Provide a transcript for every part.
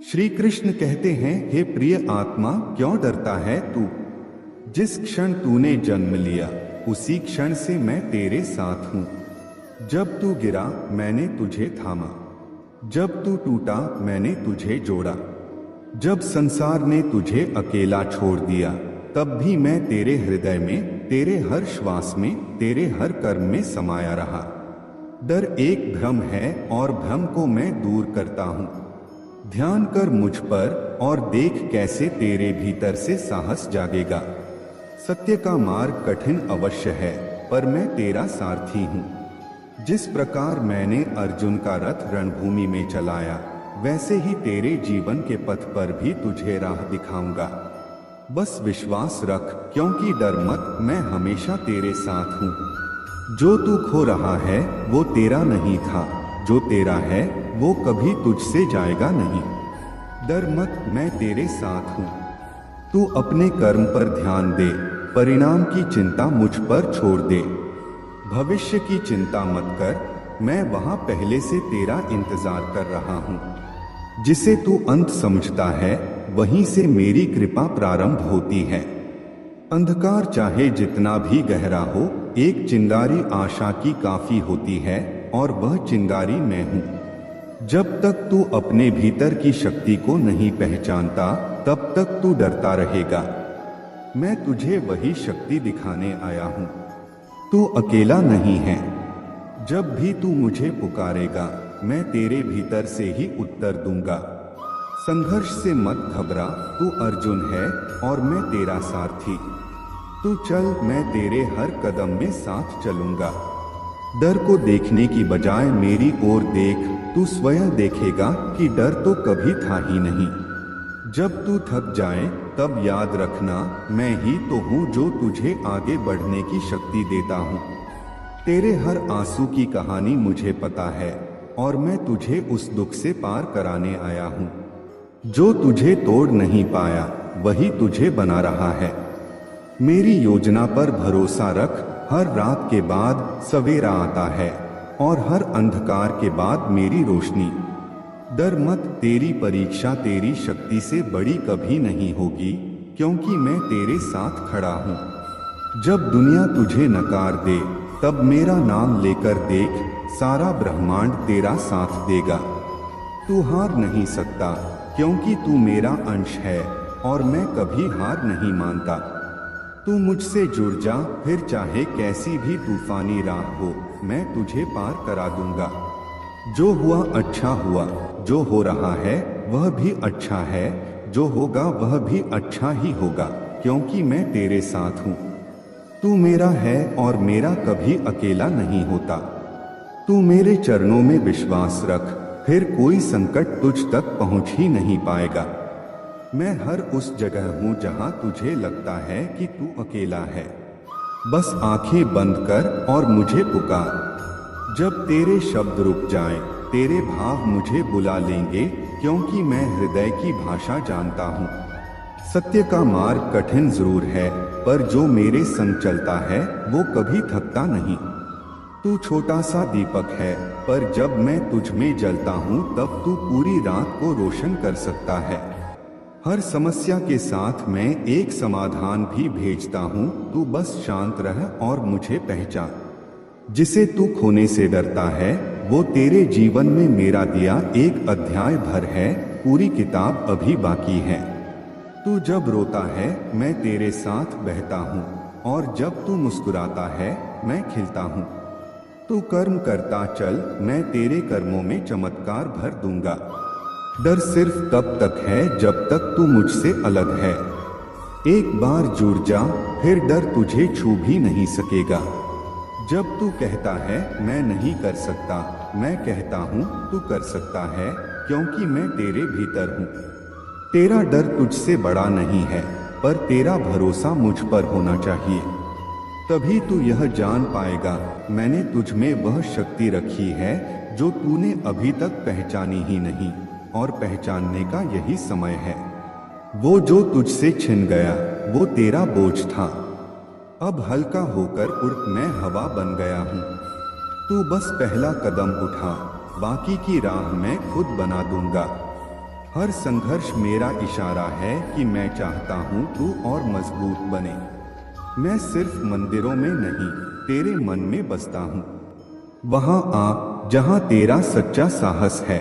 श्री कृष्ण कहते हैं, हे प्रिय आत्मा, क्यों डरता है तू? जिस क्षण तूने जन्म लिया उसी क्षण से मैं तेरे साथ हूं। जब तू गिरा मैंने तुझे थामा, जब तू टूटा मैंने तुझे जोड़ा। जब संसार ने तुझे अकेला छोड़ दिया तब भी मैं तेरे हृदय में, तेरे हर श्वास में, तेरे हर कर्म में समाया रहा। डर एक भ्रम है और भ्रम को मैं दूर करता हूँ। ध्यान कर मुझ पर और देख कैसे तेरे भीतर से साहस जागेगा। सत्य का मार्ग कठिन अवश्य है पर मैं तेरा सारथी हूँ। जिस प्रकार मैंने अर्जुन का रथ रणभूमि में चलाया वैसे ही तेरे जीवन के पथ पर भी तुझे राह दिखाऊंगा। बस विश्वास रख, क्योंकि डर मत, मैं हमेशा तेरे साथ हूँ। जो तू खो रहा है वो तेरा नहीं था, जो तेरा है वो कभी तुझसे जाएगा नहीं। डर मत, मैं तेरे साथ हूँ। तू अपने कर्म पर ध्यान दे, परिणाम की चिंता मुझ पर छोड़ दे। भविष्य की चिंता मत कर, मैं वहां पहले से तेरा इंतजार कर रहा हूँ। जिसे तू अंत समझता है वहीं से मेरी कृपा प्रारंभ होती है। अंधकार चाहे जितना भी गहरा हो, एक चिंगारी आशा की काफी होती है और वह चिंगारी मैं हूं। जब तक तू अपने भीतर की शक्ति को नहीं पहचानता तब तक तू डरता रहेगा। मैं तुझे वही शक्ति दिखाने आया हूं। तू अकेला नहीं है। जब भी तू मुझे पुकारेगा मैं तेरे भीतर से ही उत्तर दूंगा। संघर्ष से मत घबरा, तू अर्जुन है और मैं तेरा सारथी। तू चल, मैं तेरे हर कदम में साथ चलूंगा। डर को देखने की बजाय मेरी ओर देख, तू स्वयं देखेगा कि डर तो कभी था ही नहीं। जब तू थक जाए तब याद रखना, मैं ही तो हूँ जो तुझे आगे बढ़ने की शक्ति देता हूँ। तेरे हर आंसू की कहानी मुझे पता है और मैं तुझे उस दुख से पार कराने आया हूँ। जो तुझे तोड़ नहीं पाया वही तुझे बना रहा है। मेरी योजना पर भरोसा रख, हर रात के बाद सवेरा आता है और हर अंधकार के बाद मेरी रोशनी। डर मत, तेरी परीक्षा तेरी शक्ति से बड़ी कभी नहीं होगी, क्योंकि मैं तेरे साथ खड़ा हूँ। जब दुनिया तुझे नकार दे तब मेरा नाम लेकर देख, सारा ब्रह्मांड तेरा साथ देगा। तू हार नहीं सकता, क्योंकि तू मेरा अंश है और मैं कभी हार नहीं मानता। तू मुझसे जुड़ जा, फिर चाहे कैसी भी तूफानी राह हो, मैं तुझे पार करा दूंगा। जो हुआ अच्छा हुआ, जो हो रहा है वह भी अच्छा है, जो होगा वह भी अच्छा ही होगा, क्योंकि मैं तेरे साथ हूँ। तू मेरा है और मेरा कभी अकेला नहीं होता। तू मेरे चरणों में विश्वास रख, फिर कोई संकट तुझ तक पहुँच ही नहीं पाएगा। मैं हर उस जगह हूँ जहाँ तुझे लगता है कि तू अकेला है। बस आंखें बंद कर और मुझे पुकार। जब तेरे शब्द रुक जाएं, तेरे भाव मुझे बुला लेंगे, क्योंकि मैं हृदय की भाषा जानता हूँ। सत्य का मार्ग कठिन जरूर है, पर जो मेरे संग चलता है वो कभी थकता नहीं। तू छोटा सा दीपक है, पर जब मैं तुझ में जलता हूँ तब तू पूरी रात को रोशन कर सकता है। हर समस्या के साथ मैं एक समाधान भी भेजता हूँ, तू बस शांत रह और मुझे पहचान। जिसे तू खोने से डरता है वो तेरे जीवन में मेरा दिया एक अध्याय भर है, पूरी किताब अभी बाकी है। तू जब रोता है मैं तेरे साथ बहता हूँ, और जब तू मुस्कुराता है मैं खिलता हूँ। तू कर्म करता चल, मैं तेरे कर्मों में चमत्कार भर दूंगा। डर सिर्फ तब तक है जब तक तू मुझसे अलग है। एक बार जुड़ जा, फिर डर तुझे छू भी नहीं सकेगा। जब तू कहता है मैं नहीं कर सकता, मैं कहता हूँ तू कर सकता है, क्योंकि मैं तेरे भीतर हूँ। तेरा डर तुझसे बड़ा नहीं है, पर तेरा भरोसा मुझ पर होना चाहिए। तभी तू यह जान पाएगा मैंने तुझ में वह शक्ति रखी है जो तूने अभी तक पहचानी ही नहीं, और पहचानने का यही समय है। वो जो तुझसे छिन गया वो तेरा बोझ था, अब हल्का होकर उड़ मैं हवा बन गया हूँ। तू बस पहला कदम उठा, बाकी की राह मैं खुद बना दूंगा। हर संघर्ष मेरा इशारा है कि मैं चाहता हूँ तू और मजबूत बने। मैं सिर्फ मंदिरों में नहीं, तेरे मन में बसता हूँ। वहां आ जहां तेरा सच्चा साहस है।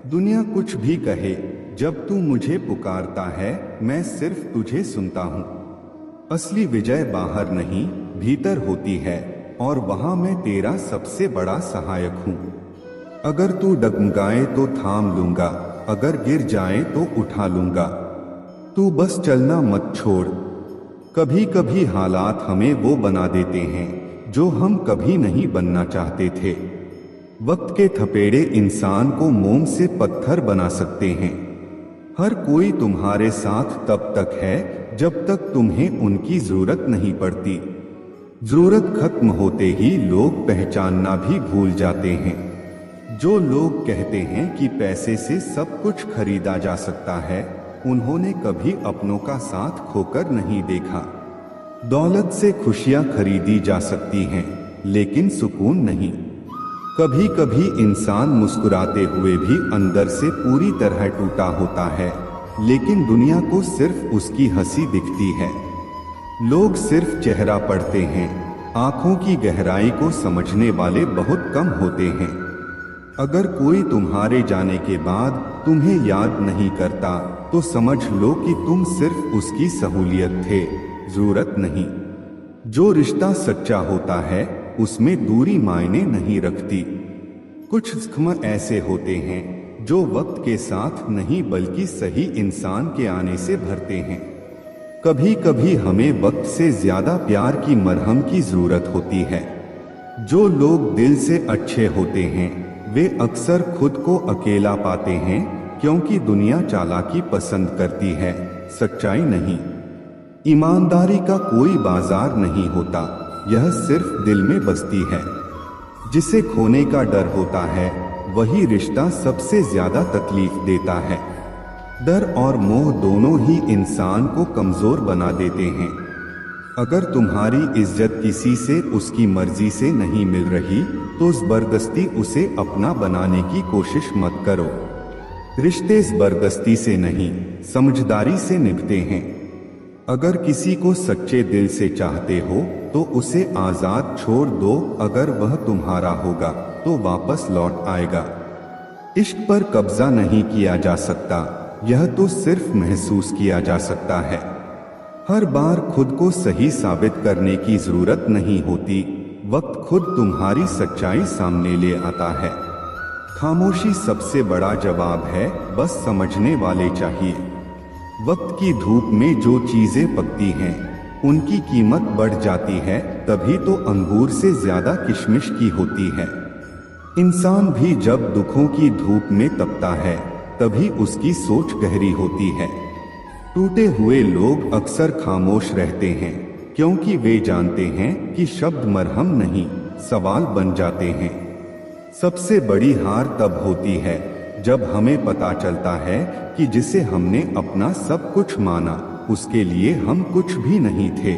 दुनिया कुछ भी कहे, जब तू मुझे पुकारता है मैं सिर्फ तुझे सुनता हूँ। असली विजय बाहर नहीं, भीतर होती है, और वहां मैं तेरा सबसे बड़ा सहायक हूँ। अगर तू डगमगाए तो थाम लूंगा, अगर गिर जाए तो उठा लूंगा। तू बस चलना मत छोड़। कभी कभी हालात हमें वो बना देते हैं जो हम कभी नहीं बनना चाहते थे। वक्त के थपेड़े इंसान को मोम से पत्थर बना सकते हैं। हर कोई तुम्हारे साथ तब तक है जब तक तुम्हें उनकी जरूरत नहीं पड़ती। जरूरत खत्म होते ही लोग पहचानना भी भूल जाते हैं। जो लोग कहते हैं कि पैसे से सब कुछ खरीदा जा सकता है, उन्होंने कभी अपनों का साथ खोकर नहीं देखा। दौलत से खुशियां खरीदी जा सकती हैं, लेकिन सुकून नहीं। कभी कभी इंसान मुस्कुराते हुए भी अंदर से पूरी तरह टूटा होता है, लेकिन दुनिया को सिर्फ उसकी हंसी दिखती है। लोग सिर्फ चेहरा पढ़ते हैं, आंखों की गहराई को समझने वाले बहुत कम होते हैं। अगर कोई तुम्हारे जाने के बाद तुम्हें याद नहीं करता, तो समझ लो कि तुम सिर्फ उसकी सहूलियत थे, जरूरत नहीं। जो रिश्ता सच्चा होता है उसमें दूरी मायने नहीं रखती। कुछ जख्म ऐसे होते हैं जो वक्त के साथ नहीं बल्कि सही इंसान के आने से भरते हैं। कभी कभी हमें वक्त से ज्यादा प्यार की मरहम की जरूरत होती है। जो लोग दिल से अच्छे होते हैं वे अक्सर खुद को अकेला पाते हैं, क्योंकि दुनिया चालाकी पसंद करती है, सच्चाई नहीं। ईमानदारी का कोई बाजार नहीं होता, यह सिर्फ दिल में बसती है। जिसे खोने का डर होता है वही रिश्ता सबसे ज्यादा तकलीफ देता है। डर और मोह दोनों ही इंसान को कमजोर बना देते हैं। अगर तुम्हारी इज्जत किसी से उसकी मर्जी से नहीं मिल रही, तो जबरदस्ती उसे अपना बनाने की कोशिश मत करो। रिश्ते जबरदस्ती से नहीं, समझदारी से निभते हैं। अगर किसी को सच्चे दिल से चाहते हो तो उसे आजाद छोड़ दो। अगर वह तुम्हारा होगा तो वापस लौट आएगा। इश्क पर कब्जा नहीं किया जा सकता, यह तो सिर्फ महसूस किया जा सकता है। हर बार खुद को सही साबित करने की जरूरत नहीं होती, वक्त खुद तुम्हारी सच्चाई सामने ले आता है। खामोशी सबसे बड़ा जवाब है, बस समझने वाले चाहिए। वक्त की धूप में जो चीजें पकती हैं उनकी कीमत बढ़ जाती है, तभी तो अंगूर से ज्यादा किशमिश की होती है। इंसान भी जब दुखों की धूप में तपता है तभी उसकी सोच गहरी होती है। टूटे हुए लोग अक्सर खामोश रहते हैं, क्योंकि वे जानते हैं कि शब्द मरहम नहीं, सवाल बन जाते हैं। सबसे बड़ी हार तब होती है जब हमें पता चलता है कि जिसे हमने अपना सब कुछ माना, उसके लिए हम कुछ भी नहीं थे।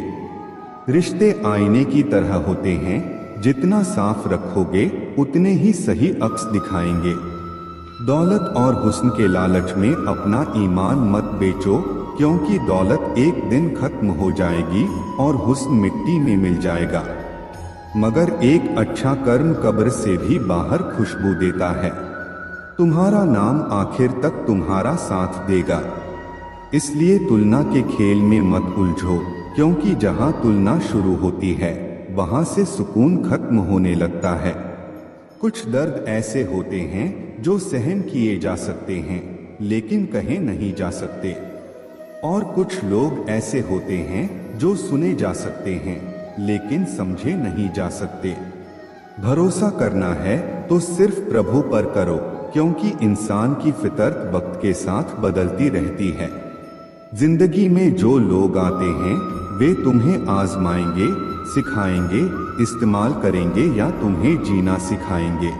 रिश्ते आईने की तरह होते हैं, जितना साफ रखोगे उतने ही सही अक्स दिखाएंगे। दौलत और हुस्न के लालच में अपना ईमान मत बेचो, क्योंकि दौलत एक दिन खत्म हो जाएगी और हुस्न मिट्टी में मिल जाएगा। मगर एक अच्छा कर्म कब्र से भी बाहर खुशबू देता है। तुम्हारा नाम आखिर तक तुम्हारा साथ देगा। इसलिए तुलना के खेल में मत उलझो, क्योंकि जहां तुलना शुरू होती है वहां से सुकून खत्म होने लगता है। कुछ दर्द ऐसे होते हैं जो सहन किए जा सकते हैं, लेकिन कहे नहीं जा सकते। और कुछ लोग ऐसे होते हैं जो सुने जा सकते हैं, लेकिन समझे नहीं जा सकते। भरोसा करना है तो सिर्फ प्रभु पर करो, क्योंकि इंसान की फितरत वक्त के साथ बदलती रहती है। जिंदगी में जो लोग आते हैं वे तुम्हें आजमाएंगे, सिखाएंगे, इस्तेमाल करेंगे या तुम्हें जीना सिखाएंगे।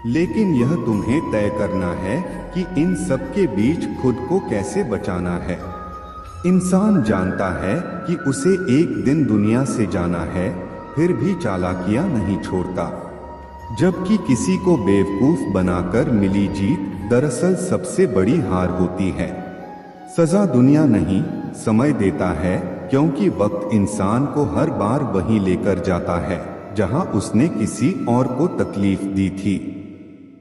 लेकिन यह तुम्हें तय करना है कि इन सब के बीच खुद को कैसे बचाना है। इंसान जानता है कि उसे एक दिन दुनिया से जाना है, फिर भी चालाकियां नहीं छोड़ता। जबकि किसी को बेवकूफ बनाकर मिली जीत दरअसल सबसे बड़ी हार होती है। सजा दुनिया नहीं, समय देता है, क्योंकि वक्त इंसान को हर बार वहीं लेकर जाता है जहां उसने किसी और को तकलीफ दी थी।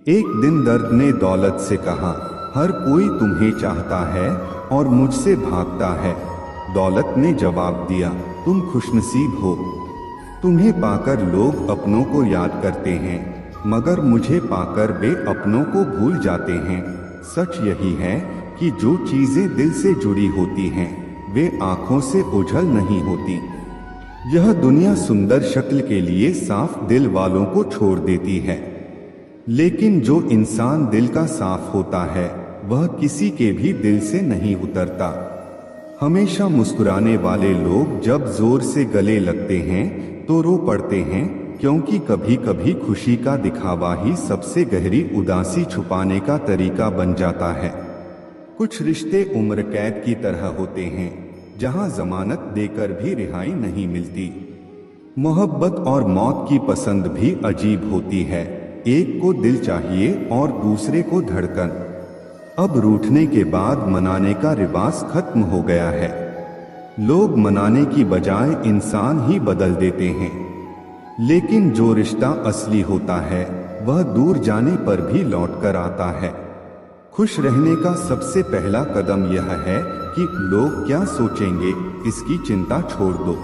एक दिन दर्द ने दौलत से कहा, हर कोई तुम्हें चाहता है और मुझसे भागता है। दौलत ने जवाब दिया, तुम खुशनसीब हो, तुम्हें पाकर लोग अपनों को याद करते हैं, मगर मुझे पाकर वे अपनों को भूल जाते हैं। सच यही है कि जो चीजें दिल से जुड़ी होती हैं वे आंखों से ओझल नहीं होती। यह दुनिया सुंदर शक्ल के लिए साफ दिल वालों को छोड़ देती है, लेकिन जो इंसान दिल का साफ होता है वह किसी के भी दिल से नहीं उतरता। हमेशा मुस्कुराने वाले लोग जब जोर से गले लगते हैं तो रो पड़ते हैं, क्योंकि कभी कभी खुशी का दिखावा ही सबसे गहरी उदासी छुपाने का तरीका बन जाता है। कुछ रिश्ते उम्र कैद की तरह होते हैं, जहां जमानत देकर भी रिहाई नहीं मिलती। मोहब्बत और मौत की पसंद भी अजीब होती है, एक को दिल चाहिए और दूसरे को धड़कन। अब रूठने के बाद मनाने का रिवाज खत्म हो गया है। लोग मनाने की बजाय इंसान ही बदल देते हैं। लेकिन जो रिश्ता असली होता है वह दूर जाने पर भी लौट कर आता है। खुश रहने का सबसे पहला कदम यह है कि लोग क्या सोचेंगे इसकी चिंता छोड़ दो,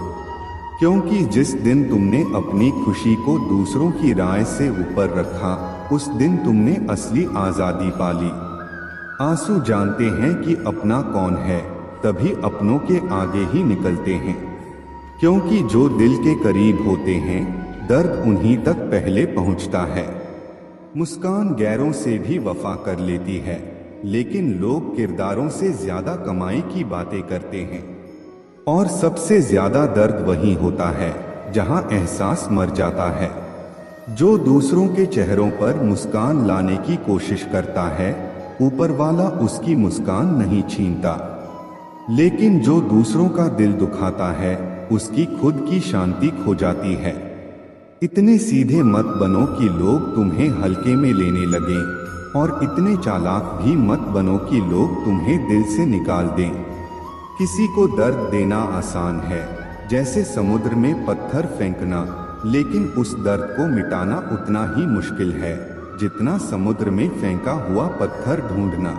क्योंकि जिस दिन तुमने अपनी खुशी को दूसरों की राय से ऊपर रखा उस दिन तुमने असली आजादी पाली। आंसू जानते हैं कि अपना कौन है, तभी अपनों के आगे ही निकलते हैं, क्योंकि जो दिल के करीब होते हैं दर्द उन्हीं तक पहले पहुंचता है। मुस्कान गैरों से भी वफा कर लेती है, लेकिन लोग किरदारों से ज्यादा कमाई की बातें करते हैं। और सबसे ज्यादा दर्द वहीं होता है जहां एहसास मर जाता है। जो दूसरों के चेहरों पर मुस्कान लाने की कोशिश करता है ऊपर वाला उसकी मुस्कान नहीं छीनता, लेकिन जो दूसरों का दिल दुखाता है उसकी खुद की शांति खो जाती है। इतने सीधे मत बनो कि लोग तुम्हें हल्के में लेने लगे, और इतने चालाक भी मत बनो कि लोग तुम्हें दिल से निकाल दें। किसी को दर्द देना आसान है, जैसे समुद्र में पत्थर फेंकना, लेकिन उस दर्द को मिटाना उतना ही मुश्किल है जितना समुद्र में फेंका हुआ पत्थर ढूंढना।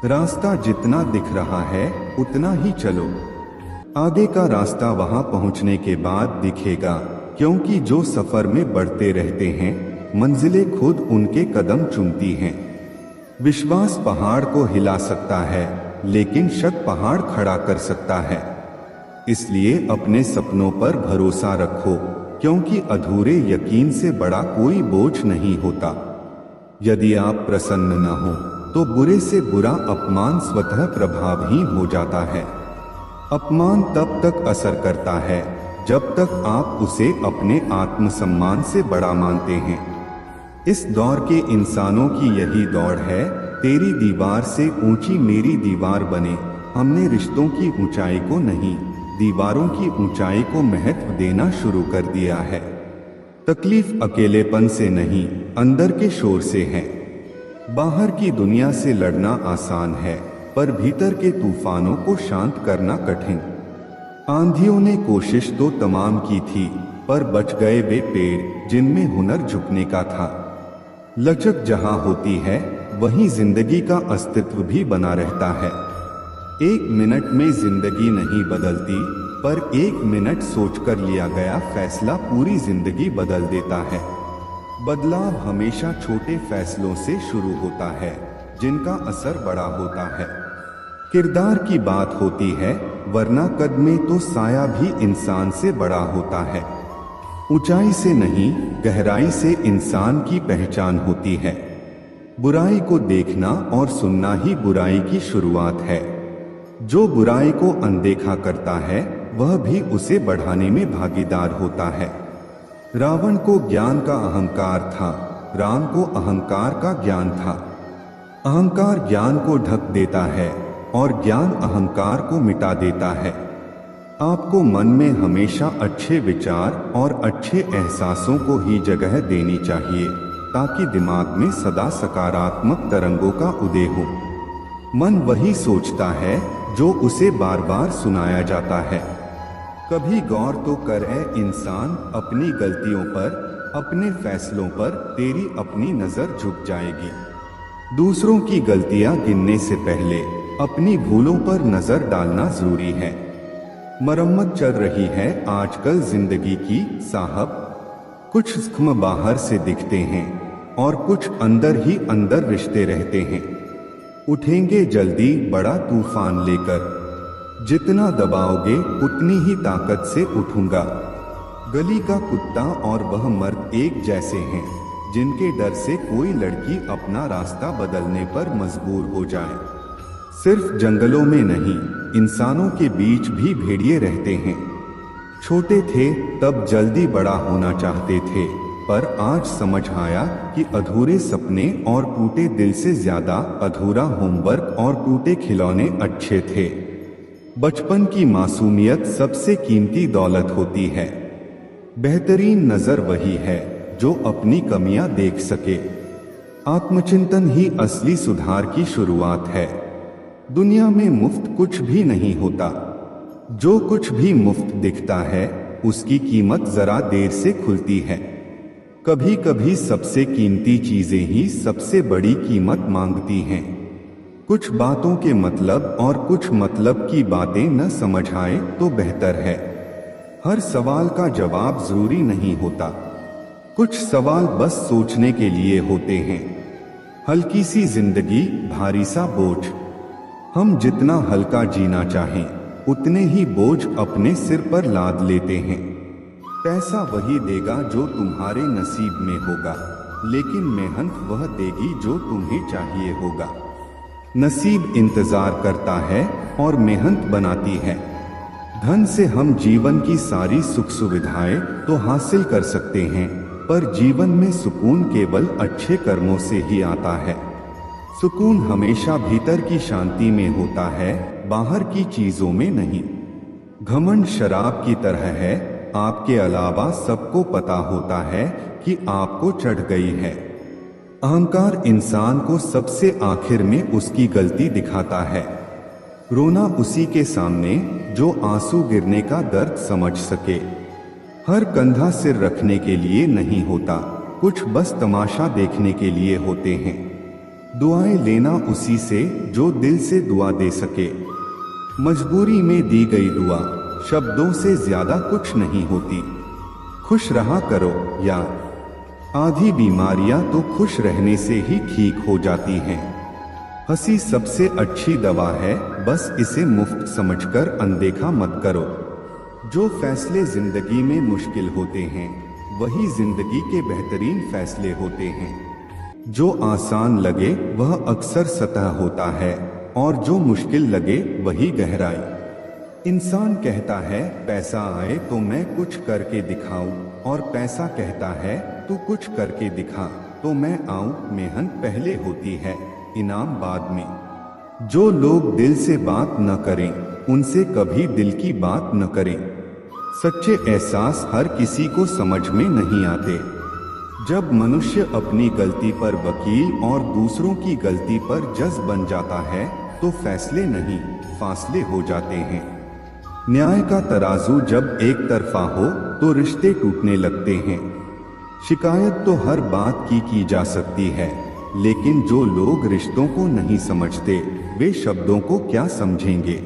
रास्ता जितना दिख रहा है उतना ही चलो, आगे का रास्ता वहां पहुंचने के बाद दिखेगा, क्योंकि जो सफर में बढ़ते रहते हैं मंजिलें खुद उनके कदम चूमती हैं। विश्वास पहाड़ को हिला सकता है, लेकिन शक पहाड़ खड़ा कर सकता है। इसलिए अपने सपनों पर भरोसा रखो, क्योंकि अधूरे यकीन से बड़ा कोई बोझ नहीं होता। यदि आप प्रसन्न न हो तो बुरे से बुरा अपमान स्वतः प्रभावहीन हो जाता है। अपमान तब तक असर करता है जब तक आप उसे अपने आत्मसम्मान से बड़ा मानते हैं। इस दौर के इंसानों की यही दौड़ है, तेरी दीवार से ऊंची मेरी दीवार बने। हमने रिश्तों की ऊंचाई को नहीं, दीवारों की ऊंचाई को महत्व देना शुरू कर दिया है। तकलीफ अकेलेपन से नहीं, अंदर के शोर से है। बाहर की दुनिया से लड़ना आसान है, पर भीतर के तूफानों को शांत करना कठिन। आंधियों ने कोशिश तो तमाम की थी, पर बच गए वे पेड़ जिनमें हुनर झुकने का था। लचक जहां होती है वहीं जिंदगी का अस्तित्व भी बना रहता है। एक मिनट में जिंदगी नहीं बदलती, पर एक मिनट सोचकर लिया गया फैसला पूरी जिंदगी बदल देता है। बदलाव हमेशा छोटे फैसलों से शुरू होता है, जिनका असर बड़ा होता है। किरदार की बात होती है, वरना कद में तो साया भी इंसान से बड़ा होता है। ऊंचाई से नहीं, गहराई से इंसान की पहचान होती है। बुराई को देखना और सुनना ही बुराई की शुरुआत है। जो बुराई को अनदेखा करता है वह भी उसे बढ़ाने में भागीदार होता है। रावण को ज्ञान का अहंकार था, राम को अहंकार का ज्ञान था। अहंकार ज्ञान को ढक देता है और ज्ञान अहंकार को मिटा देता है। आपको मन में हमेशा अच्छे विचार और अच्छे एहसासों को ही जगह देनी चाहिए। ताकि दिमाग में सदा सकारात्मक तरंगों का उदय हो। मन वही सोचता है जो उसे बार बार सुनाया जाता है। कभी गौर तो कर ऐ इंसान, अपनी गलतियों पर, अपने फैसलों पर तेरी अपनी नजर झुक जाएगी। दूसरों की गलतियां गिनने से पहले अपनी भूलों पर नजर डालना जरूरी है। मरम्मत चल रही है आजकल जिंदगी की साहब। कुछ जख्म बाहर से दिखते हैं और कुछ अंदर ही अंदर रिश्ते रहते हैं। उठेंगे जल्दी बड़ा तूफान लेकर, जितना दबाओगे उतनी ही ताकत से उठूंगा। गली का कुत्ता और वह मर्द एक जैसे हैं, जिनके डर से कोई लड़की अपना रास्ता बदलने पर मजबूर हो जाए। सिर्फ जंगलों में नहीं, इंसानों के बीच भी भेड़िए रहते हैं। छोटे थे तब जल्दी बड़ा होना चाहते थे, पर आज समझ आया कि अधूरे सपने और टूटे दिल से ज्यादा अधूरा होमवर्क और टूटे खिलौने अच्छे थे। बचपन की मासूमियत सबसे कीमती दौलत होती है। बेहतरीन नजर वही है जो अपनी कमियां देख सके। आत्मचिंतन ही असली सुधार की शुरुआत है। दुनिया में मुफ्त कुछ भी नहीं होता। जो कुछ भी मुफ्त दिखता है उसकी कीमत जरा देर से खुलती है। कभी कभी सबसे कीमती चीजें ही सबसे बड़ी कीमत मांगती हैं। कुछ बातों के मतलब और कुछ मतलब की बातें न समझ आए तो बेहतर है। हर सवाल का जवाब जरूरी नहीं होता। कुछ सवाल बस सोचने के लिए होते हैं। हल्की सी जिंदगी, भारी सा बोझ। हम जितना हल्का जीना चाहें उतने ही बोझ अपने सिर पर लाद लेते हैं। पैसा वही देगा जो तुम्हारे नसीब में होगा, लेकिन मेहनत वह देगी जो तुम्हें चाहिए होगा। नसीब इंतजार करता है और मेहनत बनाती है। धन से हम जीवन की सारी सुख सुविधाएं तो हासिल कर सकते हैं, पर जीवन में सुकून केवल अच्छे कर्मों से ही आता है। सुकून हमेशा भीतर की शांति में होता है, बाहर की चीजों में नहीं। घमंड शराब की तरह है, आपके अलावा सबको पता होता है कि आपको चढ़ गई है। अहंकार इंसान को सबसे आखिर में उसकी गलती दिखाता है। रोना उसी के सामने जो आंसू गिरने का दर्द समझ सके। हर कंधा सिर रखने के लिए नहीं होता, कुछ बस तमाशा देखने के लिए होते हैं। दुआएं लेना उसी से जो दिल से दुआ दे सके। मजबूरी में दी गई दुआ शब्दों से ज्यादा कुछ नहीं होती। खुश रहा करो यार। आधी बीमारियां तो खुश रहने से ही ठीक हो जाती हैं। हंसी सबसे अच्छी दवा है, बस इसे मुफ्त समझकर अनदेखा मत करो। जो फैसले जिंदगी में मुश्किल होते हैं वही जिंदगी के बेहतरीन फैसले होते हैं। जो आसान लगे वह अक्सर सतह होता है, और जो मुश्किल लगे वही गहराई। इंसान कहता है पैसा आए तो मैं कुछ करके दिखाऊं, और पैसा कहता है तू कुछ करके दिखा तो मैं आऊं। मेहनत पहले होती है, इनाम बाद में। जो लोग दिल से बात न करें उनसे कभी दिल की बात न करें। सच्चे एहसास हर किसी को समझ में नहीं आते। जब मनुष्य अपनी गलती पर वकील और दूसरों की गलती पर जज बन जाता है तो फैसले नहीं, फासले हो जाते हैं। न्याय का तराजू जब एक तरफा हो तो रिश्ते टूटने लगते हैं। शिकायत तो हर बात की जा सकती है, लेकिन जो लोग रिश्तों को नहीं समझते वे शब्दों को क्या समझेंगे।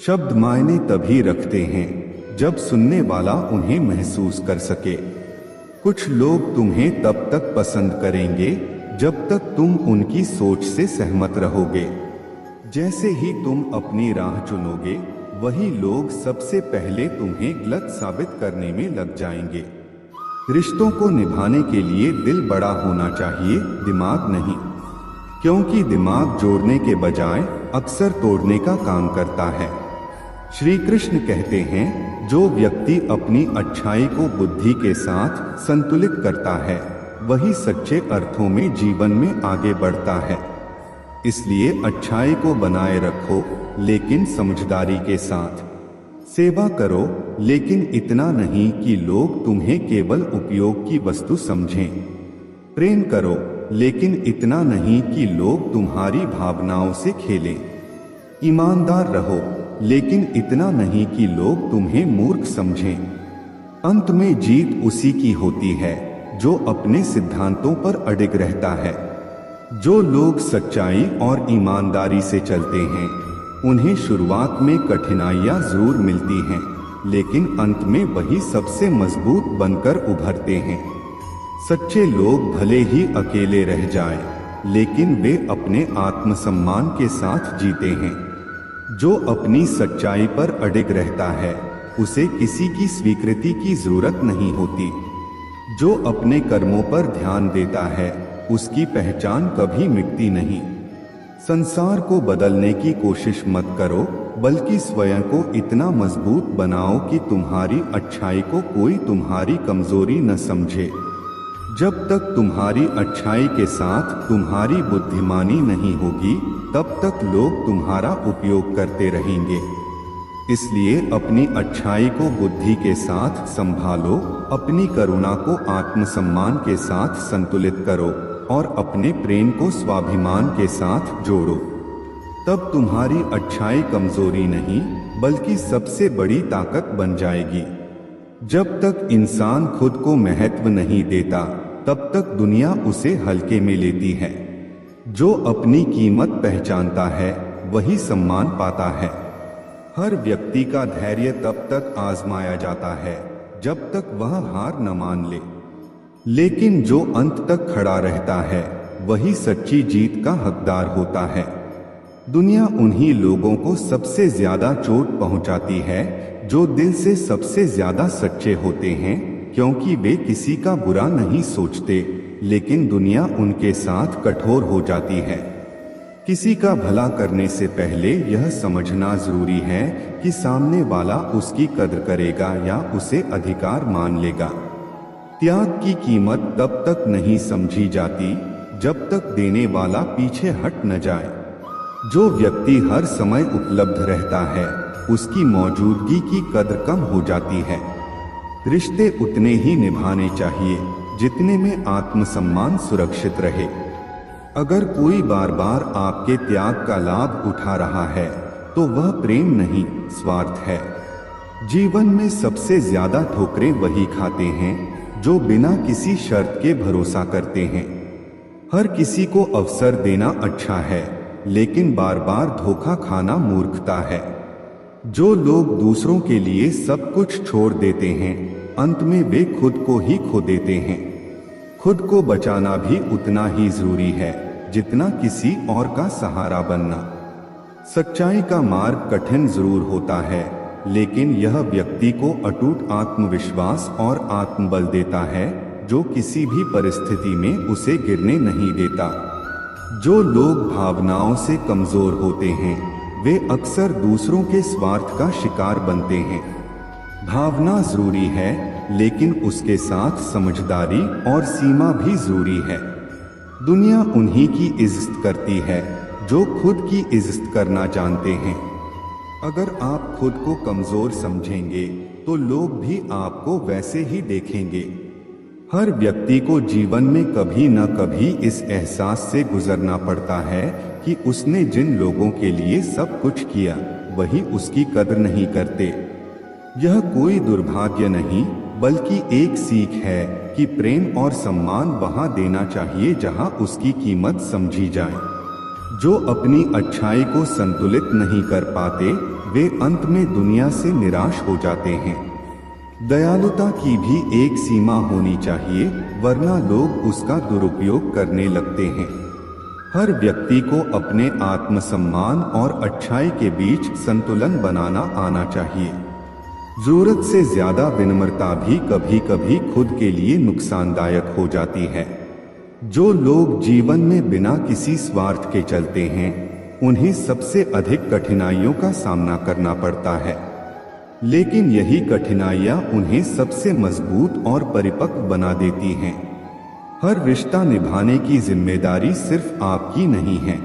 शब्द मायने तभी रखते हैं जब सुनने वाला उन्हें महसूस कर सके। कुछ लोग तुम्हें तब तक पसंद करेंगे जब तक तुम उनकी सोच से सहमत रहोगे। जैसे ही तुम अपनी राह चुनोगे वही लोग सबसे पहले तुम्हें गलत साबित करने में लग जाएंगे। रिश्तों को निभाने के लिए दिल बड़ा होना चाहिए, दिमाग नहीं, क्योंकि दिमाग जोड़ने के बजाय अक्सर तोड़ने का काम करता है। श्री कृष्ण कहते हैं जो व्यक्ति अपनी अच्छाई को बुद्धि के साथ संतुलित करता है वही सच्चे अर्थों में जीवन में आगे बढ़ता है। इसलिए अच्छाई को बनाए रखो, लेकिन समझदारी के साथ। सेवा करो, लेकिन इतना नहीं कि लोग तुम्हें केवल उपयोग की वस्तु समझें। प्रेम करो, लेकिन इतना नहीं कि लोग तुम्हारी भावनाओं से खेलें। ईमानदार रहो, लेकिन इतना नहीं कि लोग तुम्हें मूर्ख समझें। अंत में जीत उसी की होती है जो अपने सिद्धांतों पर अडिग रहता है। जो लोग सच्चाई और ईमानदारी से चलते हैं, उन्हें शुरुआत में कठिनाइयां जरूर मिलती हैं, लेकिन अंत में वही सबसे मजबूत बनकर उभरते हैं। सच्चे लोग भले ही अकेले रह जाएं, लेकिन वे अपने आत्मसम्मान के साथ जीते हैं। जो अपनी सच्चाई पर अडिग रहता है, उसे किसी की स्वीकृति की जरूरत नहीं होती। जो अपने कर्मों पर ध्यान देता है, उसकी पहचान कभी मिटती नहीं। संसार को बदलने की कोशिश मत करो, बल्कि स्वयं को इतना मजबूत बनाओ कि तुम्हारी अच्छाई को कोई तुम्हारी कमजोरी न समझे। जब तक तुम्हारी अच्छाई के साथ तुम्हारी बुद्धिमानी नहीं होगी, तब तक लोग तुम्हारा उपयोग करते रहेंगे। इसलिए अपनी अच्छाई को बुद्धि के साथ संभालो, अपनी करुणा को आत्मसम्मान के साथ संतुलित करो और अपने प्रेम को स्वाभिमान के साथ जोड़ो। तब तुम्हारी अच्छाई कमजोरी नहीं, बल्कि सबसे बड़ी ताकत बन जाएगी। जब तक इंसान खुद को महत्व नहीं देता, तब तक दुनिया उसे हल्के में लेती है। जो अपनी कीमत पहचानता है, वही सम्मान पाता है। हर व्यक्ति का धैर्य तब तक आजमाया जाता है जब तक वह हार न मान ले, लेकिन जो अंत तक खड़ा रहता है, वही सच्ची जीत का हकदार होता है। दुनिया उन्हीं लोगों को सबसे ज्यादा चोट पहुंचाती है जो दिल से सबसे ज्यादा सच्चे होते हैं, क्योंकि वे किसी का बुरा नहीं सोचते, लेकिन दुनिया उनके साथ कठोर हो जाती है। किसी का भला करने से पहले यह समझना जरूरी है कि सामने वाला उसकी कद्र करेगा या उसे अधिकार मान लेगा। त्याग की कीमत तब तक नहीं समझी जाती जब तक देने वाला पीछे हट न जाए। जो व्यक्ति हर समय उपलब्ध रहता है, उसकी मौजूदगी की कद्र कम हो जाती है। रिश्ते उतने ही निभाने चाहिए जितने में आत्मसम्मान सुरक्षित रहे। अगर कोई बार बार आपके त्याग का लाभ उठा रहा है, तो वह प्रेम नहीं, स्वार्थ है। जीवन में सबसे ज्यादा ठोकरें वही खाते हैं जो बिना किसी शर्त के भरोसा करते हैं। हर किसी को अवसर देना अच्छा है, लेकिन बार बार धोखा खाना मूर्खता है। जो लोग दूसरों के लिए सब कुछ छोड़ देते हैं, अंत में वे खुद को ही खो देते हैं। खुद को बचाना भी उतना ही जरूरी है जितना किसी और का सहारा बनना। सच्चाई का मार्ग कठिन जरूर होता है, लेकिन यह व्यक्ति को अटूट आत्मविश्वास और आत्मबल देता है, जो किसी भी परिस्थिति में उसे गिरने नहीं देता। जो लोग भावनाओं से कमजोर होते हैं, वे अक्सर दूसरों के स्वार्थ का शिकार बनते हैं। भावना जरूरी है, लेकिन उसके साथ समझदारी और सीमा भी जरूरी है। दुनिया उन्हीं की इज्जत करती है जो खुद की इज्जत करना जानते हैं। अगर आप खुद को कमजोर समझेंगे, तो लोग भी आपको वैसे ही देखेंगे। हर व्यक्ति को जीवन में कभी न कभी इस एहसास से गुजरना पड़ता है कि उसने जिन लोगों के लिए सब कुछ किया, वही उसकी कद्र नहीं करते। यह कोई दुर्भाग्य नहीं, बल्कि एक सीख है कि प्रेम और सम्मान वहां देना चाहिए जहां उसकी कीमत समझी जाए। जो अपनी अच्छाई को संतुलित नहीं कर पाते, वे अंत में दुनिया से निराश हो जाते हैं। दयालुता की भी एक सीमा होनी चाहिए, वरना लोग उसका दुरुपयोग करने लगते हैं। हर व्यक्ति को अपने आत्मसम्मान और अच्छाई के बीच संतुलन बनाना आना चाहिए। जरूरत से ज्यादा विनम्रता भी कभी कभी खुद के लिए नुकसानदायक हो जाती है। जो लोग जीवन में बिना किसी स्वार्थ के चलते हैं, उन्हें सबसे अधिक कठिनाइयों का सामना करना पड़ता है, लेकिन यही कठिनाइयां उन्हें सबसे मजबूत और परिपक्व बना देती हैं। हर रिश्ता निभाने की जिम्मेदारी सिर्फ आपकी नहीं है।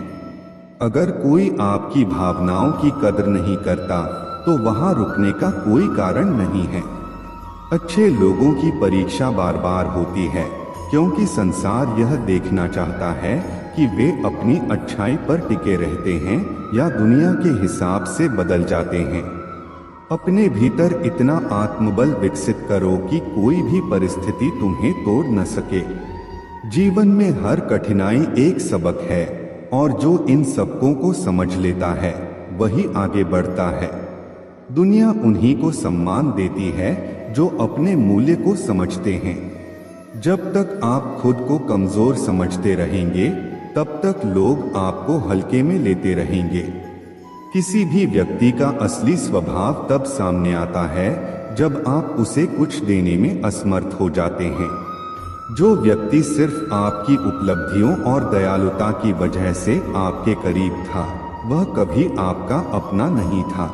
अगर कोई आपकी भावनाओं की कद्र नहीं करता, तो वहां रुकने का कोई कारण नहीं है। अच्छे लोगों की परीक्षा बार बार होती है, क्योंकि संसार यह देखना चाहता है कि वे अपनी अच्छाई पर टिके रहते हैं या दुनिया के हिसाब से बदल जाते हैं। अपने भीतर इतना आत्मबल विकसित करो कि कोई भी परिस्थिति तुम्हें तोड़ न सके। जीवन में हर कठिनाई एक सबक है और जो इन सबकों को समझ लेता है वही आगे बढ़ता है। दुनिया उन्हीं को सम्मान देती है जो अपने मूल्य को समझते हैं। जब तक आप खुद को कमजोर समझते रहेंगे तब तक लोग आपको हल्के में लेते रहेंगे। किसी भी व्यक्ति का असली स्वभाव तब सामने आता है जब आप उसे कुछ देने में असमर्थ हो जाते हैं। जो व्यक्ति सिर्फ आपकी उपलब्धियों और दयालुता की वजह से आपके करीब था, वह कभी आपका अपना नहीं था।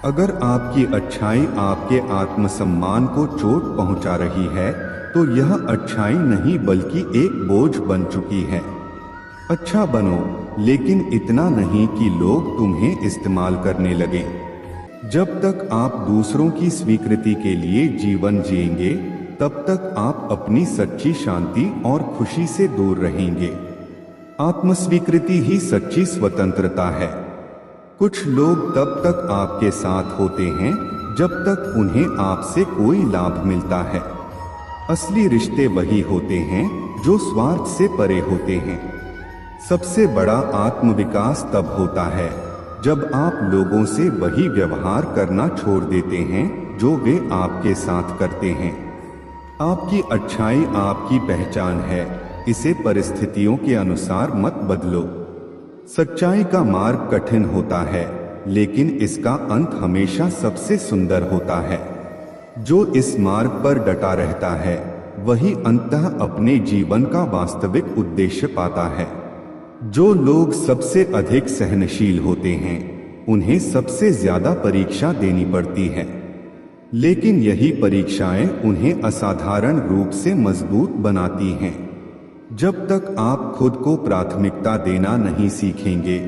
अगर आपकी अच्छाई आपके आत्मसम्मान को चोट पहुंचा रही है तो यह अच्छाई नहीं बल्कि एक बोझ बन चुकी है। अच्छा बनो, लेकिन इतना नहीं कि लोग तुम्हें इस्तेमाल करने लगें। जब तक आप दूसरों की स्वीकृति के लिए जीवन जिएंगे तब तक आप अपनी सच्ची शांति और खुशी से दूर रहेंगे। आत्मस्वीकृति ही सच्ची स्वतंत्रता है। कुछ लोग तब तक आपके साथ होते हैं जब तक उन्हें आपसे कोई लाभ मिलता है। असली रिश्ते वही होते हैं जो स्वार्थ से परे होते हैं। सबसे बड़ा आत्मविकास तब होता है जब आप लोगों से वही व्यवहार करना छोड़ देते हैं जो वे आपके साथ करते हैं। आपकी अच्छाई आपकी पहचान है, इसे परिस्थितियों के अनुसार मत बदलो। सच्चाई का मार्ग कठिन होता है, लेकिन इसका अंत हमेशा सबसे सुंदर होता है। जो इस मार्ग पर डटा रहता है वही अंततः अपने जीवन का वास्तविक उद्देश्य पाता है। जो लोग सबसे अधिक सहनशील होते हैं उन्हें सबसे ज्यादा परीक्षा देनी पड़ती है, लेकिन यही परीक्षाएं उन्हें असाधारण रूप से मजबूत बनाती हैं। जब तक आप खुद को प्राथमिकता देना नहीं सीखेंगे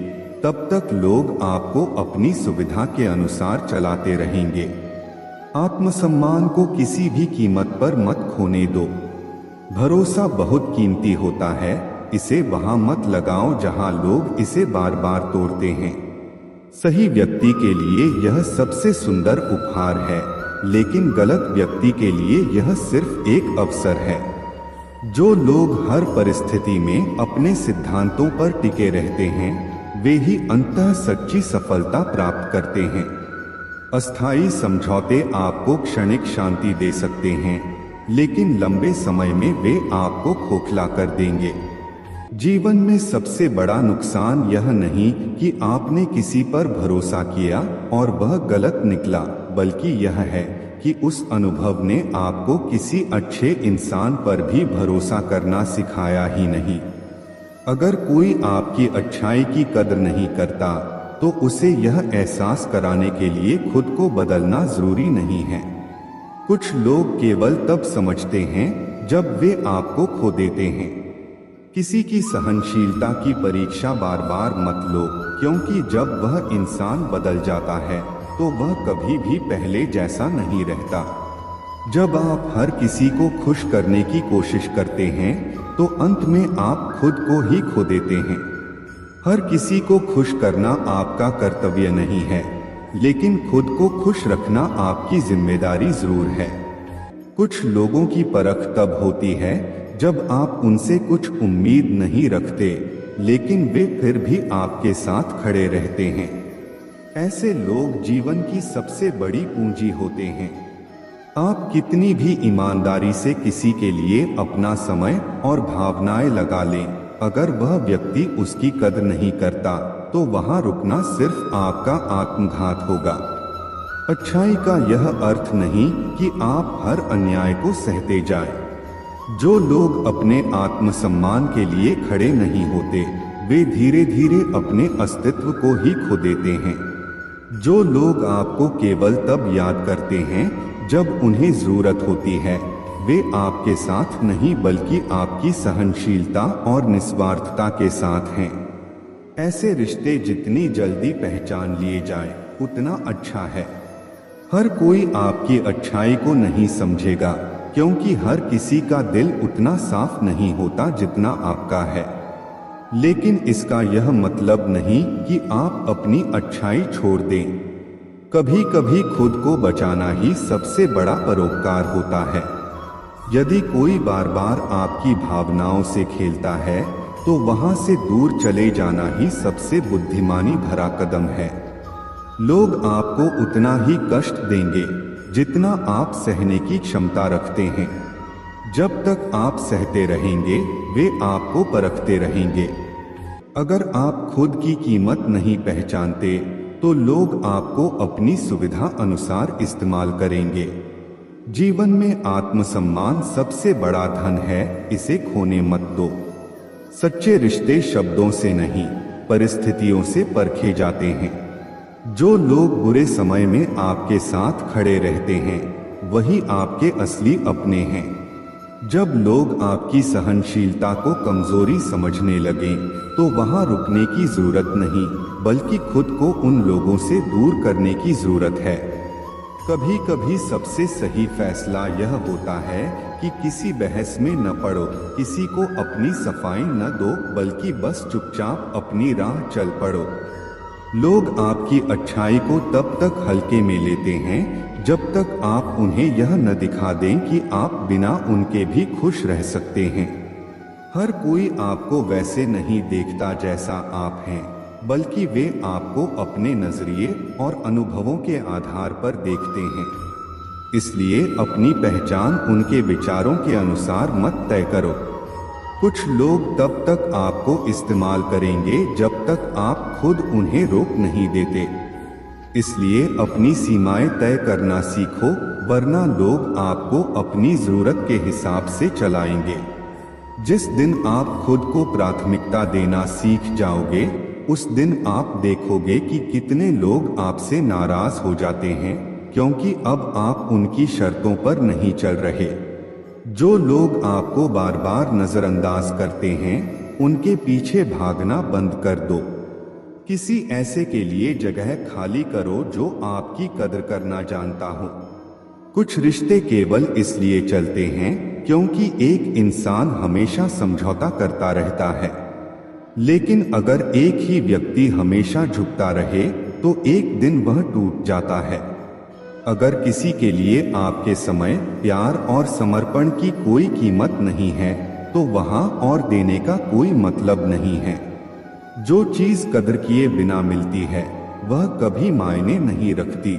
तब तक लोग आपको अपनी सुविधा के अनुसार चलाते रहेंगे। आत्मसम्मान को किसी भी कीमत पर मत खोने दो। भरोसा बहुत कीमती होता है, इसे वहां मत लगाओ जहां लोग इसे बार बार तोड़ते हैं। सही व्यक्ति के लिए यह सबसे सुंदर उपहार है, लेकिन गलत व्यक्ति के लिए यह सिर्फ एक अवसर है। जो लोग हर परिस्थिति में अपने सिद्धांतों पर टिके रहते हैं वे ही अंततः सच्ची सफलता प्राप्त करते हैं। अस्थायी समझौते आपको क्षणिक शांति दे सकते हैं, लेकिन लंबे समय में वे आपको खोखला कर देंगे। जीवन में सबसे बड़ा नुकसान यह नहीं कि आपने किसी पर भरोसा किया और वह गलत निकला, बल्कि यह है कि उस अनुभव ने आपको किसी अच्छे इंसान पर भी भरोसा करना सिखाया ही नहीं। अगर कोई आपकी अच्छाई की कदर नहीं करता तो उसे यह एहसास कराने के लिए खुद को बदलना जरूरी नहीं है। कुछ लोग केवल तब समझते हैं जब वे आपको खो देते हैं। किसी की सहनशीलता की परीक्षा बार बार मत लो, क्योंकि जब वह इंसान बदल जाता है तो वह कभी भी पहले जैसा नहीं रहता। जब आप हर किसी को खुश करने की कोशिश करते हैं तो अंत में आप खुद को ही खो देते हैं। हर किसी को खुश करना आपका कर्तव्य नहीं है, लेकिन खुद को खुश रखना आपकी जिम्मेदारी जरूर है। कुछ लोगों की परख तब होती है जब आप उनसे कुछ उम्मीद नहीं रखते, लेकिन वे फिर भी आपके साथ खड़े रहते हैं। ऐसे लोग जीवन की सबसे बड़ी पूंजी होते हैं। आप कितनी भी ईमानदारी से किसी के लिए अपना समय और भावनाएं लगा लें, अगर वह व्यक्ति उसकी कदर नहीं करता तो वहां रुकना सिर्फ आपका आत्मघात होगा। अच्छाई का यह अर्थ नहीं कि आप हर अन्याय को सहते जाएं। जो लोग अपने आत्मसम्मान के लिए खड़े नहीं होते वे धीरे धीरे अपने अस्तित्व को ही खो देते हैं। जो लोग आपको केवल तब याद करते हैं जब उन्हें जरूरत होती है, वे आपके साथ नहीं बल्कि आपकी सहनशीलता और निस्वार्थता के साथ हैं। ऐसे रिश्ते जितनी जल्दी पहचान लिए जाएं, उतना अच्छा है। हर कोई आपकी अच्छाई को नहीं समझेगा, क्योंकि हर किसी का दिल उतना साफ नहीं होता जितना आपका है। लेकिन इसका यह मतलब नहीं कि आप अपनी अच्छाई छोड़ दें। कभी कभी खुद को बचाना ही सबसे बड़ा परोपकार होता है। यदि कोई बार बार आपकी भावनाओं से खेलता है तो वहां से दूर चले जाना ही सबसे बुद्धिमानी भरा कदम है। लोग आपको उतना ही कष्ट देंगे जितना आप सहने की क्षमता रखते हैं। जब तक आप सहते रहेंगे वे आपको परखते रहेंगे। अगर आप खुद की कीमत नहीं पहचानते तो लोग आपको अपनी सुविधा अनुसार इस्तेमाल करेंगे। जीवन में आत्मसम्मान सबसे बड़ा धन है, इसे खोने मत दो। सच्चे रिश्ते शब्दों से नहीं, परिस्थितियों से परखे जाते हैं। जो लोग बुरे समय में आपके साथ खड़े रहते हैं वही आपके असली अपने हैं। जब लोग आपकी सहनशीलता को कमजोरी समझने लगें तो वहां रुकने की जरूरत नहीं, बल्कि खुद को उन लोगों से दूर करने की जरूरत है। कभी कभी सबसे सही फैसला यह होता है कि किसी बहस में न पड़ो, किसी को अपनी सफाई न दो, बल्कि बस चुपचाप अपनी राह चल पड़ो। लोग आपकी अच्छाई को तब तक हल्के में लेते हैं जब तक आप उन्हें यह न दिखा दें कि आप बिना उनके भी खुश रह सकते हैं। हर कोई आपको वैसे नहीं देखता जैसा आप हैं, बल्कि वे आपको अपने नजरिए और अनुभवों के आधार पर देखते हैं। इसलिए अपनी पहचान उनके विचारों के अनुसार मत तय करो। कुछ लोग तब तक आपको इस्तेमाल करेंगे जब तक आप खुद उन्हें रोक नहीं देते। इसलिए अपनी सीमाएं तय करना सीखो, वरना लोग आपको अपनी जरूरत के हिसाब से चलाएंगे। जिस दिन आप खुद को प्राथमिकता देना सीख जाओगे उस दिन आप देखोगे कि कितने लोग आपसे नाराज हो जाते हैं, क्योंकि अब आप उनकी शर्तों पर नहीं चल रहे। जो लोग आपको बार बार नजरअंदाज करते हैं उनके पीछे भागना बंद कर दो। किसी ऐसे के लिए जगह खाली करो जो आपकी कदर करना जानता हो। कुछ रिश्ते केवल इसलिए चलते हैं क्योंकि एक इंसान हमेशा समझौता करता रहता है। लेकिन अगर एक ही व्यक्ति हमेशा झुकता रहे तो एक दिन वह टूट जाता है। अगर किसी के लिए आपके समय, प्यार और समर्पण की कोई कीमत नहीं है तो वहां और देने का कोई मतलब नहीं है। जो चीज कदर किए बिना मिलती है वह कभी मायने नहीं रखती।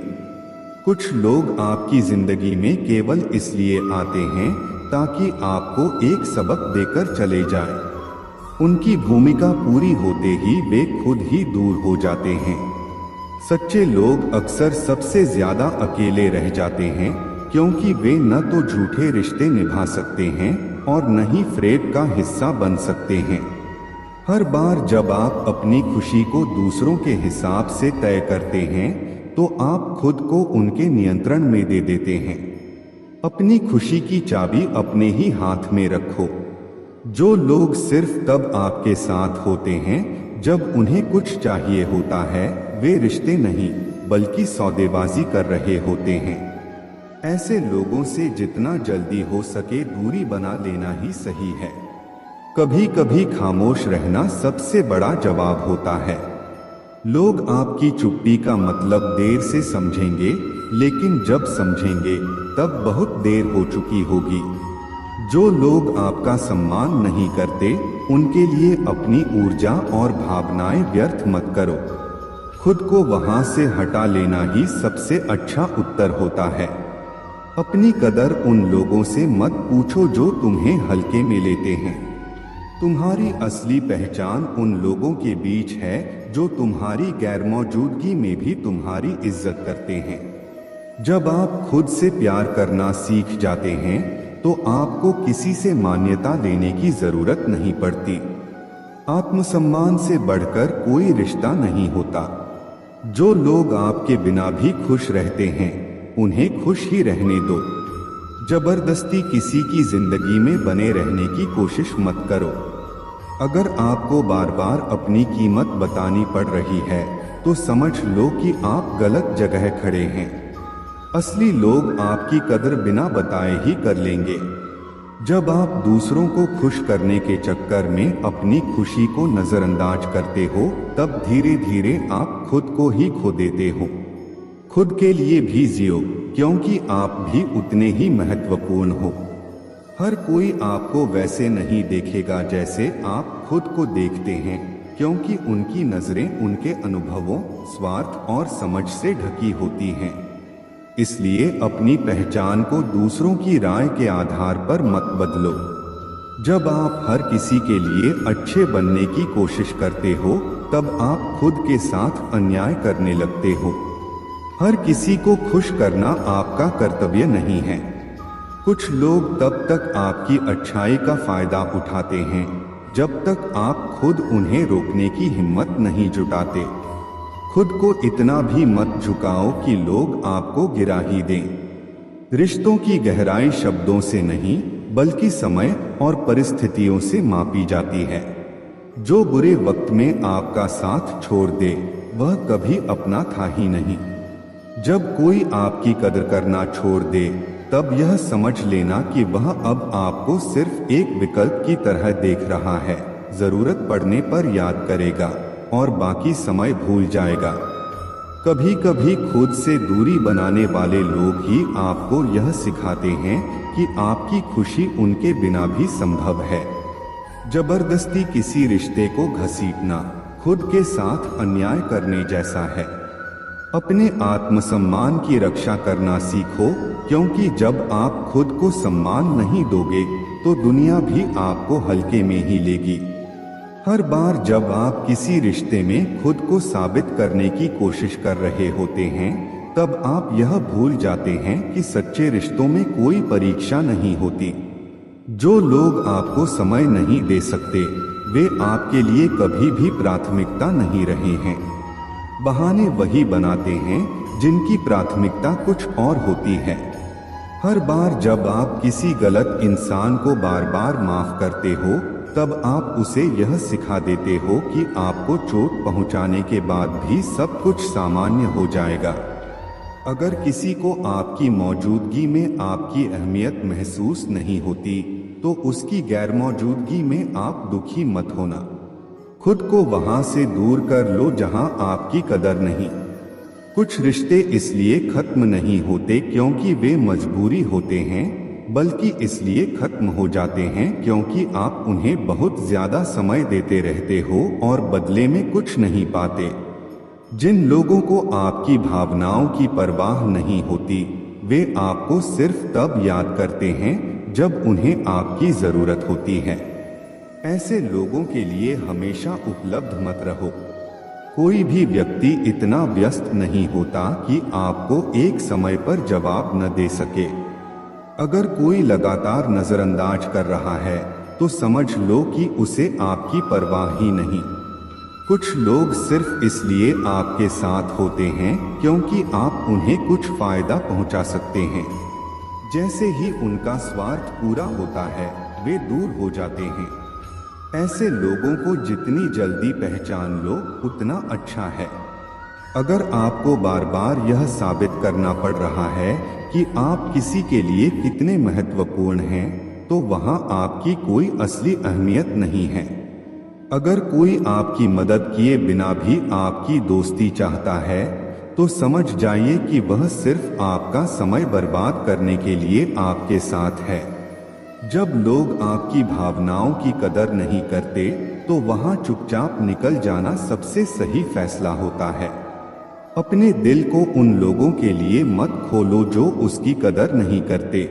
कुछ लोग आपकी जिंदगी में केवल इसलिए आते हैं ताकि आपको एक सबक देकर चले जाएं। उनकी भूमिका पूरी होते ही वे खुद ही दूर हो जाते हैं। सच्चे लोग अक्सर सबसे ज्यादा अकेले रह जाते हैं क्योंकि वे न तो झूठे रिश्ते निभा सकते हैं और न ही फ्रेब का हिस्सा बन सकते हैं। हर बार जब आप अपनी खुशी को दूसरों के हिसाब से तय करते हैं तो आप खुद को उनके नियंत्रण में दे देते हैं। अपनी खुशी की चाबी अपने ही हाथ में रखो। जो लोग सिर्फ तब आपके साथ होते हैं जब उन्हें कुछ चाहिए होता है वे रिश्ते नहीं बल्कि सौदेबाजी कर रहे होते हैं। ऐसे लोगों से जितना जल्दी हो सके दूरी बना लेना ही सही है। कभी कभी खामोश रहना सबसे बड़ा जवाब होता है। लोग आपकी चुप्पी का मतलब देर से समझेंगे, लेकिन जब समझेंगे तब बहुत देर हो चुकी होगी। जो लोग आपका सम्मान नहीं करते उनके लिए अपनी ऊर्जा और भावनाएं व्यर्थ मत करो। खुद को वहां से हटा लेना ही सबसे अच्छा उत्तर होता है। अपनी कदर उन लोगों से मत पूछो जो तुम्हें हल्के में लेते हैं। तुम्हारी असली पहचान उन लोगों के बीच है जो तुम्हारी गैरमौजूदगी में भी तुम्हारी इज्जत करते हैं। जब आप खुद से प्यार करना सीख जाते हैं तो आपको किसी से मान्यता लेने की जरूरत नहीं पड़ती। आत्मसम्मान से बढ़कर कोई रिश्ता नहीं होता। जो लोग आपके बिना भी खुश रहते हैं उन्हें खुश ही रहने दो। जबरदस्ती किसी की जिंदगी में बने रहने की कोशिश मत करो। अगर आपको बार बार अपनी कीमत बतानी पड़ रही है तो समझ लो कि आप गलत जगह खड़े हैं। असली लोग आपकी कदर बिना बताए ही कर लेंगे। जब आप दूसरों को खुश करने के चक्कर में अपनी खुशी को नजरअंदाज करते हो, तब धीरे धीरे आप खुद को ही खो देते हो। खुद के लिए भी जियो, क्योंकि आप भी उतने ही महत्वपूर्ण हो। हर कोई आपको वैसे नहीं देखेगा जैसे आप खुद को देखते हैं, क्योंकि उनकी नजरें उनके अनुभवों, स्वार्थ और समझ से ढकी होती हैं। इसलिए अपनी पहचान को दूसरों की राय के आधार पर मत बदलो। जब आप हर किसी के लिए अच्छे बनने की कोशिश करते हो, तब आप खुद के साथ अन्याय करने लगते हो। हर किसी को खुश करना आपका कर्तव्य नहीं है। कुछ लोग तब तक आपकी अच्छाई का फायदा उठाते हैं जब तक आप खुद उन्हें रोकने की हिम्मत नहीं जुटाते। खुद को इतना भी मत झुकाओ कि लोग आपको गिरा ही दें। रिश्तों की गहराई शब्दों से नहीं, बल्कि समय और परिस्थितियों से मापी जाती है। जो बुरे वक्त में आपका साथ छोड़ दे, वह कभी अपना था ही नहीं। जब कोई आपकी कदर करना छोड़ दे, तब यह समझ लेना कि वह अब आपको सिर्फ एक विकल्प की तरह देख रहा है। जरूरत पड़ने पर याद करेगा और बाकी समय भूल जाएगा। कभी कभी खुद से दूरी बनाने वाले लोग ही आपको यह सिखाते हैं कि आपकी खुशी उनके बिना भी संभव है। जबरदस्ती किसी रिश्ते को घसीटना खुद के साथ अन्याय करने जैसा है। अपने आत्मसम्मान की रक्षा करना सीखो, क्योंकि जब आप खुद को सम्मान नहीं दोगे तो दुनिया भी आपको हल्के में ही लेगी। हर बार जब आप किसी रिश्ते में खुद को साबित करने की कोशिश कर रहे होते हैं, तब आप यह भूल जाते हैं कि सच्चे रिश्तों में कोई परीक्षा नहीं होती। जो लोग आपको समय नहीं दे सकते, वे आपके लिए कभी भी प्राथमिकता नहीं रहे हैं। बहाने वही बनाते हैं जिनकी प्राथमिकता कुछ और होती है। हर बार जब आप किसी गलत इंसान को बार बार माफ करते हो, तब आप उसे यह सिखा देते हो कि आपको चोट पहुंचाने के बाद भी सब कुछ सामान्य हो जाएगा। अगर किसी को आपकी मौजूदगी में आपकी अहमियत महसूस नहीं होती, तो उसकी गैरमौजूदगी में आप दुखी मत होना। खुद को वहां से दूर कर लो जहां आपकी कदर नहीं। कुछ रिश्ते इसलिए खत्म नहीं होते क्योंकि वे मजबूरी होते हैं, बल्कि इसलिए खत्म हो जाते हैं क्योंकि आप उन्हें बहुत ज्यादा समय देते रहते हो और बदले में कुछ नहीं पाते। जिन लोगों को आपकी भावनाओं की परवाह नहीं होती, वे आपको सिर्फ तब याद करते हैं जब उन्हें आपकी जरूरत होती है। ऐसे लोगों के लिए हमेशा उपलब्ध मत रहो। कोई भी व्यक्ति इतना व्यस्त नहीं होता कि आपको एक समय पर जवाब न दे सके। अगर कोई लगातार नजरअंदाज कर रहा है, तो समझ लो कि उसे आपकी परवाह ही नहीं। कुछ लोग सिर्फ इसलिए आपके साथ होते हैं क्योंकि आप उन्हें कुछ फायदा पहुंचा सकते हैं। जैसे ही उनका स्वार्थ पूरा होता है, वे दूर हो जाते हैं। ऐसे लोगों को जितनी जल्दी पहचान लो, उतना अच्छा है। अगर आपको बार बार यह साबित करना पड़ रहा है कि आप किसी के लिए कितने महत्वपूर्ण हैं, तो वहां आपकी कोई असली अहमियत नहीं है। अगर कोई आपकी मदद किए बिना भी आपकी दोस्ती चाहता है, तो समझ जाइए कि वह सिर्फ आपका समय बर्बाद करने के लिए आपके साथ है। जब लोग आपकी भावनाओं की कदर नहीं करते, तो वहां चुपचाप निकल जाना सबसे सही फैसला होता है। अपने दिल को उन लोगों के लिए मत खोलो जो उसकी कदर नहीं करते।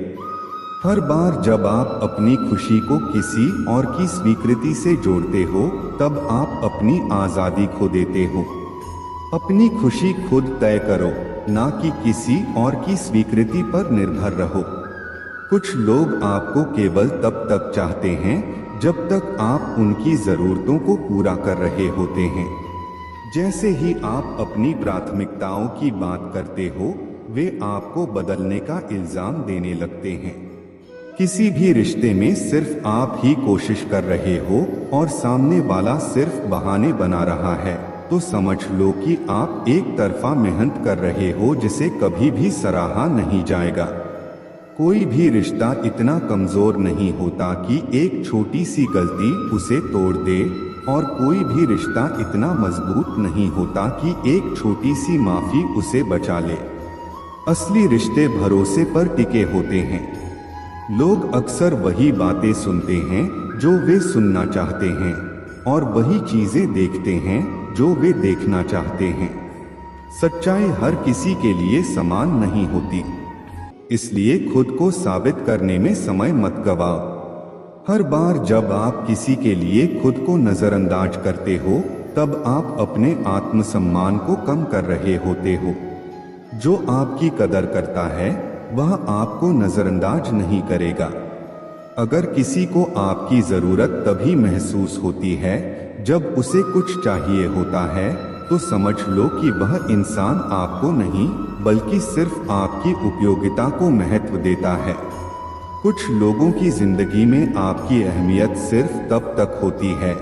हर बार जब आप अपनी खुशी को किसी और की स्वीकृति से जोड़ते हो, तब आप अपनी आज़ादी खो देते हो। अपनी खुशी खुद तय करो, ना कि किसी और की स्वीकृति पर निर्भर रहो। कुछ लोग आपको केवल तब तक चाहते हैं जब तक आप उनकी ज़रूरतों को पूरा कर रहे होते हैं। जैसे ही आप अपनी प्राथमिकताओं की बात करते हो, वे आपको बदलने का इल्जाम देने लगते हैं। किसी भी रिश्ते में सिर्फ आप ही कोशिश कर रहे हो और सामने वाला सिर्फ बहाने बना रहा है, तो तो समझ लो कि आप एक तरफा मेहनत कर रहे हो जिसे कभी भी सराहा नहीं जाएगा। कोई भी रिश्ता इतना कमजोर नहीं होता कि एक छोटी सी गलती उसे तोड़ दे, और कोई भी रिश्ता इतना मजबूत नहीं होता कि एक छोटी सी माफी उसे बचा ले। असली रिश्ते भरोसे पर टिके होते हैं। लोग अक्सर वही बातें सुनते हैं जो वे सुनना चाहते हैं, और वही चीजें देखते हैं जो वे देखना चाहते हैं। सच्चाई हर किसी के लिए समान नहीं होती, इसलिए खुद को साबित करने में समय मत गवाओ। हर बार जब आप किसी के लिए खुद को नजरअंदाज करते हो, तब आप अपने आत्मसम्मान को कम कर रहे होते हो। जो आपकी कदर करता है वह आपको नजरअंदाज नहीं करेगा। अगर किसी को आपकी जरूरत तभी महसूस होती है जब उसे कुछ चाहिए होता है, तो समझ लो कि वह इंसान आपको नहीं बल्कि सिर्फ आपकी उपयोगिता को महत्व देता है। कुछ लोगों की जिंदगी में आपकी अहमियत सिर्फ तब तक होती है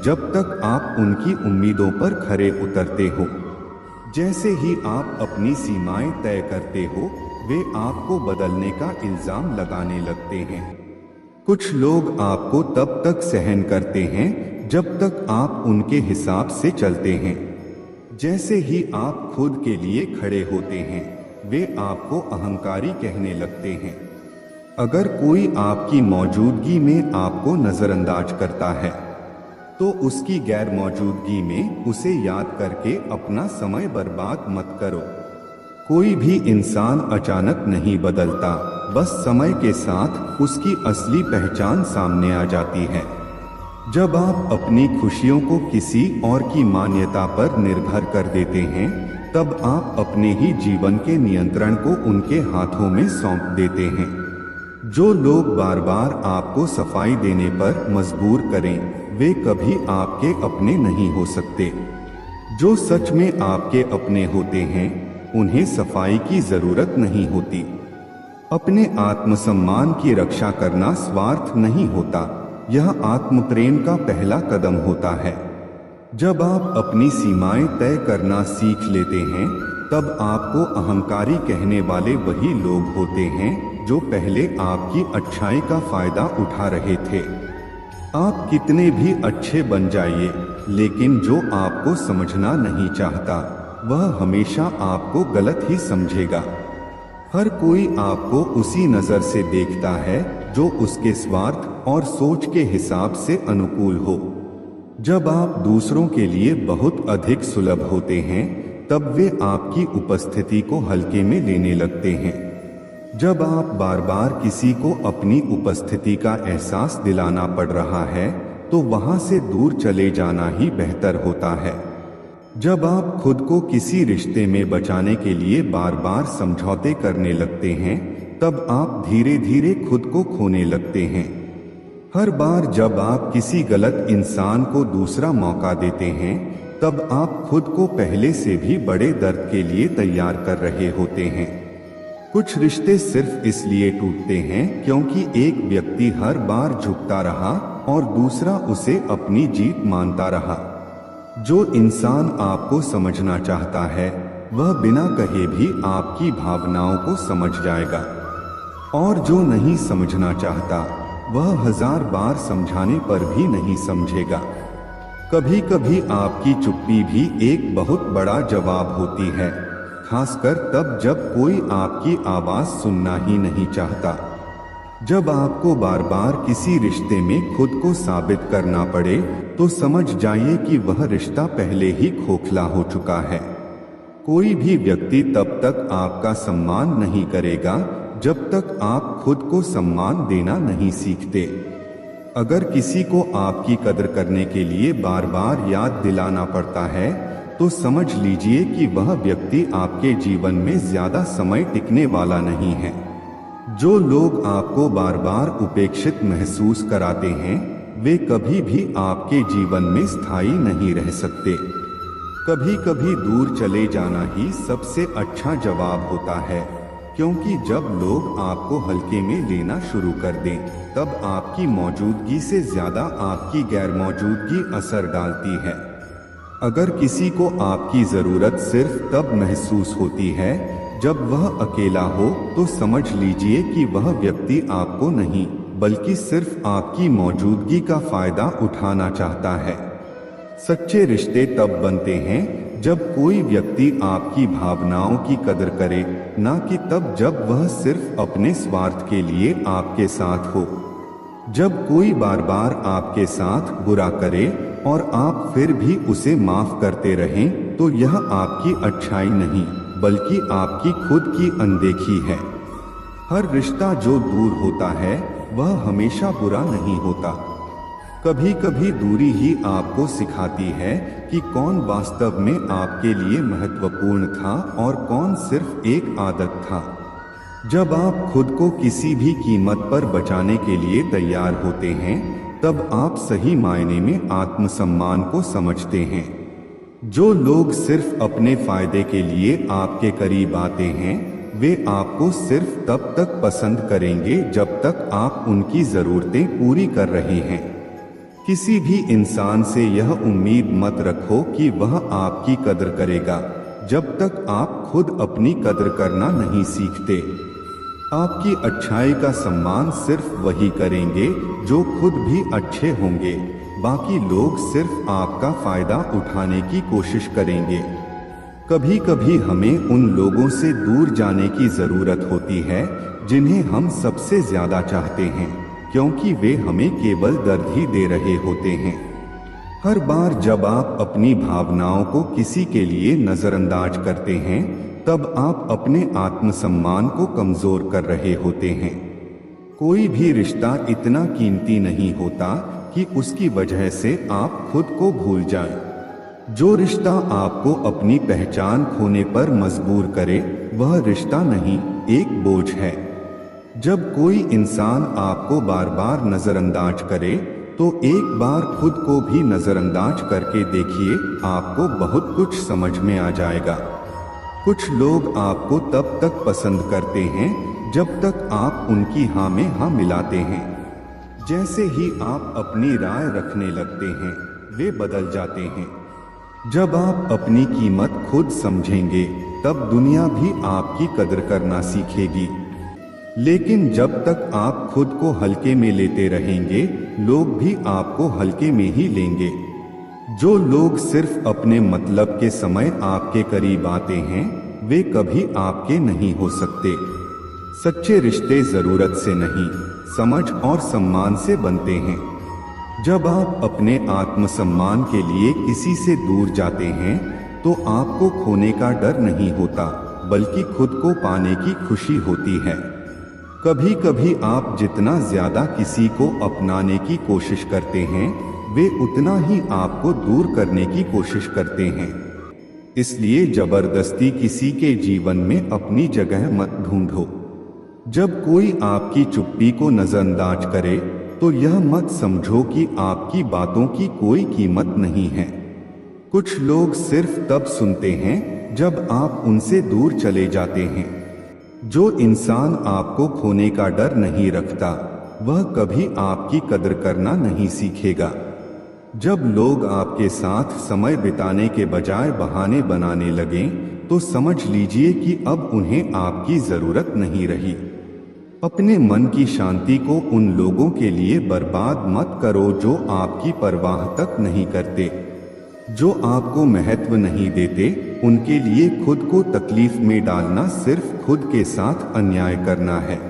जब तक आप उनकी उम्मीदों पर खरे उतरते हो। जैसे ही आप अपनी सीमाएं तय करते हो, वे आपको बदलने का इल्जाम लगाने लगते हैं। कुछ लोग आपको तब तक सहन करते हैं जब तक आप उनके हिसाब से चलते हैं। जैसे ही आप खुद के लिए खड़े होते हैं, वे आपको अहंकारी कहने लगते हैं। अगर कोई आपकी मौजूदगी में आपको नजरअंदाज करता है, तो उसकी गैर मौजूदगी में उसे याद करके अपना समय बर्बाद मत करो। कोई भी इंसान अचानक नहीं बदलता, बस समय के साथ उसकी असली पहचान सामने आ जाती है। जब आप अपनी खुशियों को किसी और की मान्यता पर निर्भर कर देते हैं, तब आप अपने ही जीवन के नियंत्रण को उनके हाथों में सौंप देते हैं। जो लोग बार बार आपको सफाई देने पर मजबूर करें, वे कभी आपके अपने नहीं हो सकते। जो सच में आपके अपने होते हैं, उन्हें सफाई की जरूरत नहीं होती। अपने आत्मसम्मान की रक्षा करना स्वार्थ नहीं होता, यह आत्मप्रेम का पहला कदम होता है। जब आप अपनी सीमाएं तय करना सीख लेते हैं, तब आपको अहंकारी कहने वाले वही लोग होते हैं जो पहले आपकी अच्छाई का फायदा उठा रहे थे। आप कितने भी अच्छे बन जाइए, लेकिन जो आपको समझना नहीं चाहता, वह हमेशा आपको गलत ही समझेगा। हर कोई आपको उसी नजर से देखता है जो उसके स्वार्थ और सोच के हिसाब से अनुकूल हो। जब आप दूसरों के लिए बहुत अधिक सुलभ होते हैं, तब वे आपकी उपस्थिति को हल्के में लेने लगते हैं। जब आप बार बार किसी को अपनी उपस्थिति का एहसास दिलाना पड़ रहा है, तो वहां से दूर चले जाना ही बेहतर होता है। जब आप खुद को किसी रिश्ते में बचाने के लिए बार बार समझौते करने लगते हैं, तब आप धीरे धीरे खुद को खोने लगते हैं। हर बार जब आप किसी गलत इंसान को दूसरा मौका देते हैं, तब आप खुद को पहले से भी बड़े दर्द के लिए तैयार कर रहे होते हैं। कुछ रिश्ते सिर्फ इसलिए टूटते हैं क्योंकि एक व्यक्ति हर बार झुकता रहा और दूसरा उसे अपनी जीत मानता रहा। जो इंसान आपको समझना चाहता है, वह बिना कहे भी आपकी भावनाओं को समझ जाएगा, और जो नहीं समझना चाहता, वह 1000 बार समझाने पर भी नहीं समझेगा। कभी कभी आपकी चुप्पी भी एक बहुत बड़ा जवाब होती है, खासकर तब जब कोई आपकी आवाज सुनना ही नहीं चाहता। जब आपको बार बार किसी रिश्ते में खुद को साबित करना पड़े, तो समझ जाइए कि वह रिश्ता पहले ही खोखला हो चुका है। कोई भी व्यक्ति तब तक आपका सम्मान नहीं करेगा जब तक आप खुद को सम्मान देना नहीं सीखते। अगर किसी को आपकी कदर करने के लिए बार बार याद दिलाना पड़ता है, तो समझ लीजिए कि वह व्यक्ति आपके जीवन में ज्यादा समय टिकने वाला नहीं है। जो लोग आपको बार बार उपेक्षित महसूस कराते हैं, वे कभी भी आपके जीवन में स्थायी नहीं रह सकते। कभी कभी दूर चले जाना ही सबसे अच्छा जवाब होता है, क्योंकि जब लोग आपको हल्के में लेना शुरू कर दें, तब आपकी मौजूदगी से ज्यादा आपकी गैर मौजूदगी असर डालती है। अगर किसी को आपकी जरूरत सिर्फ तब महसूस होती है जब वह अकेला हो, तो समझ लीजिए कि वह व्यक्ति आपको नहीं बल्कि सिर्फ आपकी मौजूदगी का फायदा उठाना चाहता है। सच्चे रिश्ते तब बनते हैं जब कोई व्यक्ति आपकी भावनाओं की कदर करे, ना कि तब जब वह सिर्फ अपने स्वार्थ के लिए आपके साथ हो। जब कोई बार बार आपके साथ बुरा करे और आप फिर भी उसे माफ करते रहें, तो यह आपकी अच्छाई नहीं बल्कि आपकी खुद की अनदेखी है। हर रिश्ता जो दूर होता है वह हमेशा बुरा नहीं होता। कभी कभी दूरी ही आपको सिखाती है कि कौन वास्तव में आपके लिए महत्वपूर्ण था और कौन सिर्फ एक आदत था। जब आप खुद को किसी भी कीमत पर बचाने के लिए तैयार होते हैं, तब आप सही मायने में आत्मसम्मान को समझते हैं। जो लोग सिर्फ अपने फायदे के लिए आपके करीब आते हैं, वे आपको सिर्फ तब तक पसंद करेंगे जब तक आप उनकी जरूरतें पूरी कर रहे हैं। किसी भी इंसान से यह उम्मीद मत रखो कि वह आपकी कदर करेगा जब तक आप खुद अपनी कदर करना नहीं सीखते। आपकी अच्छाई का सम्मान सिर्फ वही करेंगे जो खुद भी अच्छे होंगे। बाकी लोग सिर्फ आपका फायदा उठाने की कोशिश करेंगे। कभी कभी हमें उन लोगों से दूर जाने की जरूरत होती है जिन्हें हम सबसे ज्यादा चाहते हैं, क्योंकि वे हमें केवल दर्द ही दे रहे होते हैं। हर बार जब आप अपनी भावनाओं को किसी के लिए नजरअंदाज करते हैं, तब आप अपने आत्मसम्मान को कमजोर कर रहे होते हैं। कोई भी रिश्ता इतना कीमती नहीं होता कि उसकी वजह से आप खुद को भूल जाएं। जो रिश्ता आपको अपनी पहचान खोने पर मजबूर करे, वह रिश्ता नहीं, एक बोझ है। जब कोई इंसान आपको बार बार नजरअंदाज करे, तो एक बार खुद को भी नजरअंदाज करके देखिए, आपको बहुत कुछ समझ में आ जाएगा। कुछ लोग आपको तब तक पसंद करते हैं जब तक आप उनकी हाँ में हाँ मिलाते हैं। जैसे ही आप अपनी राय रखने लगते हैं, वे बदल जाते हैं। जब आप अपनी कीमत खुद समझेंगे, तब दुनिया भी आपकी कदर करना सीखेगी। लेकिन जब तक आप खुद को हल्के में लेते रहेंगे, लोग भी आपको हल्के में ही लेंगे। जो लोग सिर्फ अपने मतलब के समय आपके करीब आते हैं, वे कभी आपके नहीं हो सकते। सच्चे रिश्ते जरूरत से नहीं, समझ और सम्मान से बनते हैं। जब आप अपने आत्मसम्मान के लिए किसी से दूर जाते हैं, तो आपको खोने का डर नहीं होता, बल्कि खुद को पाने की खुशी होती है। कभी कभी आप जितना ज्यादा किसी को अपनाने की कोशिश करते हैं, वे उतना ही आपको दूर करने की कोशिश करते हैं। इसलिए जबरदस्ती किसी के जीवन में अपनी जगह मत ढूंढो। जब कोई आपकी चुप्पी को नजरअंदाज करे, तो यह मत समझो कि आपकी बातों की कोई कीमत नहीं है। कुछ लोग सिर्फ तब सुनते हैं जब आप उनसे दूर चले जाते हैं। जो इंसान आपको खोने का डर नहीं रखता, वह कभी आपकी कदर करना नहीं सीखेगा। जब लोग आपके साथ समय बिताने के बजाय बहाने बनाने लगें, तो समझ लीजिए कि अब उन्हें आपकी जरूरत नहीं रही। अपने मन की शांति को उन लोगों के लिए बर्बाद मत करो जो आपकी परवाह तक नहीं करते। जो आपको महत्व नहीं देते, उनके लिए खुद को तकलीफ में डालना सिर्फ खुद के साथ अन्याय करना है।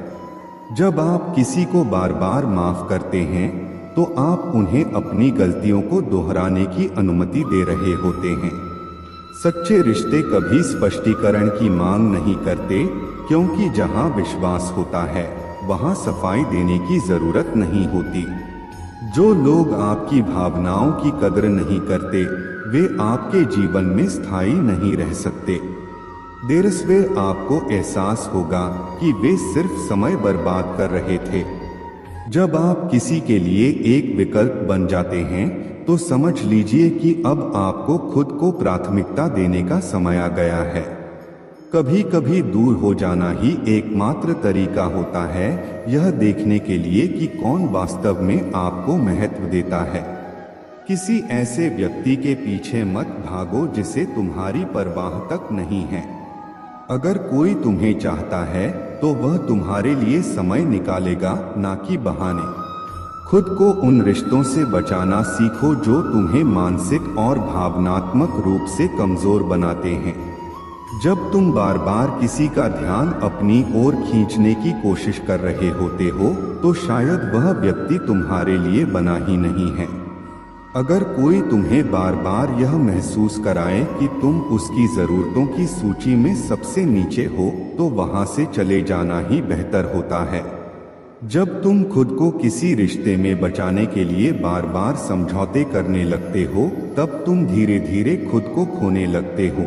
जब आप किसी को बार बार माफ करते हैं, तो आप उन्हें अपनी गलतियों को दोहराने की अनुमति दे रहे होते हैं। सच्चे रिश्ते कभी स्पष्टीकरण की मांग नहीं करते, क्योंकि जहां विश्वास होता है, वहां सफाई देने की जरूरत नहीं होती। जो लोग आपकी भावनाओं की कदर नहीं करते, वे आपके जीवन में स्थायी नहीं रह सकते। देर सवेर आपको एहसास होगा कि वे सिर्फ समय बर्बाद कर रहे थे। जब आप किसी के लिए एक विकल्प बन जाते हैं, तो समझ लीजिए कि अब आपको खुद को प्राथमिकता देने का समय आ गया है। कभी कभी दूर हो जाना ही एकमात्र तरीका होता है यह देखने के लिए कि कौन वास्तव में आपको महत्व देता है। किसी ऐसे व्यक्ति के पीछे मत भागो जिसे तुम्हारी परवाह तक नहीं है। अगर कोई तुम्हें चाहता है तो वह तुम्हारे लिए समय निकालेगा, ना कि बहाने। खुद को उन रिश्तों से बचाना सीखो जो तुम्हें मानसिक और भावनात्मक रूप से कमजोर बनाते हैं। जब तुम बार बार किसी का ध्यान अपनी ओर खींचने की कोशिश कर रहे होते हो तो शायद वह व्यक्ति तुम्हारे लिए बना ही नहीं है। अगर कोई तुम्हें बार बार यह महसूस कराए कि तुम उसकी जरूरतों की सूची में सबसे नीचे हो तो वहां से चले जाना ही बेहतर होता है। जब तुम खुद को किसी रिश्ते में बचाने के लिए बार बार समझौते करने लगते हो तब तुम धीरे धीरे खुद को खोने लगते हो।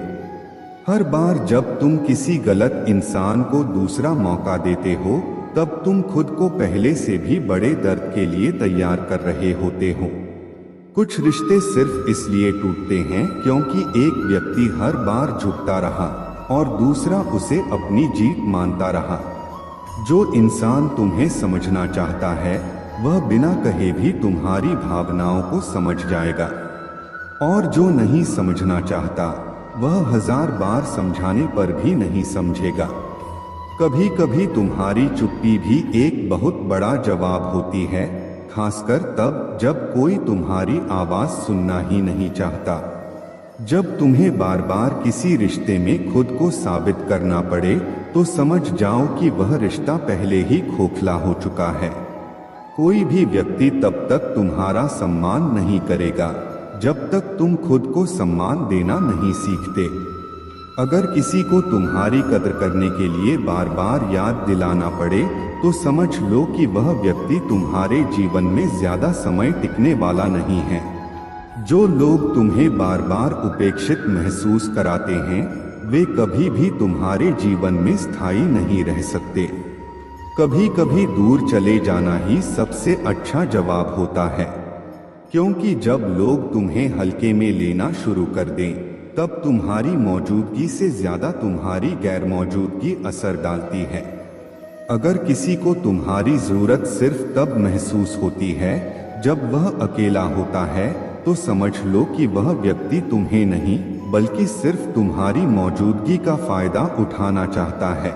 हर बार जब तुम किसी गलत इंसान को दूसरा मौका देते हो तब तुम खुद को पहले से भी बड़े दर्द के लिए तैयार कर रहे होते हो। कुछ रिश्ते सिर्फ इसलिए टूटते हैं क्योंकि एक व्यक्ति हर बार झुकता रहा और दूसरा उसे अपनी जीत मानता रहा। जो इंसान तुम्हें समझना चाहता है वह बिना कहे भी तुम्हारी भावनाओं को समझ जाएगा, और जो नहीं समझना चाहता वह 1000 बार समझाने पर भी नहीं समझेगा। कभी कभी तुम्हारी चुप्पी भी एक बहुत बड़ा जवाब होती है, खासकर तब जब कोई तुम्हारी आवाज सुनना ही नहीं चाहता। जब तुम्हें बार बार किसी रिश्ते में खुद को साबित करना पड़े तो समझ जाओ कि वह रिश्ता पहले ही खोखला हो चुका है। कोई भी व्यक्ति तब तक तुम्हारा सम्मान नहीं करेगा जब तक तुम खुद को सम्मान देना नहीं सीखते। अगर किसी को तुम्हारी कदर करने के लिए बार बार याद दिलाना पड़े तो समझ लो कि वह व्यक्ति तुम्हारे जीवन में ज्यादा समय टिकने वाला नहीं है। जो लोग तुम्हें बार बार उपेक्षित महसूस कराते हैं वे कभी भी तुम्हारे जीवन में स्थायी नहीं रह सकते। कभी कभी दूर चले जाना ही सबसे अच्छा जवाब होता है, क्योंकि जब लोग तुम्हें हल्के में लेना शुरू कर दें तब तुम्हारी मौजूदगी से ज्यादा तुम्हारी गैर मौजूदगी असर डालती है। अगर किसी को तुम्हारी जरूरत सिर्फ तब महसूस होती है जब वह अकेला होता है तो समझ लो कि वह व्यक्ति तुम्हें नहीं बल्कि सिर्फ तुम्हारी मौजूदगी का फायदा उठाना चाहता है।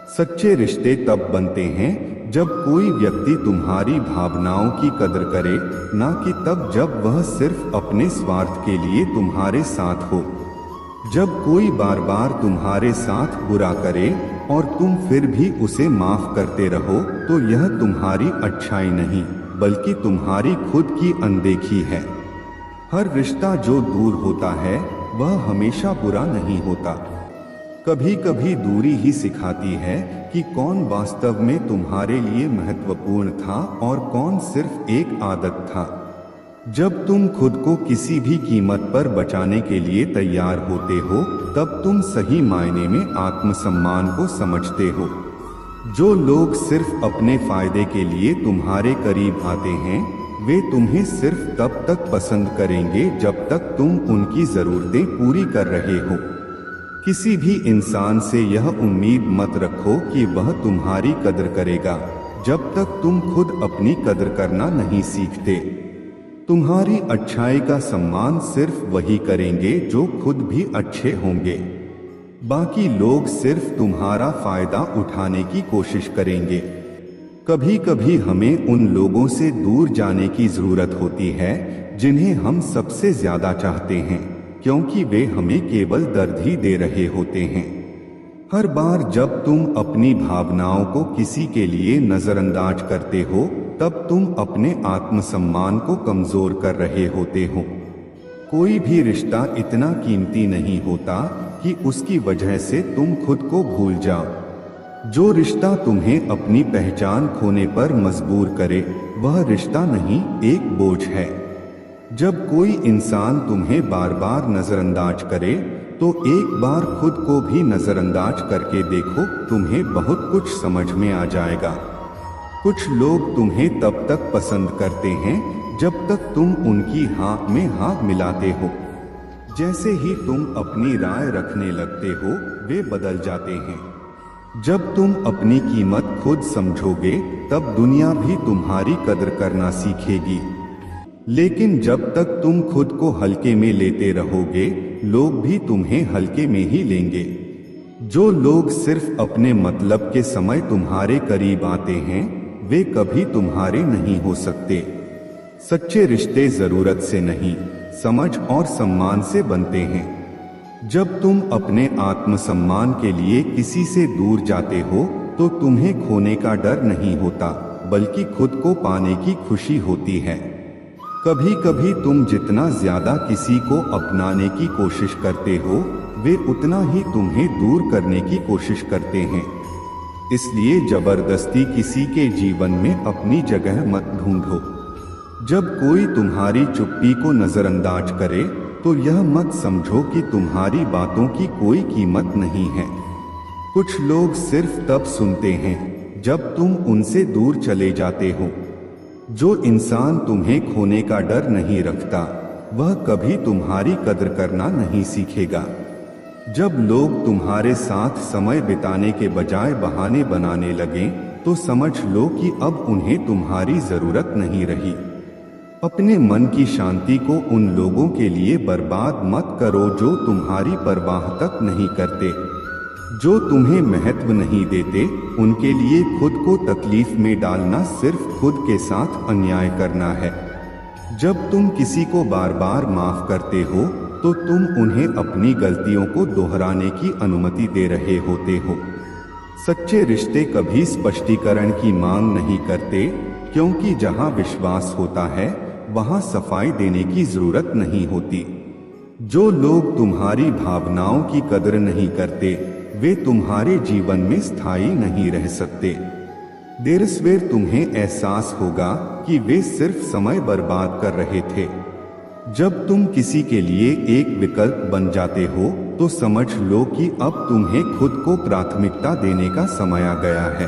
सच्चे रिश्ते तब बनते हैं जब कोई व्यक्ति तुम्हारी भावनाओं की कदर करे, ना कि तब जब वह सिर्फ अपने स्वार्थ के लिए तुम्हारे साथ हो। जब कोई बार बार तुम्हारे साथ बुरा करे और तुम फिर भी उसे माफ करते रहो तो यह तुम्हारी अच्छाई नहीं बल्कि तुम्हारी खुद की अनदेखी है। हर रिश्ता जो दूर होता है वह हमेशा बुरा नहीं होता। कभी कभी दूरी ही सिखाती है कि कौन वास्तव में तुम्हारे लिए महत्वपूर्ण था और कौन सिर्फ एक आदत था। जब तुम खुद को किसी भी कीमत पर बचाने के लिए तैयार होते हो तब तुम सही मायने में आत्मसम्मान को समझते हो। जो लोग सिर्फ अपने फायदे के लिए तुम्हारे करीब आते हैं वे तुम्हें सिर्फ तब तक पसंद करेंगे जब तक तुम उनकी जरूरतें पूरी कर रहे हो। किसी भी इंसान से यह उम्मीद मत रखो कि वह तुम्हारी कदर करेगा जब तक तुम खुद अपनी कदर करना नहीं सीखते। तुम्हारी अच्छाई का सम्मान सिर्फ वही करेंगे जो खुद भी अच्छे होंगे। बाकी लोग सिर्फ तुम्हारा फायदा उठाने की कोशिश करेंगे। कभी कभी हमें उन लोगों से दूर जाने की जरूरत होती है जिन्हें हम सबसे ज्यादा चाहते हैं, क्योंकि वे हमें केवल दर्द ही दे रहे होते हैं। हर बार जब तुम अपनी भावनाओं को किसी के लिए नजरअंदाज करते हो तब तुम अपने आत्मसम्मान को कमजोर कर रहे होते हो। कोई भी रिश्ता इतना कीमती नहीं होता कि उसकी वजह से तुम खुद को भूल जाओ। जो रिश्ता तुम्हें अपनी पहचान खोने पर मजबूर करे वह रिश्ता नहीं, एक बोझ है। जब कोई इंसान तुम्हें बार बार नजरअंदाज करे तो एक बार खुद को भी नजरअंदाज करके देखो, तुम्हें बहुत कुछ समझ में आ जाएगा। कुछ लोग तुम्हें तब तक पसंद करते हैं जब तक तुम उनकी हाँ में हाँ मिलाते हो। जैसे ही तुम अपनी राय रखने लगते हो वे बदल जाते हैं। जब तुम अपनी कीमत खुद समझोगे तब दुनिया भी तुम्हारी कदर करना सीखेगी। लेकिन जब तक तुम खुद को हल्के में लेते रहोगे, लोग भी तुम्हें हल्के में ही लेंगे। जो लोग सिर्फ अपने मतलब के समय तुम्हारे करीब आते हैं, वे कभी तुम्हारे नहीं हो सकते। सच्चे रिश्ते जरूरत से नहीं, समझ और सम्मान से बनते हैं। जब तुम अपने आत्मसम्मान के लिए किसी से दूर जाते हो, तो तुम्हें खोने का डर नहीं होता, बल्कि खुद को पाने की खुशी होती है। कभी कभी तुम जितना ज्यादा किसी को अपनाने की कोशिश करते हो, वे उतना ही तुम्हें दूर करने की कोशिश करते हैं। इसलिए जबरदस्ती किसी के जीवन में अपनी जगह मत ढूंढो। जब कोई तुम्हारी चुप्पी को नजरअंदाज करे, तो यह मत समझो कि तुम्हारी बातों की कोई कीमत नहीं है। कुछ लोग सिर्फ तब सुनते हैं जब तुम उनसे दूर चले जाते हो। जो इंसान तुम्हें खोने का डर नहीं रखता, वह कभी तुम्हारी कद्र करना नहीं सीखेगा। जब लोग तुम्हारे साथ समय बिताने के बजाय बहाने बनाने लगें, तो समझ लो कि अब उन्हें तुम्हारी जरूरत नहीं रही। अपने मन की शांति को उन लोगों के लिए बर्बाद मत करो जो तुम्हारी परवाह तक नहीं करते। जो तुम्हें महत्व नहीं देते, उनके लिए खुद को तकलीफ में डालना सिर्फ खुद के साथ अन्याय करना है। जब तुम किसी को बार बार माफ करते हो, तो तुम उन्हें अपनी गलतियों को दोहराने की अनुमति दे रहे होते हो। सच्चे रिश्ते कभी स्पष्टीकरण की मांग नहीं करते, क्योंकि जहां विश्वास होता है, वहां सफाई देने की जरूरत नहीं होती। जो लोग तुम्हारी भावनाओं की कदर नहीं करते, वे तुम्हारे जीवन में स्थायी नहीं रह सकते। देर सवेर तुम्हें एहसास होगा कि वे सिर्फ समय बर्बाद कर रहे थे। जब तुम किसी के लिए एक विकल्प बन जाते हो, तो समझ लो कि अब तुम्हें खुद को प्राथमिकता देने का समय आ गया है।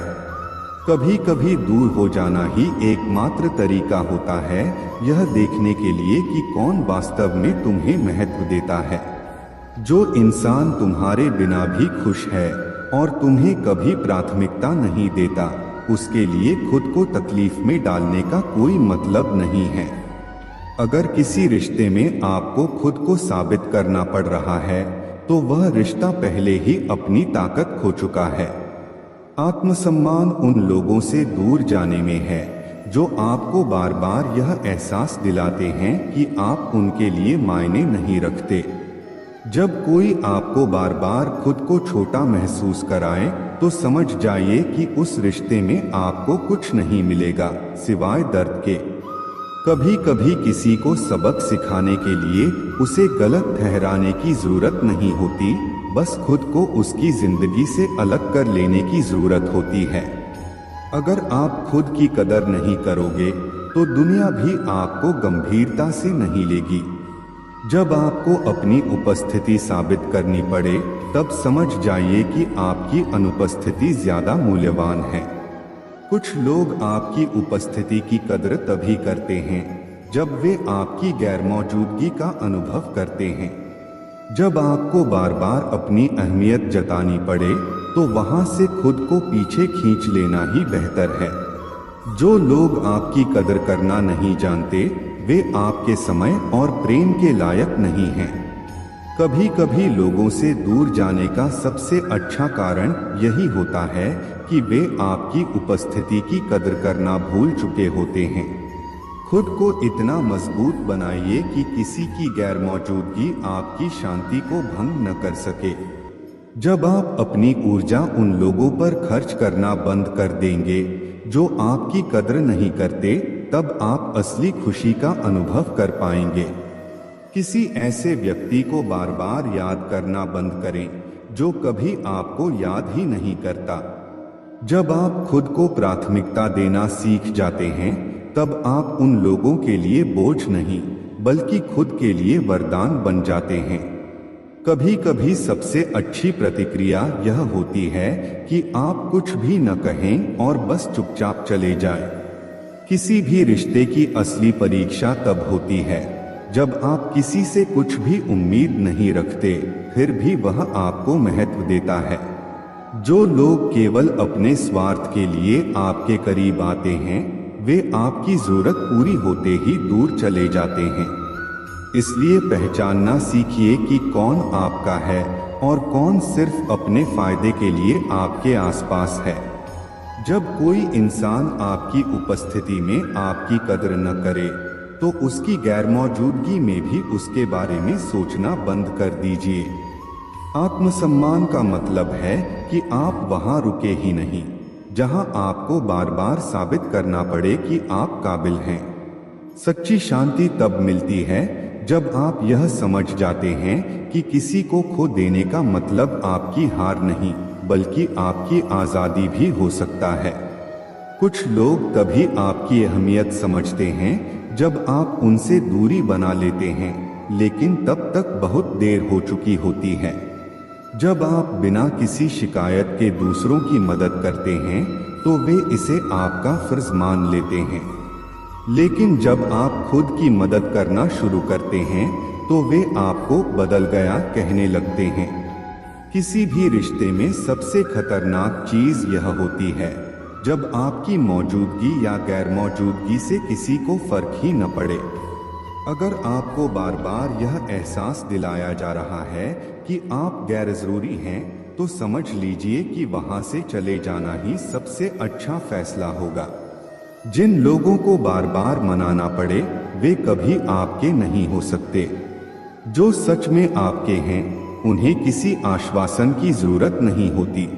कभी कभी दूर हो जाना ही एकमात्र तरीका होता है, यह देखने के लिए कि कौन वास्तव में तुम्हें महत्व देता है। जो इंसान तुम्हारे बिना भी खुश है और तुम्हें कभी प्राथमिकता नहीं देता, उसके लिए खुद को तकलीफ में डालने का कोई मतलब नहीं है। अगर किसी रिश्ते में आपको खुद को साबित करना पड़ रहा है, तो वह रिश्ता पहले ही अपनी ताकत खो चुका है। आत्मसम्मान उन लोगों से दूर जाने में है जो आपको बार बार यह एहसास दिलाते हैं कि आप उनके लिए मायने नहीं रखते। जब कोई आपको बार बार खुद को छोटा महसूस कराए, तो समझ जाइए कि उस रिश्ते में आपको कुछ नहीं मिलेगा सिवाय दर्द के। कभी कभी किसी को सबक सिखाने के लिए उसे गलत ठहराने की जरूरत नहीं होती, बस खुद को उसकी जिंदगी से अलग कर लेने की जरूरत होती है। अगर आप खुद की कदर नहीं करोगे, तो दुनिया भी आपको गंभीरता से नहीं लेगी। जब आपको अपनी उपस्थिति साबित करनी पड़े, तब समझ जाइए कि आपकी अनुपस्थिति ज्यादा मूल्यवान है। कुछ लोग आपकी उपस्थिति की कद्र तभी करते हैं जब वे आपकी गैरमौजूदगी का अनुभव करते हैं। जब आपको बार बार अपनी अहमियत जतानी पड़े, तो वहां से खुद को पीछे खींच लेना ही बेहतर है। जो लोग आपकी कदर करना नहीं जानते, वे आपके समय और प्रेम के लायक नहीं हैं। कभी कभी लोगों से दूर जाने का सबसे अच्छा कारण यही होता है कि वे आपकी उपस्थिति की कदर करना भूल चुके होते हैं। खुद को इतना मजबूत बनाइए कि किसी की गैर मौजूदगी आपकी शांति को भंग न कर सके। जब आप अपनी ऊर्जा उन लोगों पर खर्च करना बंद कर देंगे जो आपकी कदर नहीं करते, तब आप असली खुशी का अनुभव कर पाएंगे। किसी ऐसे व्यक्ति को बार बार याद करना बंद करें जो कभी आपको याद ही नहीं करता। जब आप खुद को प्राथमिकता देना सीख जाते हैं, तब आप उन लोगों के लिए बोझ नहीं, बल्कि खुद के लिए वरदान बन जाते हैं। कभी कभी सबसे अच्छी प्रतिक्रिया यह होती है कि आप कुछ भी न कहें और बस चुपचाप चले जाएं। किसी भी रिश्ते की असली परीक्षा तब होती है जब आप किसी से कुछ भी उम्मीद नहीं रखते, फिर भी वह आपको महत्व देता है। जो लोग केवल अपने स्वार्थ के लिए आपके करीब आते हैं, वे आपकी जरूरत पूरी होते ही दूर चले जाते हैं। इसलिए पहचानना सीखिए कि कौन आपका है और कौन सिर्फ अपने फायदे के लिए आपके आसपास है। जब कोई इंसान आपकी उपस्थिति में आपकी कदर न करे तो उसकी गैरमौजूदगी में भी उसके बारे में सोचना बंद कर दीजिए। आत्मसम्मान का मतलब है कि आप वहां रुके ही नहीं जहां आपको बार बार साबित करना पड़े कि आप काबिल हैं। सच्ची शांति तब मिलती है जब आप यह समझ जाते हैं कि किसी को खो देने का मतलब आपकी हार नहीं बल्कि आपकी आज़ादी भी हो सकता है। कुछ लोग तभी आपकी अहमियत समझते हैं जब आप उनसे दूरी बना लेते हैं, लेकिन तब तक बहुत देर हो चुकी होती है। जब आप बिना किसी शिकायत के दूसरों की मदद करते हैं तो वे इसे आपका फर्ज मान लेते हैं, लेकिन जब आप खुद की मदद करना शुरू करते हैं तो वे आपको बदल गया कहने लगते हैं। किसी भी रिश्ते में सबसे खतरनाक चीज यह होती है जब आपकी मौजूदगी या गैर मौजूदगी से किसी को फर्क ही न पड़े। अगर आपको बार बार यह एहसास दिलाया जा रहा है कि आप गैर जरूरी हैं, तो समझ लीजिए कि वहां से चले जाना ही सबसे अच्छा फैसला होगा। जिन लोगों को बार बार मनाना पड़े वे कभी आपके नहीं हो सकते। जो सच में आपके हैं उन्हें किसी आश्वासन की जरूरत नहीं होती।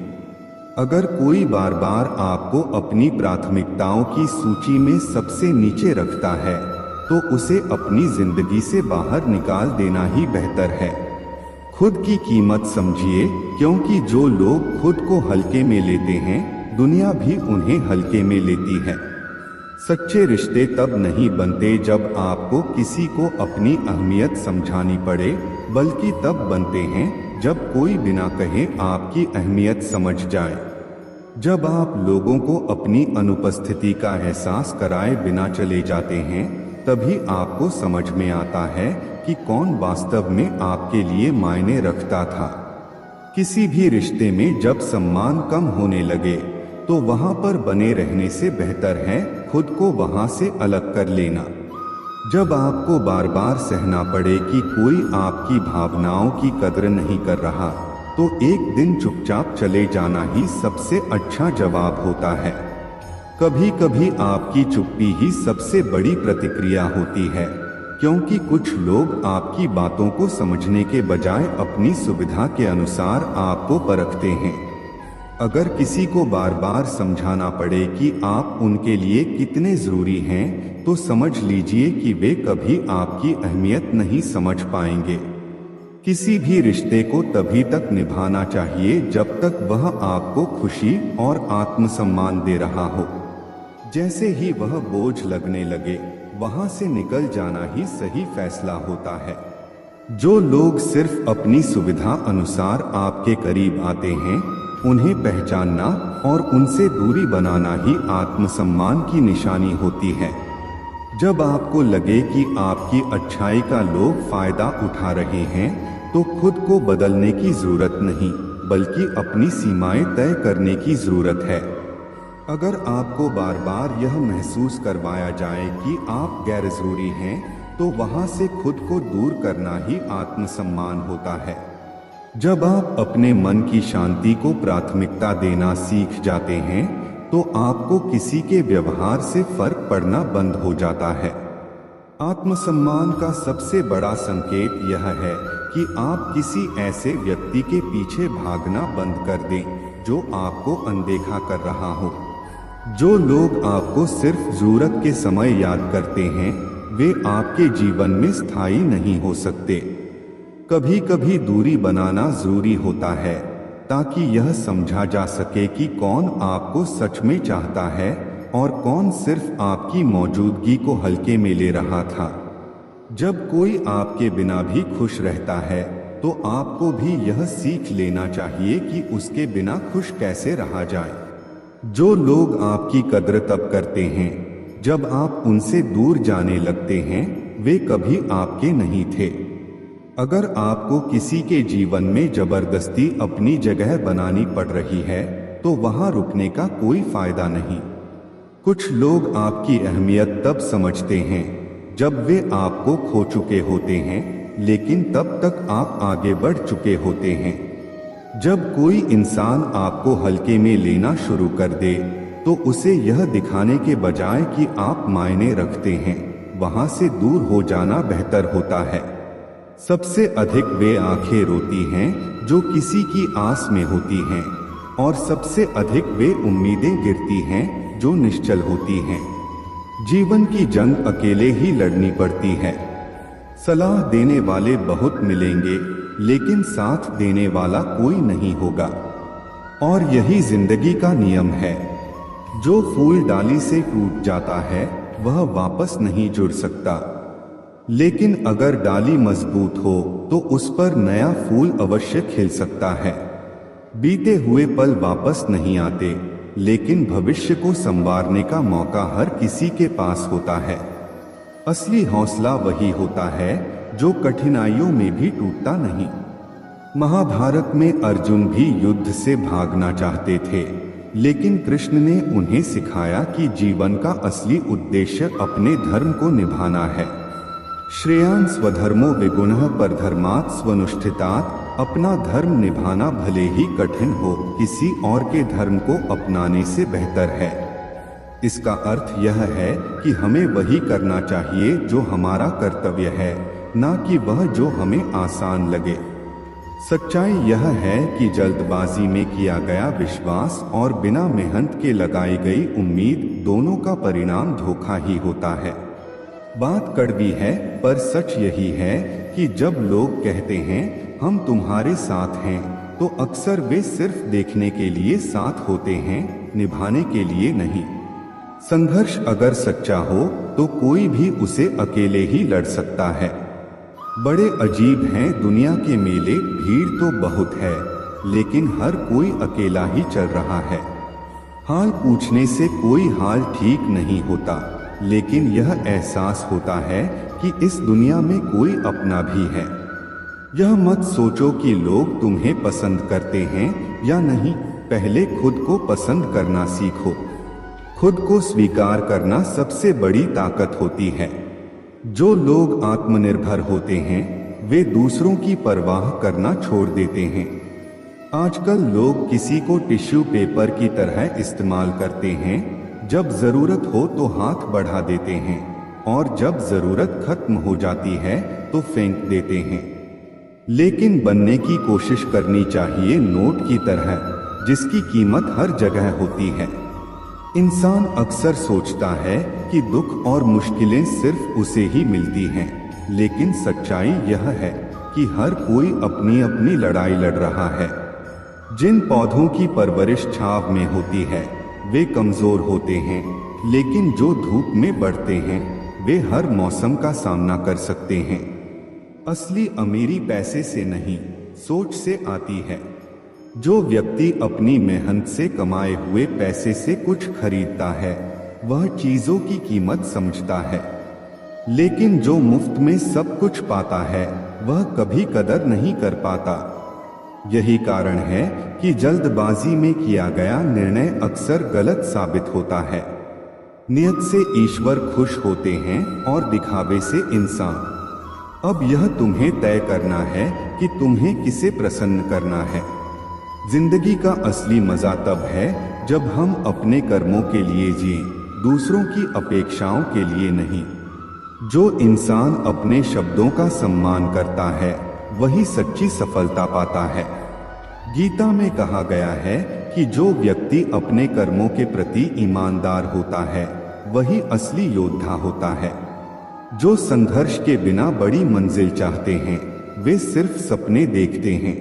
अगर कोई बार बार आपको अपनी प्राथमिकताओं की सूची में सबसे नीचे रखता है तो उसे अपनी जिंदगी से बाहर निकाल देना ही बेहतर है। खुद की कीमत समझिए, क्योंकि जो लोग खुद को हल्के में लेते हैं दुनिया भी उन्हें हल्के में लेती है। सच्चे रिश्ते तब नहीं बनते जब आपको किसी को अपनी अहमियत समझानी पड़े, बल्कि तब बनते हैं जब कोई बिना कहे आपकी अहमियत समझ जाए। जब आप लोगों को अपनी अनुपस्थिति का एहसास कराए बिना चले जाते हैं, तभी आपको समझ में आता है कि कौन वास्तव में आपके लिए मायने रखता था। किसी भी रिश्ते में जब सम्मान कम होने लगे तो वहां पर बने रहने से बेहतर है खुद को वहां से अलग कर लेना। जब आपको बार बार सहना पड़े कि कोई आपकी भावनाओं की कद्र नहीं कर रहा, तो एक दिन चुपचाप चले जाना ही सबसे अच्छा जवाब होता है। कभी कभी आपकी चुप्पी ही सबसे बड़ी प्रतिक्रिया होती है, क्योंकि कुछ लोग आपकी बातों को समझने के बजाय अपनी सुविधा के अनुसार आपको परखते हैं। अगर किसी को बार बार समझाना पड़े कि आप उनके लिए कितने जरूरी हैं, तो समझ लीजिए कि वे कभी आपकी अहमियत नहीं समझ पाएंगे। किसी भी रिश्ते को तभी तक निभाना चाहिए जब तक वह आपको खुशी और आत्मसम्मान दे रहा हो। जैसे ही वह बोझ लगने लगे, वहां से निकल जाना ही सही फैसला होता है। जो लोग सिर्फ अपनी सुविधा अनुसार आपके करीब आते हैं, उन्हें पहचानना और उनसे दूरी बनाना ही आत्मसम्मान की निशानी होती है। जब आपको लगे कि आपकी अच्छाई का लोग फायदा उठा रहे हैं, तो खुद को बदलने की जरूरत नहीं, बल्कि अपनी सीमाएं तय करने की जरूरत है। अगर आपको बार बार यह महसूस करवाया जाए कि आप गैर जरूरी हैं, तो वहां से खुद को दूर करना ही आत्मसम्मान होता है। जब आप अपने मन की शांति को प्राथमिकता देना सीख जाते हैं, तो आपको किसी के व्यवहार से फर्क पड़ना बंद हो जाता है। आत्मसम्मान का सबसे बड़ा संकेत यह है कि आप किसी ऐसे व्यक्ति के पीछे भागना बंद कर दें जो आपको अनदेखा कर रहा हो। जो लोग आपको सिर्फ जरूरत के समय याद करते हैं, वे आपके जीवन में स्थायी नहीं हो सकते। कभी कभी दूरी बनाना जरूरी होता है, ताकि यह समझा जा सके कि कौन आपको सच में चाहता है और कौन सिर्फ आपकी मौजूदगी को हल्के में ले रहा था। जब कोई आपके बिना भी खुश रहता है, तो आपको भी यह सीख लेना चाहिए कि उसके बिना खुश कैसे रहा जाए। जो लोग आपकी कद्र तब करते हैं जब आप उनसे दूर जाने लगते हैं, वे कभी आपके नहीं थे। अगर आपको किसी के जीवन में जबरदस्ती अपनी जगह बनानी पड़ रही है, तो वहां रुकने का कोई फायदा नहीं। कुछ लोग आपकी अहमियत तब समझते हैं जब वे आपको खो चुके होते हैं, लेकिन तब तक आप आगे बढ़ चुके होते हैं। जब कोई इंसान आपको हल्के में लेना शुरू कर दे तो उसे यह दिखाने के बजाय कि आप मायने रखते हैं, वहां से दूर हो जाना बेहतर होता है। सबसे अधिक वे आंखें रोती हैं जो किसी की आस में होती हैं, और सबसे अधिक वे उम्मीदें गिरती हैं जो निश्चल होती हैं। जीवन की जंग अकेले ही लड़नी पड़ती है। सलाह देने वाले बहुत मिलेंगे, लेकिन साथ देने वाला कोई नहीं होगा। और यही जिंदगी का नियम है। जो फूल डाली से टूट जाता है वह वापस नहीं जुड़ सकता, लेकिन अगर डाली मजबूत हो तो उस पर नया फूल अवश्य खिल सकता है। बीते हुए पल वापस नहीं आते, लेकिन भविष्य को संवारने का मौका हर किसी के पास होता है। असली हौसला वही होता है जो कठिनाइयों में भी टूटता नहीं। महाभारत में अर्जुन भी युद्ध से भागना चाहते थे, लेकिन कृष्ण ने उन्हें सिखाया कि जीवन का असली उद्देश्य अपने धर्म को निभाना है। श्रेयान् स्वधर्मो विगुणः परधर्मात् स्वनुष्ठितात्। अपना धर्म निभाना भले ही कठिन हो, किसी और के धर्म को अपनाने से बेहतर है। इसका अर्थ यह है कि हमें वही करना चाहिए जो हमारा कर्तव्य है, ना कि वह जो हमें आसान लगे। सच्चाई यह है कि जल्दबाजी में किया गया विश्वास और बिना मेहनत के लगाई गई उम्मीद दोनों का परिणाम धोखा ही होता है। बात कड़वी है, पर सच यही है कि जब लोग कहते हैं हम तुम्हारे साथ हैं, तो अक्सर वे सिर्फ देखने के लिए साथ होते हैं, निभाने के लिए नहीं। संघर्ष अगर सच्चा हो तो कोई भी उसे अकेले ही लड़ सकता है। बड़े अजीब हैं दुनिया के मेले, भीड़ तो बहुत है, लेकिन हर कोई अकेला ही चल रहा है। हाल पूछने से कोई हाल ठीक नहीं होता, लेकिन यह एहसास होता है कि इस दुनिया में कोई अपना भी है। यह मत सोचो कि लोग तुम्हें पसंद करते हैं या नहीं, पहले खुद को पसंद करना सीखो। खुद को स्वीकार करना सबसे बड़ी ताकत होती है। जो लोग आत्मनिर्भर होते हैं वे दूसरों की परवाह करना छोड़ देते हैं। आजकल लोग किसी को टिश्यू पेपर की तरह इस्तेमाल करते हैं। जब जरूरत हो तो हाथ बढ़ा देते हैं, और जब जरूरत खत्म हो जाती है तो फेंक देते हैं। लेकिन बनने की कोशिश करनी चाहिए नोट की तरह, जिसकी कीमत हर जगह होती है। इंसान अक्सर सोचता है कि दुख और मुश्किलें सिर्फ उसे ही मिलती हैं, लेकिन सच्चाई यह है कि हर कोई अपनी अपनी लड़ाई लड़ रहा है। जिन पौधों की परवरिश छांव में होती है वे कमजोर होते हैं, लेकिन जो धूप में बढ़ते हैं वे हर मौसम का सामना कर सकते हैं। असली अमीरी पैसे से नहीं, सोच से आती है। जो व्यक्ति अपनी मेहनत से कमाए हुए पैसे से कुछ खरीदता है वह चीजों की कीमत समझता है, लेकिन जो मुफ्त में सब कुछ पाता है वह कभी कदर नहीं कर पाता। यही कारण है कि जल्दबाजी में किया गया निर्णय अक्सर गलत साबित होता है। नियत से ईश्वर खुश होते हैं और दिखावे से इंसान। अब यह तुम्हें तय करना है कि तुम्हें किसे प्रसन्न करना है। जिंदगी का असली मजा तब है जब हम अपने कर्मों के लिए जिएं, दूसरों की अपेक्षाओं के लिए नहीं। जो इंसान अपने शब्दों का सम्मान करता है वही सच्ची सफलता पाता है। गीता में कहा गया है कि जो व्यक्ति अपने कर्मों के प्रति ईमानदार होता है वही असली योद्धा होता है। जो संघर्ष के बिना बड़ी मंजिल चाहते हैं वे सिर्फ सपने देखते हैं,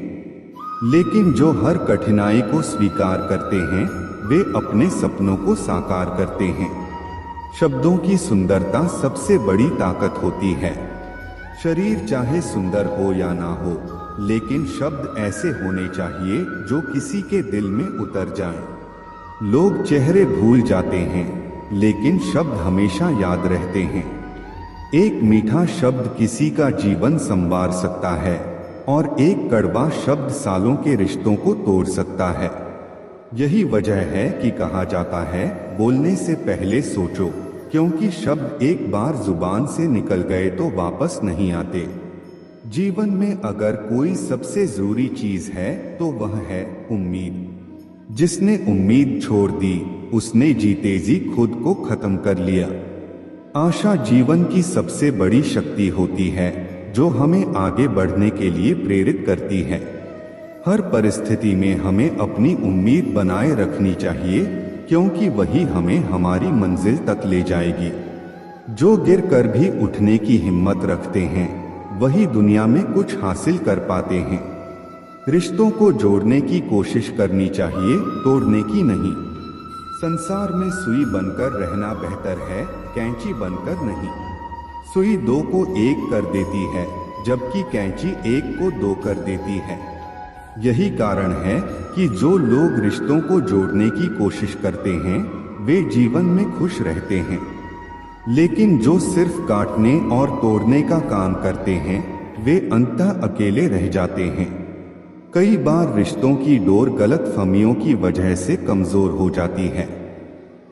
लेकिन जो हर कठिनाई को स्वीकार करते हैं वे अपने सपनों को साकार करते हैं। शब्दों की सुंदरता सबसे बड़ी ताकत होती है। शरीर चाहे सुंदर हो या ना हो, लेकिन शब्द ऐसे होने चाहिए जो किसी के दिल में उतर जाएं। लोग चेहरे भूल जाते हैं, लेकिन शब्द हमेशा याद रहते हैं। एक मीठा शब्द किसी का जीवन संवार सकता है और एक कड़वा शब्द सालों के रिश्तों को तोड़ सकता है। यही वजह है कि कहा जाता है, बोलने से पहले सोचो, क्योंकि शब्द एक बार जुबान से निकल गए तो वापस नहीं आते। जीवन में अगर कोई सबसे जरूरी चीज है तो वह है उम्मीद। जिसने उम्मीद छोड़ दी उसने जीते जी खुद को खत्म कर लिया। आशा जीवन की सबसे बड़ी शक्ति होती है जो हमें आगे बढ़ने के लिए प्रेरित करती है। हर परिस्थिति में हमें अपनी उम्मीद बनाए रखनी चाहिए, क्योंकि वही हमें हमारी मंजिल तक ले जाएगी। जो गिर कर भी उठने की हिम्मत रखते हैं वही दुनिया में कुछ हासिल कर पाते हैं। रिश्तों को जोड़ने की कोशिश करनी चाहिए, तोड़ने की नहीं। संसार में सुई बनकर रहना बेहतर है, कैंची बनकर नहीं। सुई दो को एक कर देती है, जबकि कैंची एक को दो कर देती है। यही कारण है कि जो लोग रिश्तों को जोड़ने की कोशिश करते हैं वे जीवन में खुश रहते हैं, लेकिन जो सिर्फ काटने और तोड़ने का काम करते हैं वे अंततः अकेले रह जाते हैं। कई बार रिश्तों की डोर गलतफहमियों की वजह से कमजोर हो जाती है।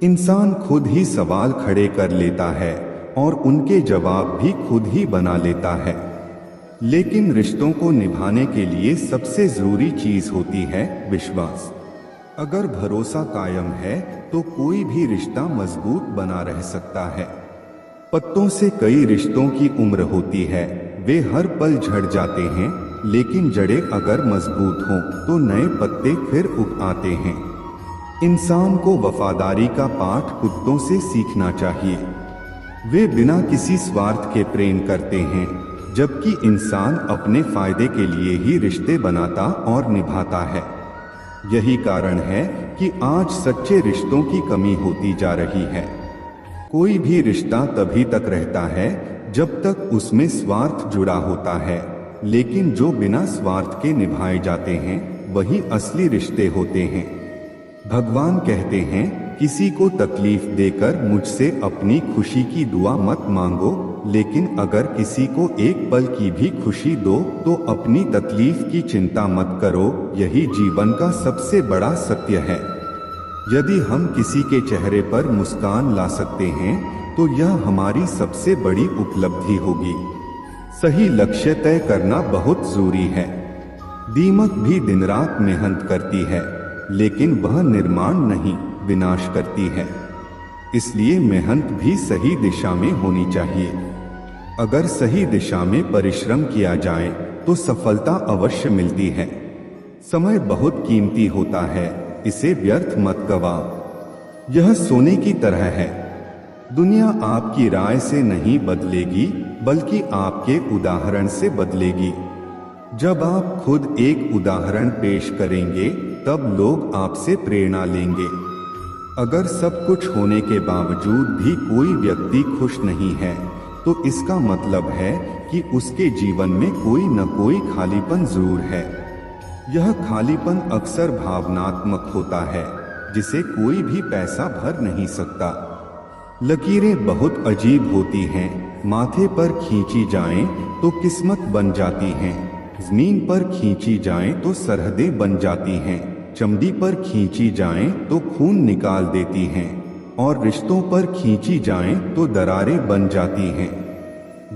इंसान खुद ही सवाल खड़े कर लेता है और उनके जवाब भी खुद ही बना लेता है। लेकिन रिश्तों को निभाने के लिए सबसे जरूरी चीज होती है विश्वास। अगर भरोसा कायम है तो कोई भी रिश्ता मजबूत बना रह सकता है। पत्तों से कई रिश्तों की उम्र होती है, वे हर पल झड़ जाते हैं, लेकिन जड़ें अगर मजबूत हों तो नए पत्ते फिर उग आते हैं। इंसान को वफादारी का पाठ कुत्तों से सीखना चाहिए। वे बिना किसी स्वार्थ के प्रेम करते हैं, जबकि इंसान अपने फायदे के लिए ही रिश्ते बनाता और निभाता है। यही कारण है कि आज सच्चे रिश्तों की कमी होती जा रही है। कोई भी रिश्ता तभी तक रहता है जब तक उसमें स्वार्थ जुड़ा होता है, लेकिन जो बिना स्वार्थ के निभाए जाते हैं वही असली रिश्ते होते हैं। भगवान कहते हैं, किसी को तकलीफ देकर मुझसे अपनी खुशी की दुआ मत मांगो, लेकिन अगर किसी को एक पल की भी खुशी दो तो अपनी तकलीफ की चिंता मत करो। यही जीवन का सबसे बड़ा सत्य है। यदि हम किसी के चेहरे पर मुस्कान ला सकते हैं तो यह हमारी सबसे बड़ी उपलब्धि होगी। सही लक्ष्य तय करना बहुत जरूरी है। दीमक भी दिन रात मेहनत करती है, लेकिन वह निर्माण नहीं, विनाश करती है। इसलिए मेहनत भी सही दिशा में होनी चाहिए। अगर सही दिशा में परिश्रम किया जाए तो सफलता अवश्य मिलती है। समय बहुत कीमती होता है, इसे व्यर्थ मत गवाओ। यह सोने की तरह है। दुनिया आपकी राय से नहीं बदलेगी, बल्कि आपके उदाहरण से बदलेगी। जब आप खुद एक उदाहरण पेश करेंगे तब लोग आपसे प्रेरणा लेंगे। अगर सब कुछ होने के बावजूद भी कोई व्यक्ति खुश नहीं है तो इसका मतलब है कि उसके जीवन में कोई न कोई खालीपन जरूर है। यह खालीपन अक्सर भावनात्मक होता है, जिसे कोई भी पैसा भर नहीं सकता। लकीरें बहुत अजीब होती हैं, माथे पर खींची जाएं तो किस्मत बन जाती हैं, जमीन पर खींची जाएं तो सरहदें बन जाती हैं, चमड़ी पर खींची जाएं तो खून निकाल देती हैं, और रिश्तों पर खींची जाएं तो दरारें बन जाती हैं।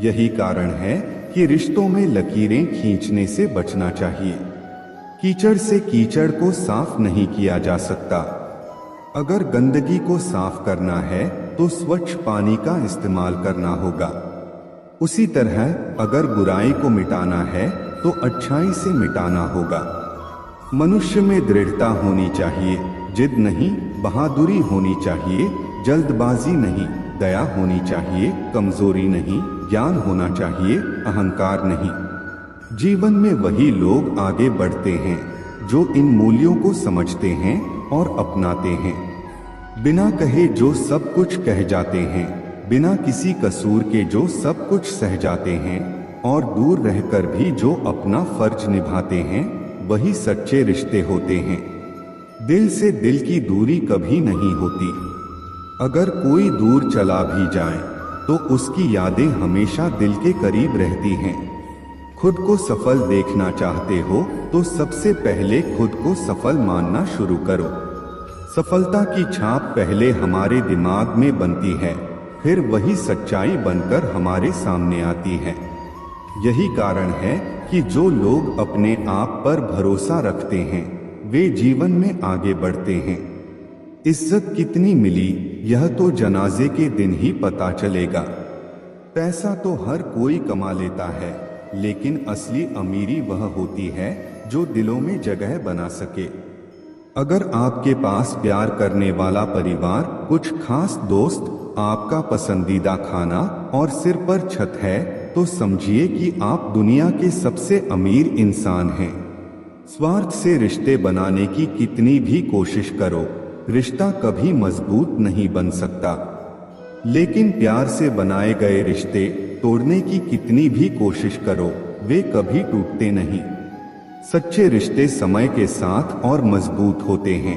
यही कारण है कि रिश्तों में लकीरें खींचने से बचना चाहिए। कीचड़ से कीचड़ को साफ नहीं किया जा सकता। अगर गंदगी को साफ करना है तो स्वच्छ पानी का इस्तेमाल करना होगा। उसी तरह अगर बुराई को मिटाना है तो अच्छाई से मिटाना होगा। मनुष्य में दृढ़ता होनी चाहिए, जिद नहीं, बहादुरी होनी चाहिए, जल्दबाजी नहीं, दया होनी चाहिए, कमजोरी नहीं, ज्ञान होना चाहिए, अहंकार नहीं। जीवन में वही लोग आगे बढ़ते हैं जो इन मूल्यों को समझते हैं और अपनाते हैं। बिना कहे जो सब कुछ कह जाते हैं, बिना किसी कसूर के जो सब कुछ सह जाते हैं, और दूर रहकर भी जो अपना फर्ज निभाते हैं, वही सच्चे रिश्ते होते हैं। दिल से दिल की दूरी कभी नहीं होती। अगर कोई दूर चला भी जाए तो उसकी यादें हमेशा दिल के करीब रहती हैं। खुद को सफल देखना चाहते हो तो सबसे पहले खुद को सफल मानना शुरू करो। सफलता की छाप पहले हमारे दिमाग में बनती है, फिर वही सच्चाई बनकर हमारे सामने आती है। यही कारण है कि जो लोग अपने आप पर भरोसा रखते हैं वे जीवन में आगे बढ़ते हैं। इज्जत कितनी मिली यह तो जनाजे के दिन ही पता चलेगा। पैसा तो हर कोई कमा लेता है, लेकिन असली अमीरी वह होती है जो दिलों में जगह बना सके। अगर आपके पास प्यार करने वाला परिवार, कुछ खास दोस्त, आपका पसंदीदा खाना और सिर पर छत है, तो समझिए कि आप दुनिया के सबसे अमीर इंसान हैं। स्वार्थ से रिश्ते बनाने की कितनी भी कोशिश करो, रिश्ता कभी मजबूत नहीं बन सकता। लेकिन प्यार से बनाए गए रिश्ते तोड़ने की कितनी भी कोशिश करो, वे कभी टूटते नहीं। सच्चे रिश्ते समय के साथ और मजबूत होते हैं।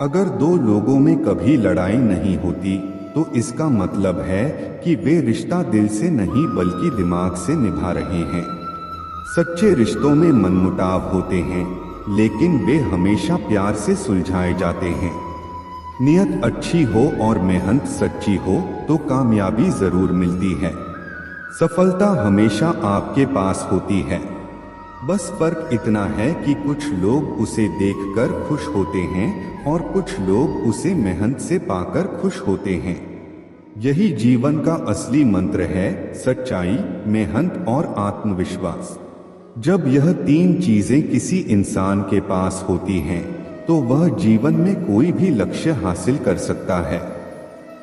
अगर दो लोगों में कभी लड़ाई नहीं होती तो इसका मतलब है कि वे रिश्ता दिल से नहीं बल्कि दिमाग से निभा रहे हैं। सच्चे रिश्तों में मनमुटाव होते हैं, लेकिन वे हमेशा प्यार से सुलझाए जाते हैं। नियत अच्छी हो और मेहनत सच्ची हो तो कामयाबी जरूर मिलती है। सफलता हमेशा आपके पास होती है। बस फर्क इतना है कि कुछ लोग उसे देखकर खुश होते हैं और कुछ लोग उसे मेहनत से पाकर खुश होते हैं। यही जीवन का असली मंत्र है, सच्चाई, मेहनत और आत्मविश्वास। जब यह तीन चीजें किसी इंसान के पास होती हैं, तो वह जीवन में कोई भी लक्ष्य हासिल कर सकता है।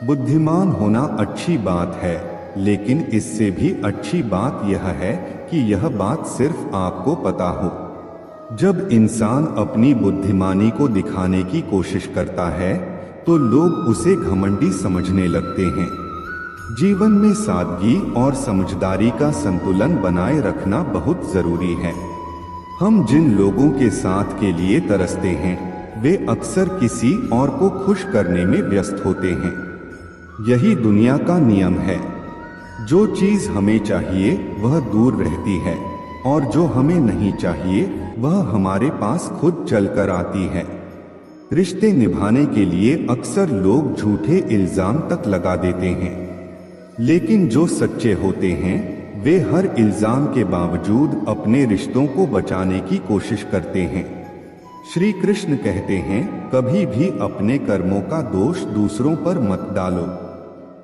बुद्धिमान होना अच्छी बात है, लेकिन इससे भी अच्छी बात यह है कि यह बात सिर्फ आपको पता हो। जब इंसान अपनी बुद्धिमानी को दिखाने की कोशिश करता है तो लोग उसे घमंडी समझने लगते हैं। जीवन में सादगी और समझदारी का संतुलन बनाए रखना बहुत जरूरी है। हम जिन लोगों के साथ के लिए तरसते हैं वे अक्सर किसी और को खुश करने में व्यस्त होते हैं। यही दुनिया का नियम है। जो चीज हमें चाहिए वह दूर रहती है और जो हमें नहीं चाहिए वह हमारे पास खुद चलकर आती है। रिश्ते निभाने के लिए अक्सर लोग झूठे इल्जाम तक लगा देते हैं, लेकिन जो सच्चे होते हैं वे हर इल्जाम के बावजूद अपने रिश्तों को बचाने की कोशिश करते हैं। श्री कृष्ण कहते हैं, कभी भी अपने कर्मों का दोष दूसरों पर मत डालो।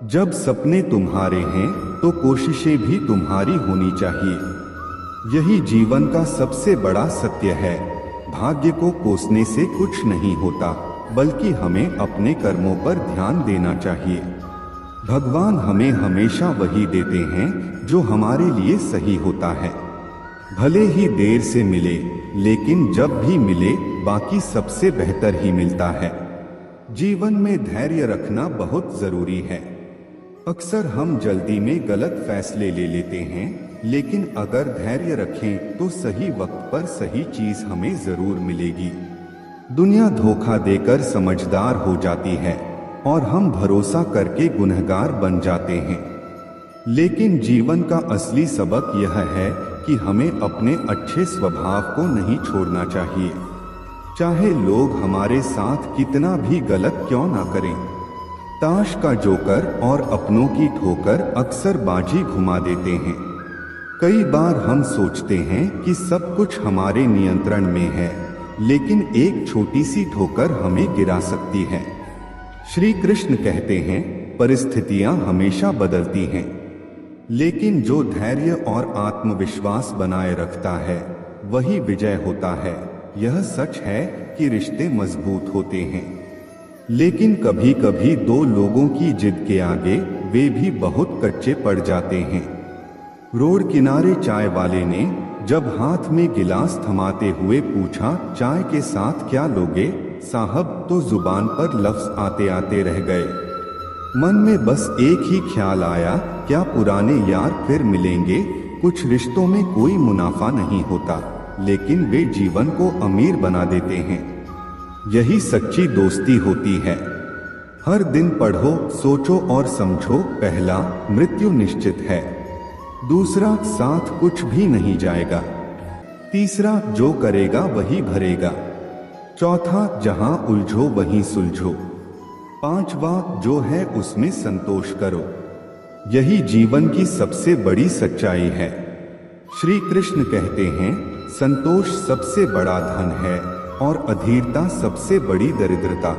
जब सपने तुम्हारे हैं तो कोशिशें भी तुम्हारी होनी चाहिए। यही जीवन का सबसे बड़ा सत्य है। भाग्य को कोसने से कुछ नहीं होता, बल्कि हमें अपने कर्मों पर ध्यान देना चाहिए। भगवान हमें हमेशा वही देते हैं जो हमारे लिए सही होता है। भले ही देर से मिले, लेकिन जब भी मिले बाकी सबसे बेहतर ही मिलता है। जीवन में धैर्य रखना बहुत जरूरी है। अक्सर हम जल्दी में गलत फैसले ले लेते हैं, लेकिन अगर धैर्य रखें तो सही वक्त पर सही चीज हमें जरूर मिलेगी। दुनिया धोखा देकर समझदार हो जाती है और हम भरोसा करके गुनहगार बन जाते हैं। लेकिन जीवन का असली सबक यह है कि हमें अपने अच्छे स्वभाव को नहीं छोड़ना चाहिए, चाहे लोग हमारे साथ कितना भी गलत क्यों ना करें। ताश का जोकर और अपनों की ठोकर अक्सर बाजी घुमा देते हैं। कई बार हम सोचते हैं कि सब कुछ हमारे नियंत्रण में है, लेकिन एक छोटी सी ठोकर हमें गिरा सकती है। श्री कृष्ण कहते हैं, परिस्थितियां हमेशा बदलती हैं, लेकिन जो धैर्य और आत्मविश्वास बनाए रखता है वही विजय होता है। यह सच है कि रिश्ते मजबूत होते हैं, लेकिन कभी कभी दो लोगों की जिद के आगे वे भी बहुत कच्चे पड़ जाते हैं। रोड किनारे चाय वाले ने जब हाथ में गिलास थमाते हुए पूछा, चाय के साथ क्या लोगे साहब, तो जुबान पर लफ्ज आते आते रह गए। मन में बस एक ही ख्याल आया, क्या पुराने यार फिर मिलेंगे। कुछ रिश्तों में कोई मुनाफा नहीं होता, लेकिन वे जीवन को अमीर बना देते हैं। यही सच्ची दोस्ती होती है। हर दिन पढ़ो, सोचो और समझो, पहला, मृत्यु निश्चित है। दूसरा, साथ कुछ भी नहीं जाएगा। तीसरा, जो करेगा वही भरेगा। चौथा, जहां उलझो वहीं सुलझो। पांचवा, जो है उसमें संतोष करो। यही जीवन की सबसे बड़ी सच्चाई है। श्री कृष्ण कहते हैं, संतोष सबसे बड़ा धन है और अधीरता सबसे बड़ी दरिद्रता।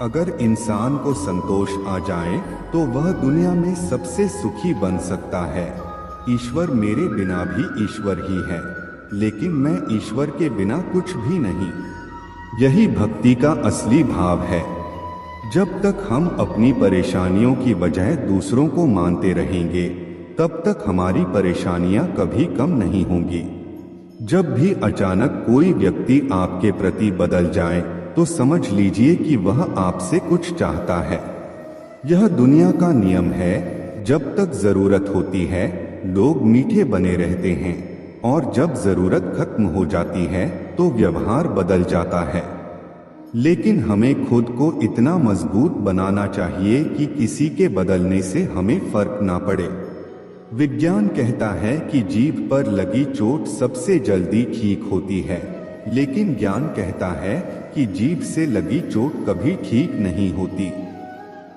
अगर इंसान को संतोष आ जाए तो वह दुनिया में सबसे सुखी बन सकता है। ईश्वर मेरे बिना भी ईश्वर ही है, लेकिन मैं ईश्वर के बिना कुछ भी नहीं। यही भक्ति का असली भाव है। जब तक हम अपनी परेशानियों की वजह दूसरों को मानते रहेंगे, तब तक हमारी परेशानियां कभी कम नहीं होंगी। जब भी अचानक कोई व्यक्ति आपके प्रति बदल जाए तो समझ लीजिए कि वह आपसे कुछ चाहता है। यह दुनिया का नियम है। जब तक जरूरत होती है लोग मीठे बने रहते हैं, और जब जरूरत खत्म हो जाती है तो व्यवहार बदल जाता है। लेकिन हमें खुद को इतना मजबूत बनाना चाहिए कि किसी के बदलने से हमें फर्क ना पड़े। विज्ञान कहता है कि जीभ पर लगी चोट सबसे जल्दी ठीक होती है, लेकिन ज्ञान कहता है कि जीभ से लगी चोट कभी ठीक नहीं होती।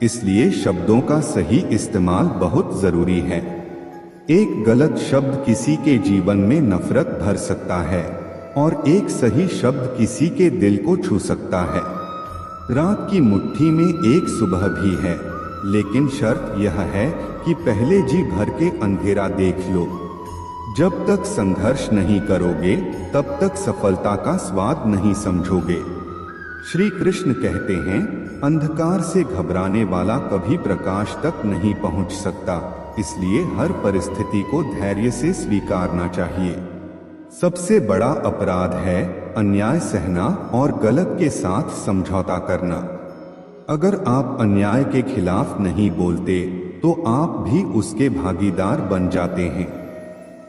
इसलिए शब्दों का सही इस्तेमाल बहुत जरूरी है। एक गलत शब्द किसी के जीवन में नफरत भर सकता है और एक सही शब्द किसी के दिल को छू सकता है। रात की मुट्ठी में एक सुबह भी है, लेकिन शर्त यह है कि पहले जी भर के अंधेरा देख लो। जब तक संघर्ष नहीं करोगे तब तक सफलता का स्वाद नहीं समझोगे। श्री कृष्ण कहते हैं, अंधकार से घबराने वाला कभी प्रकाश तक नहीं पहुंच सकता। इसलिए हर परिस्थिति को धैर्य से स्वीकारना चाहिए। सबसे बड़ा अपराध है अन्याय सहना और गलत के साथ समझौता करना। अगर आप अन्याय के खिलाफ नहीं बोलते तो आप भी उसके भागीदार बन जाते हैं।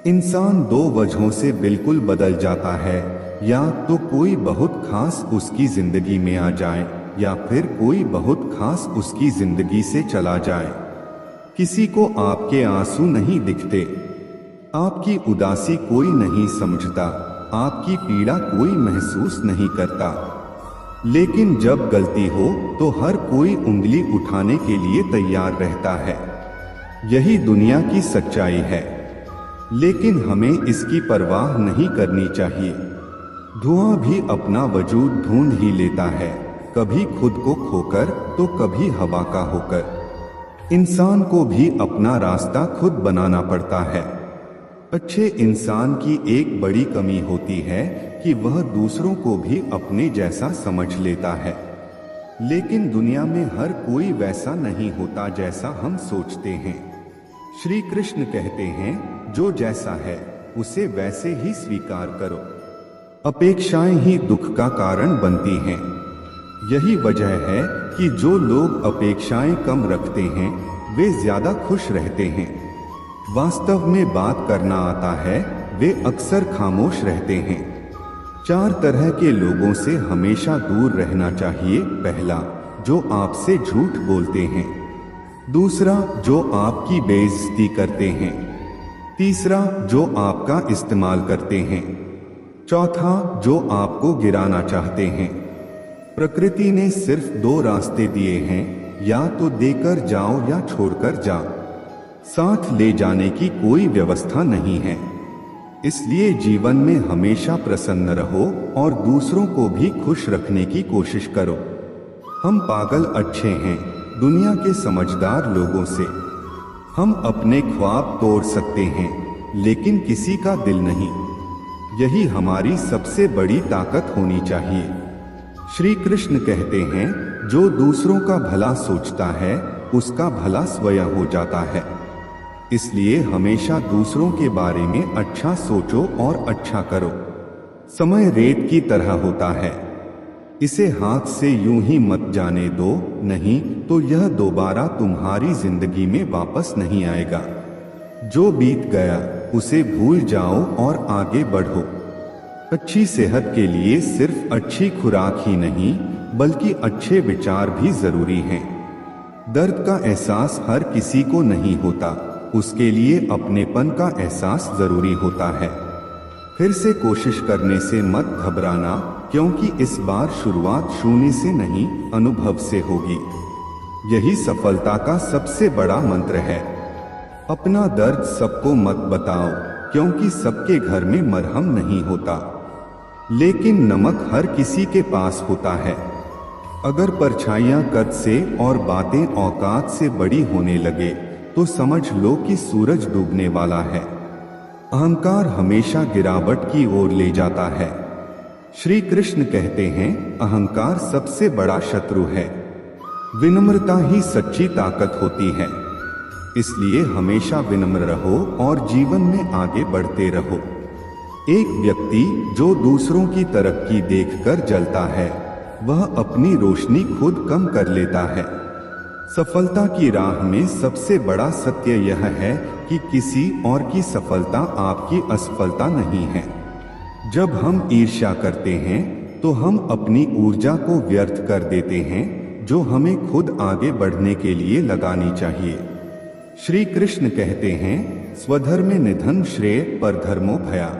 इंसान दो वजहों से बिल्कुल बदल जाता है, या तो कोई बहुत खास उसकी जिंदगी में आ जाए या फिर कोई बहुत खास उसकी जिंदगी से चला जाए। किसी को आपके आंसू नहीं दिखते, आपकी उदासी कोई नहीं समझता, आपकी पीड़ा कोई महसूस नहीं करता। लेकिन जब गलती हो तो हर कोई उंगली उठाने के लिए तैयार रहता है। यही दुनिया की सच्चाई है, लेकिन हमें इसकी परवाह नहीं करनी चाहिए। धुआं भी अपना वजूद ढूंढ ही लेता है, कभी खुद को खोकर तो कभी हवा का होकर। इंसान को भी अपना रास्ता खुद बनाना पड़ता है। अच्छे इंसान की एक बड़ी कमी होती है कि वह दूसरों को भी अपने जैसा समझ लेता है, लेकिन दुनिया में हर कोई वैसा नहीं होता जैसा हम सोचते हैं। श्री कृष्ण कहते हैं, जो जैसा है उसे वैसे ही स्वीकार करो। अपेक्षाएं ही दुख का कारण बनती हैं। यही वजह है कि जो लोग अपेक्षाएं कम रखते हैं वे ज्यादा खुश रहते हैं। वास्तव में बात करना आता है वे अक्सर खामोश रहते हैं। 4 तरह के लोगों से हमेशा दूर रहना चाहिए। पहला, जो आपसे झूठ बोलते हैं। दूसरा, जो आपकी बेइज्जती करते हैं। तीसरा, जो आपका इस्तेमाल करते हैं। चौथा, जो आपको गिराना चाहते हैं। प्रकृति ने सिर्फ 2 रास्ते दिए हैं, या तो देकर जाओ या छोड़कर जाओ। साथ ले जाने की कोई व्यवस्था नहीं है। इसलिए जीवन में हमेशा प्रसन्न रहो और दूसरों को भी खुश रखने की कोशिश करो। हम पागल अच्छे हैं दुनिया के समझदार लोगों से। हम अपने ख्वाब तोड़ सकते हैं, लेकिन किसी का दिल नहीं। यही हमारी सबसे बड़ी ताकत होनी चाहिए। श्री कृष्ण कहते हैं, जो दूसरों का भला सोचता है उसका भला स्वयं हो जाता है। इसलिए हमेशा दूसरों के बारे में अच्छा सोचो और अच्छा करो। समय रेत की तरह होता है, इसे हाथ से यूं ही मत जाने दो, नहीं तो यह दोबारा तुम्हारी जिंदगी में वापस नहीं आएगा। जो बीत गया उसे भूल जाओ और आगे बढ़ो। अच्छी सेहत के लिए सिर्फ अच्छी खुराक ही नहीं बल्कि अच्छे विचार भी जरूरी हैं। दर्द का एहसास हर किसी को नहीं होता, उसके लिए अपनेपन का एहसास जरूरी होता है। फिर से कोशिश करने से मत घबराना, क्योंकि इस बार शुरुआत शून्य से नहीं, अनुभव से होगी। यही सफलता का सबसे बड़ा मंत्र है। अपना दर्द सबको मत बताओ, क्योंकि सबके घर में मरहम नहीं होता, लेकिन नमक हर किसी के पास होता है। अगर परछाइयां कद से और बातें औकात से बड़ी होने लगे तो समझ लो कि सूरज डूबने वाला है। अहंकार हमेशा गिरावट की ओर ले जाता है। श्री कृष्ण कहते हैं, अहंकार सबसे बड़ा शत्रु है। विनम्रता ही सच्ची ताकत होती है। इसलिए हमेशा विनम्र रहो और जीवन में आगे बढ़ते रहो। एक व्यक्ति जो दूसरों की तरक्की देखकर जलता है, वह अपनी रोशनी खुद कम कर लेता है। सफलता की राह में सबसे बड़ा सत्य यह है कि किसी और की सफलता आपकी असफलता नहीं है। जब हम ईर्ष्या करते हैं तो हम अपनी ऊर्जा को व्यर्थ कर देते हैं, जो हमें खुद आगे बढ़ने के लिए लगानी चाहिए। श्री कृष्ण कहते हैं, स्वधर्मे निधन श्रेय परधर्मो भया,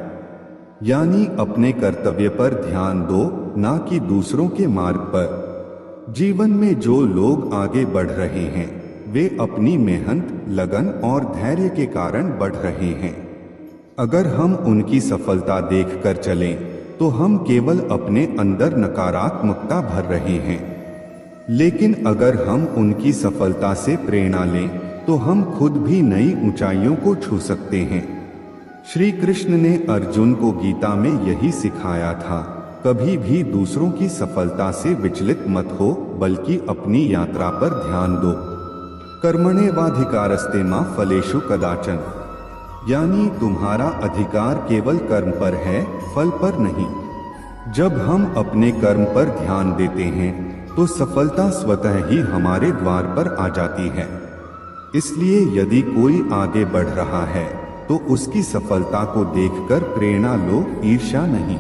यानी अपने कर्तव्य पर ध्यान दो, ना कि दूसरों के मार्ग पर। जीवन में जो लोग आगे बढ़ रहे हैं, वे अपनी मेहनत, लगन और धैर्य के कारण बढ़ रहे हैं। अगर हम उनकी सफलता देखकर चलें, तो हम केवल अपने अंदर नकारात्मकता भर रहे हैं। लेकिन अगर हम उनकी सफलता से प्रेरणा लें, तो हम खुद भी नई ऊंचाइयों को छू सकते हैं। श्री कृष्ण ने अर्जुन को गीता में यही सिखाया था, कभी भी दूसरों की सफलता से विचलित मत हो, बल्कि अपनी यात्रा पर ध्यान दो। कर्मण्येवाधिकारस्ते मा फलेषु कदाचन, यानी तुम्हारा अधिकार केवल कर्म पर है, फल पर नहीं। जब हम अपने कर्म पर ध्यान देते हैं तो सफलता स्वतः ही हमारे द्वार पर आ जाती है। इसलिए यदि कोई आगे बढ़ रहा है तो उसकी सफलता को देखकर प्रेरणा लो, ईर्ष्या नहीं।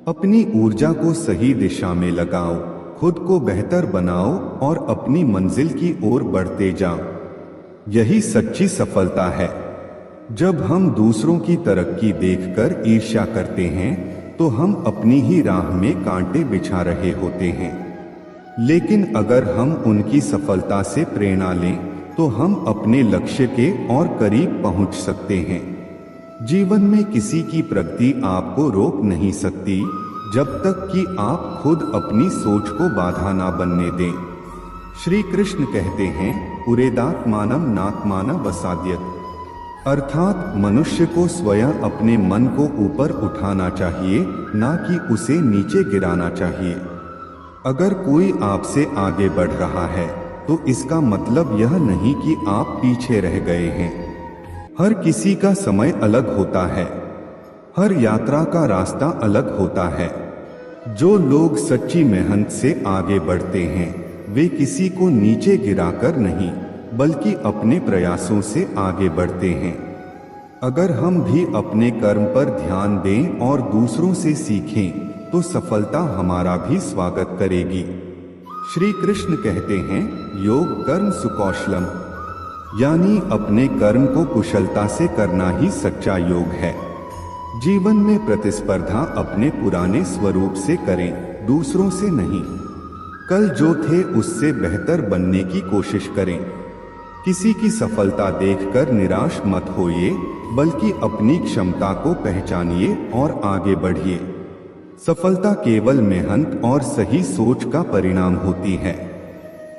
अपनी ऊर्जा को सही दिशा में लगाओ, खुद को बेहतर बनाओ और अपनी मंजिल की ओर बढ़ते जाओ। यही सच्ची सफलता है। जब हम दूसरों की तरक्की देखकर ईर्ष्या करते हैं तो हम अपनी ही राह में कांटे बिछा रहे होते हैं। लेकिन अगर हम उनकी सफलता से प्रेरणा लें तो हम अपने लक्ष्य के और करीब पहुंच सकते हैं। जीवन में किसी की प्रगति आपको रोक नहीं सकती, जब तक कि आप खुद अपनी सोच को बाधा ना बनने दें। श्री कृष्ण कहते हैं, उरेदात्मानम नात्माना वसाद्यत, अर्थात मनुष्य को स्वयं अपने मन को ऊपर उठाना चाहिए, ना कि उसे नीचे गिराना चाहिए। अगर कोई आपसे आगे बढ़ रहा है तो इसका मतलब यह नहीं कि आप पीछे रह गए हैं। हर किसी का समय अलग होता है, हर यात्रा का रास्ता अलग होता है। जो लोग सच्ची मेहनत से आगे बढ़ते हैं, वे किसी को नीचे गिराकर नहीं, बल्कि अपने प्रयासों से आगे बढ़ते हैं। अगर हम भी अपने कर्म पर ध्यान दें और दूसरों से सीखें, तो सफलता हमारा भी स्वागत करेगी। श्री कृष्ण कहते हैं, योग कर्म सुकौशलम, यानी अपने कर्म को कुशलता से करना ही सच्चा योग है। जीवन में प्रतिस्पर्धा अपने पुराने स्वरूप से करें, दूसरों से नहीं। कल जो थे उससे बेहतर बनने की कोशिश करें। किसी की सफलता देखकर निराश मत होइए, बल्कि अपनी क्षमता को पहचानिए और आगे बढ़िए। सफलता केवल मेहनत और सही सोच का परिणाम होती है।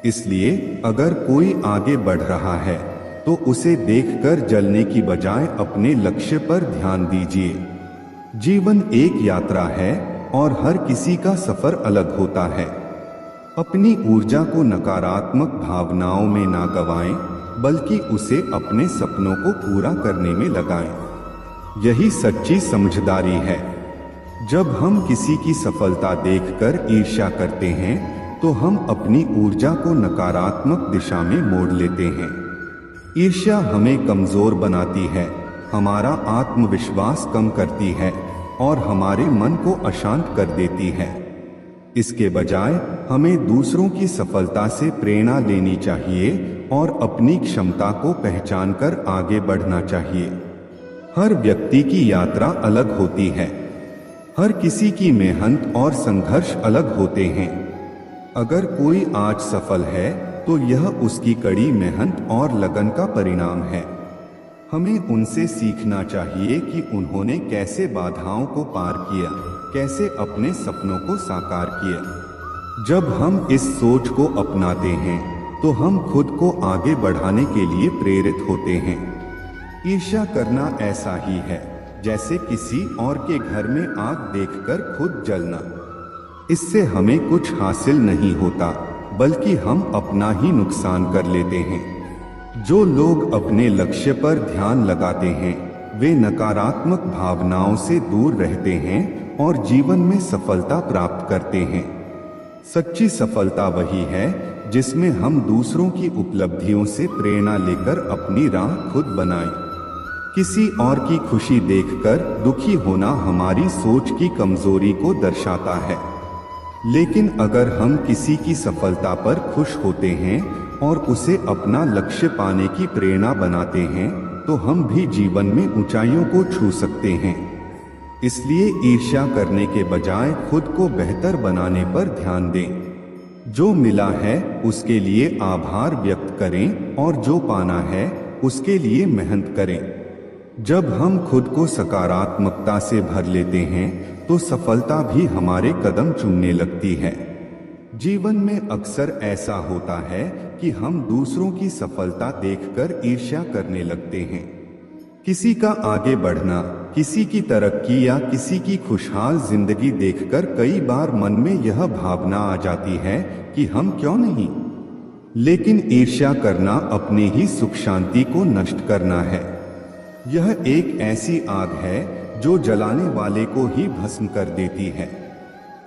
इसलिए अगर कोई आगे बढ़ रहा है तो उसे देखकर जलने की बजाय अपने लक्ष्य पर ध्यान दीजिए। जीवन एक यात्रा है और हर किसी का सफर अलग होता है। अपनी ऊर्जा को नकारात्मक भावनाओं में ना गवाएं, बल्कि उसे अपने सपनों को पूरा करने में लगाएं। यही सच्ची समझदारी है। जब हम किसी की सफलता देखकर ईर्ष्या करते हैं तो हम अपनी ऊर्जा को नकारात्मक दिशा में मोड़ लेते हैं। ईर्ष्या हमें कमजोर बनाती है, हमारा आत्मविश्वास कम करती है और हमारे मन को अशांत कर देती है। इसके बजाय हमें दूसरों की सफलता से प्रेरणा लेनी चाहिए और अपनी क्षमता को पहचानकर आगे बढ़ना चाहिए। हर व्यक्ति की यात्रा अलग होती है। हर किसी की मेहनत और संघर्ष अलग होते हैं। अगर कोई आज सफल है तो यह उसकी कड़ी मेहनत और लगन का परिणाम है। हमें उनसे सीखना चाहिए कि उन्होंने कैसे बाधाओं को पार किया, कैसे अपने सपनों को साकार किया। जब हम इस सोच को अपनाते हैं तो हम खुद को आगे बढ़ाने के लिए प्रेरित होते हैं। ईर्ष्या करना ऐसा ही है जैसे किसी और के घर में आग देखकर खुद जलना। इससे हमें कुछ हासिल नहीं होता, बल्कि हम अपना ही नुकसान कर लेते हैं। जो लोग अपने लक्ष्य पर ध्यान लगाते हैं वे नकारात्मक भावनाओं से दूर रहते हैं और जीवन में सफलता प्राप्त करते हैं। सच्ची सफलता वही है जिसमें हम दूसरों की उपलब्धियों से प्रेरणा लेकर अपनी राह खुद बनाएं। किसी और की खुशी देखकर दुखी होना हमारी सोच की कमजोरी को दर्शाता है। लेकिन अगर हम किसी की सफलता पर खुश होते हैं और उसे अपना लक्ष्य पाने की प्रेरणा बनाते हैं तो हम भी जीवन में ऊंचाइयों को छू सकते हैं। इसलिए ईर्ष्या करने के बजाय खुद को बेहतर बनाने पर ध्यान दें। जो मिला है उसके लिए आभार व्यक्त करें और जो पाना है उसके लिए मेहनत करें। जब हम खुद को सकारात्मकता से भर लेते हैं तो सफलता भी हमारे कदम चूमने लगती है। जीवन में अक्सर ऐसा होता है कि हम दूसरों की सफलता देखकर ईर्ष्या करने लगते हैं। किसी का आगे बढ़ना, किसी की तरक्की या किसी की खुशहाल जिंदगी देखकर कई बार मन में यह भावना आ जाती है कि हम क्यों नहीं। लेकिन ईर्ष्या करना अपने ही सुख शांति को नष्ट करना है। यह एक ऐसी आग है जो जलाने वाले को ही भस्म कर देती है।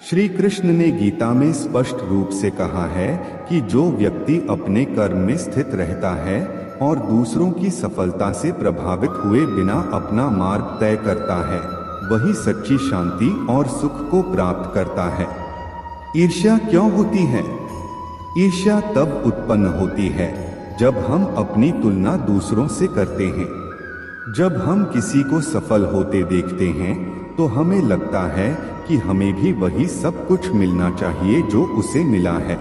श्री कृष्ण ने गीता में स्पष्ट रूप से कहा है कि जो व्यक्ति अपने कर्म में स्थित रहता है और दूसरों की सफलता से प्रभावित हुए बिना अपना मार्ग तय करता है वही सच्ची शांति और सुख को प्राप्त करता है। ईर्ष्या क्यों होती है? ईर्ष्या तब उत्पन्न होती है जब हम अपनी तुलना दूसरों से करते हैं। जब हम किसी को सफल होते देखते हैं तो हमें लगता है कि हमें भी वही सब कुछ मिलना चाहिए जो उसे मिला है।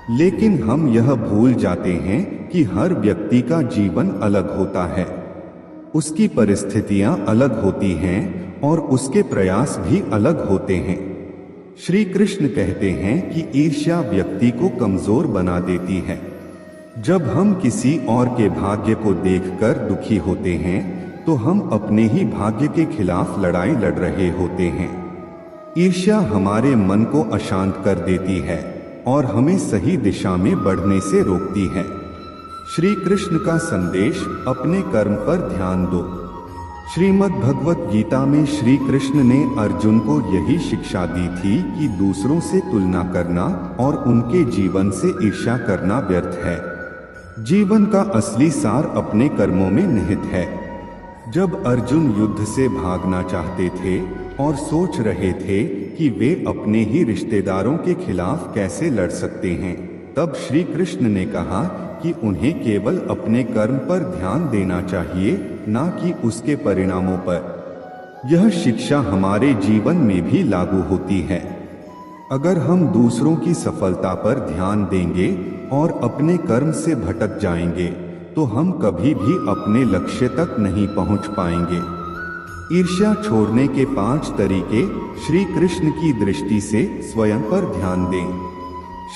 लेकिन हम यह भूल जाते हैं कि हर व्यक्ति का जीवन अलग होता है। उसकी परिस्थितियां अलग होती हैं और उसके प्रयास भी अलग होते हैं। श्री कृष्ण कहते हैं कि ईर्ष्या व्यक्ति को कमजोर बना देती है। जब हम किसी और के भाग्य को देखकर दुखी होते हैं तो हम अपने ही भाग्य के खिलाफ लड़ाई लड़ रहे होते हैं। ईर्ष्या हमारे मन को अशांत कर देती है और हमें सही दिशा में बढ़ने से रोकती है। श्री कृष्ण का संदेश अपने कर्म पर ध्यान दो। श्रीमद् भगवत गीता में श्री कृष्ण ने अर्जुन को यही शिक्षा दी थी कि दूसरों से तुलना करना और उनके जीवन से ईर्ष्या करना व्यर्थ है। जीवन का असली सार अपने कर्मों में निहित है। जब अर्जुन युद्ध से भागना चाहते थे और सोच रहे थे कि वे अपने ही रिश्तेदारों के खिलाफ कैसे लड़ सकते हैं, तब श्री कृष्ण ने कहा कि उन्हें केवल अपने कर्म पर ध्यान देना चाहिए, ना कि उसके परिणामों पर। यह शिक्षा हमारे जीवन में भी लागू होती है। अगर हम दूसरों की सफलता पर ध्यान देंगे और अपने कर्म से भटक जाएंगे तो हम कभी भी अपने लक्ष्य तक नहीं पहुंच पाएंगे। ईर्ष्या छोड़ने के 5 तरीके श्री कृष्ण की दृष्टि से स्वयं पर ध्यान दें।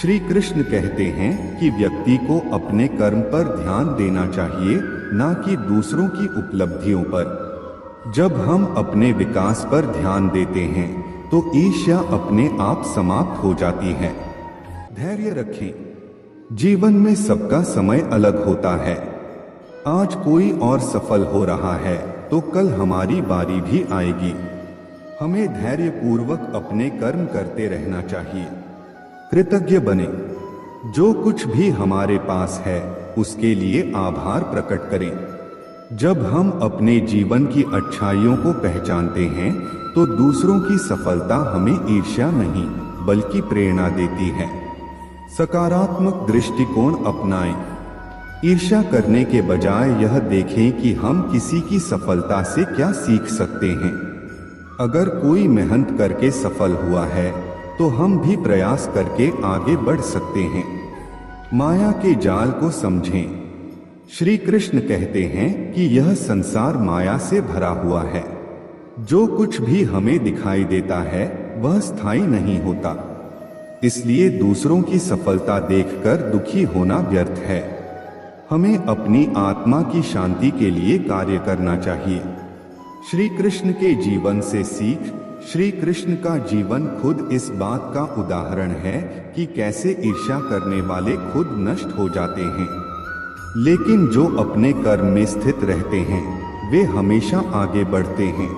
श्री कृष्ण कहते हैं कि व्यक्ति को अपने कर्म पर ध्यान देना चाहिए, ना कि दूसरों की उपलब्धियों पर। जब हम अपने विकास पर ध्यान देते हैं तो ईर्ष्या अपने आप समाप्त हो जाती है। धैर्य रखें। जीवन में सबका समय अलग होता है। आज कोई और सफल हो रहा है तो कल हमारी बारी भी आएगी। हमें धैर्य पूर्वक अपने कर्म करते रहना चाहिए। कृतज्ञ बने। जो कुछ भी हमारे पास है उसके लिए आभार प्रकट करें। जब हम अपने जीवन की अच्छाइयों को पहचानते हैं तो दूसरों की सफलता हमें ईर्ष्या नहीं बल्कि प्रेरणा देती है। सकारात्मक दृष्टिकोण अपनाएं। ईर्ष्या करने के बजाय यह देखें कि हम किसी की सफलता से क्या सीख सकते हैं। अगर कोई मेहनत करके सफल हुआ है तो हम भी प्रयास करके आगे बढ़ सकते हैं। माया के जाल को समझें। श्री कृष्ण कहते हैं कि यह संसार माया से भरा हुआ है। जो कुछ भी हमें दिखाई देता है वह स्थायी नहीं होता। इसलिए दूसरों की सफलता देखकर दुखी होना व्यर्थ है। हमें अपनी आत्मा की शांति के लिए कार्य करना चाहिए। श्री कृष्ण के जीवन से सीख। श्री कृष्ण का जीवन खुद इस बात का उदाहरण है कि कैसे ईर्ष्या करने वाले खुद नष्ट हो जाते हैं, लेकिन जो अपने कर्म में स्थित रहते हैं वे हमेशा आगे बढ़ते हैं।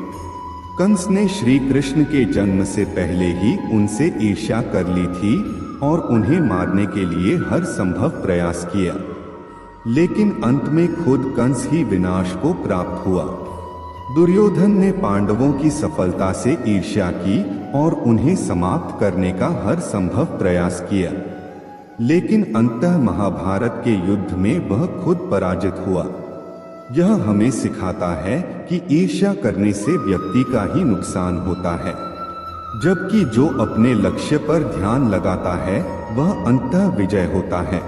कंस ने श्री कृष्ण के जन्म से पहले ही उनसे ईर्ष्या कर ली थी और उन्हें मारने के लिए हर संभव प्रयास किया, लेकिन अंत में खुद कंस ही विनाश को प्राप्त हुआ। दुर्योधन ने पांडवों की सफलता से ईर्ष्या की और उन्हें समाप्त करने का हर संभव प्रयास किया, लेकिन अंततः महाभारत के युद्ध में वह खुद पराजित हुआ। यह हमें सिखाता है कि ईर्ष्या करने से व्यक्ति का ही नुकसान होता है, जबकि जो अपने लक्ष्य पर ध्यान लगाता है वह अंततः विजय होता है।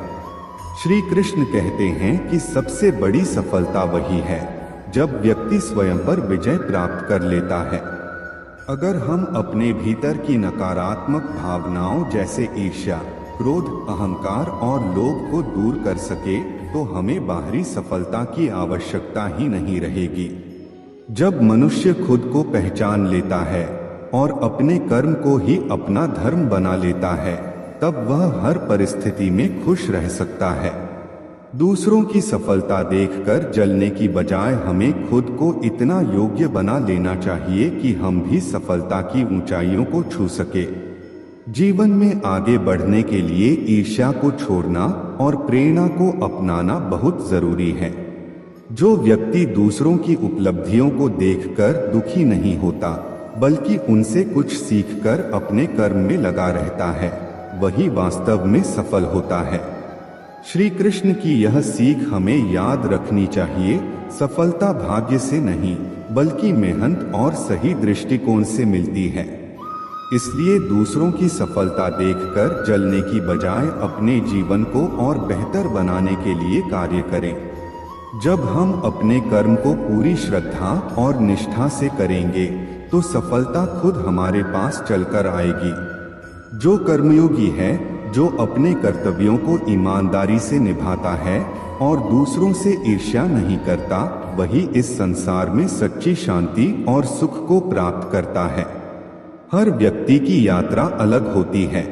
श्री कृष्ण कहते हैं कि सबसे बड़ी सफलता वही है जब व्यक्ति स्वयं पर विजय प्राप्त कर लेता है। अगर हम अपने भीतर की नकारात्मक भावनाओं जैसे ईर्ष्या, क्रोध, अहंकार और लोभ को दूर कर सके तो हमें बाहरी सफलता की आवश्यकता ही नहीं रहेगी। जब मनुष्य खुद को पहचान लेता है और अपने कर्म को ही अपना धर्म बना लेता है, तब वह हर परिस्थिति में खुश रह सकता है। दूसरों की सफलता देखकर जलने की बजाय हमें खुद को इतना योग्य बना लेना चाहिए कि हम भी सफलता की ऊंचाइयों को छू सके। जीवन में आगे बढ़ने के लिए ईर्ष्या को छोड़ना और प्रेरणा को अपनाना बहुत जरूरी है। जो व्यक्ति दूसरों की उपलब्धियों को देखकर दुखी नहीं होता, बल्कि उनसे कुछ सीखकर अपने कर्म में लगा रहता है, वही वास्तव में सफल होता है। श्री कृष्ण की यह सीख हमें याद रखनी चाहिए। सफलता भाग्य से नहीं बल्कि मेहनत और सही दृष्टिकोण से मिलती है। इसलिए दूसरों की सफलता देखकर जलने की बजाय अपने जीवन को और बेहतर बनाने के लिए कार्य करें। जब हम अपने कर्म को पूरी श्रद्धा और निष्ठा से करेंगे तो सफलता खुद हमारे पास चलकर आएगी। जो कर्मयोगी है, जो अपने कर्तव्यों को ईमानदारी से निभाता है और दूसरों से ईर्ष्या नहीं करता, वही इस संसार में सच्ची शांति और सुख को प्राप्त करता है। हर व्यक्ति की यात्रा अलग होती है।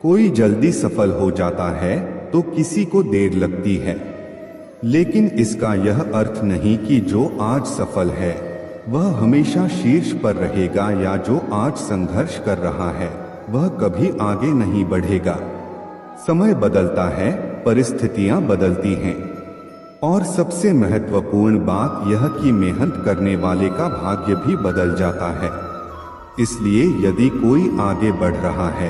कोई जल्दी सफल हो जाता है तो किसी को देर लगती है, लेकिन इसका यह अर्थ नहीं कि जो आज सफल है वह हमेशा शीर्ष पर रहेगा, या जो आज संघर्ष कर रहा है वह कभी आगे नहीं बढ़ेगा। समय बदलता है, परिस्थितियां बदलती हैं, और सबसे महत्वपूर्ण बात यह कि मेहनत करने वाले का भाग्य भी बदल जाता है। इसलिए यदि कोई आगे बढ़ रहा है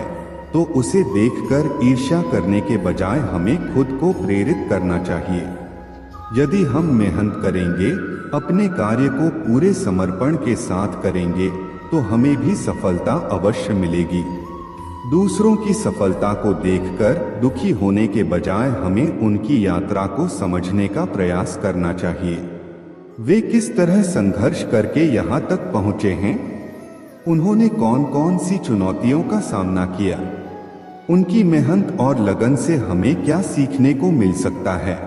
तो उसे देखकर ईर्ष्या करने के बजाय हमें खुद को प्रेरित करना चाहिए। यदि हम मेहनत करेंगे, अपने कार्य को पूरे समर्पण के साथ करेंगे, तो हमें भी सफलता अवश्य मिलेगी। दूसरों की सफलता को देखकर दुखी होने के बजाय हमें उनकी यात्रा को समझने का प्रयास करना चाहिए। वे किस तरह संघर्ष करके यहाँ तक पहुँचे हैं, उन्होंने कौन कौन सी चुनौतियों का सामना किया, उनकी मेहनत और लगन से हमें क्या सीखने को मिल सकता है।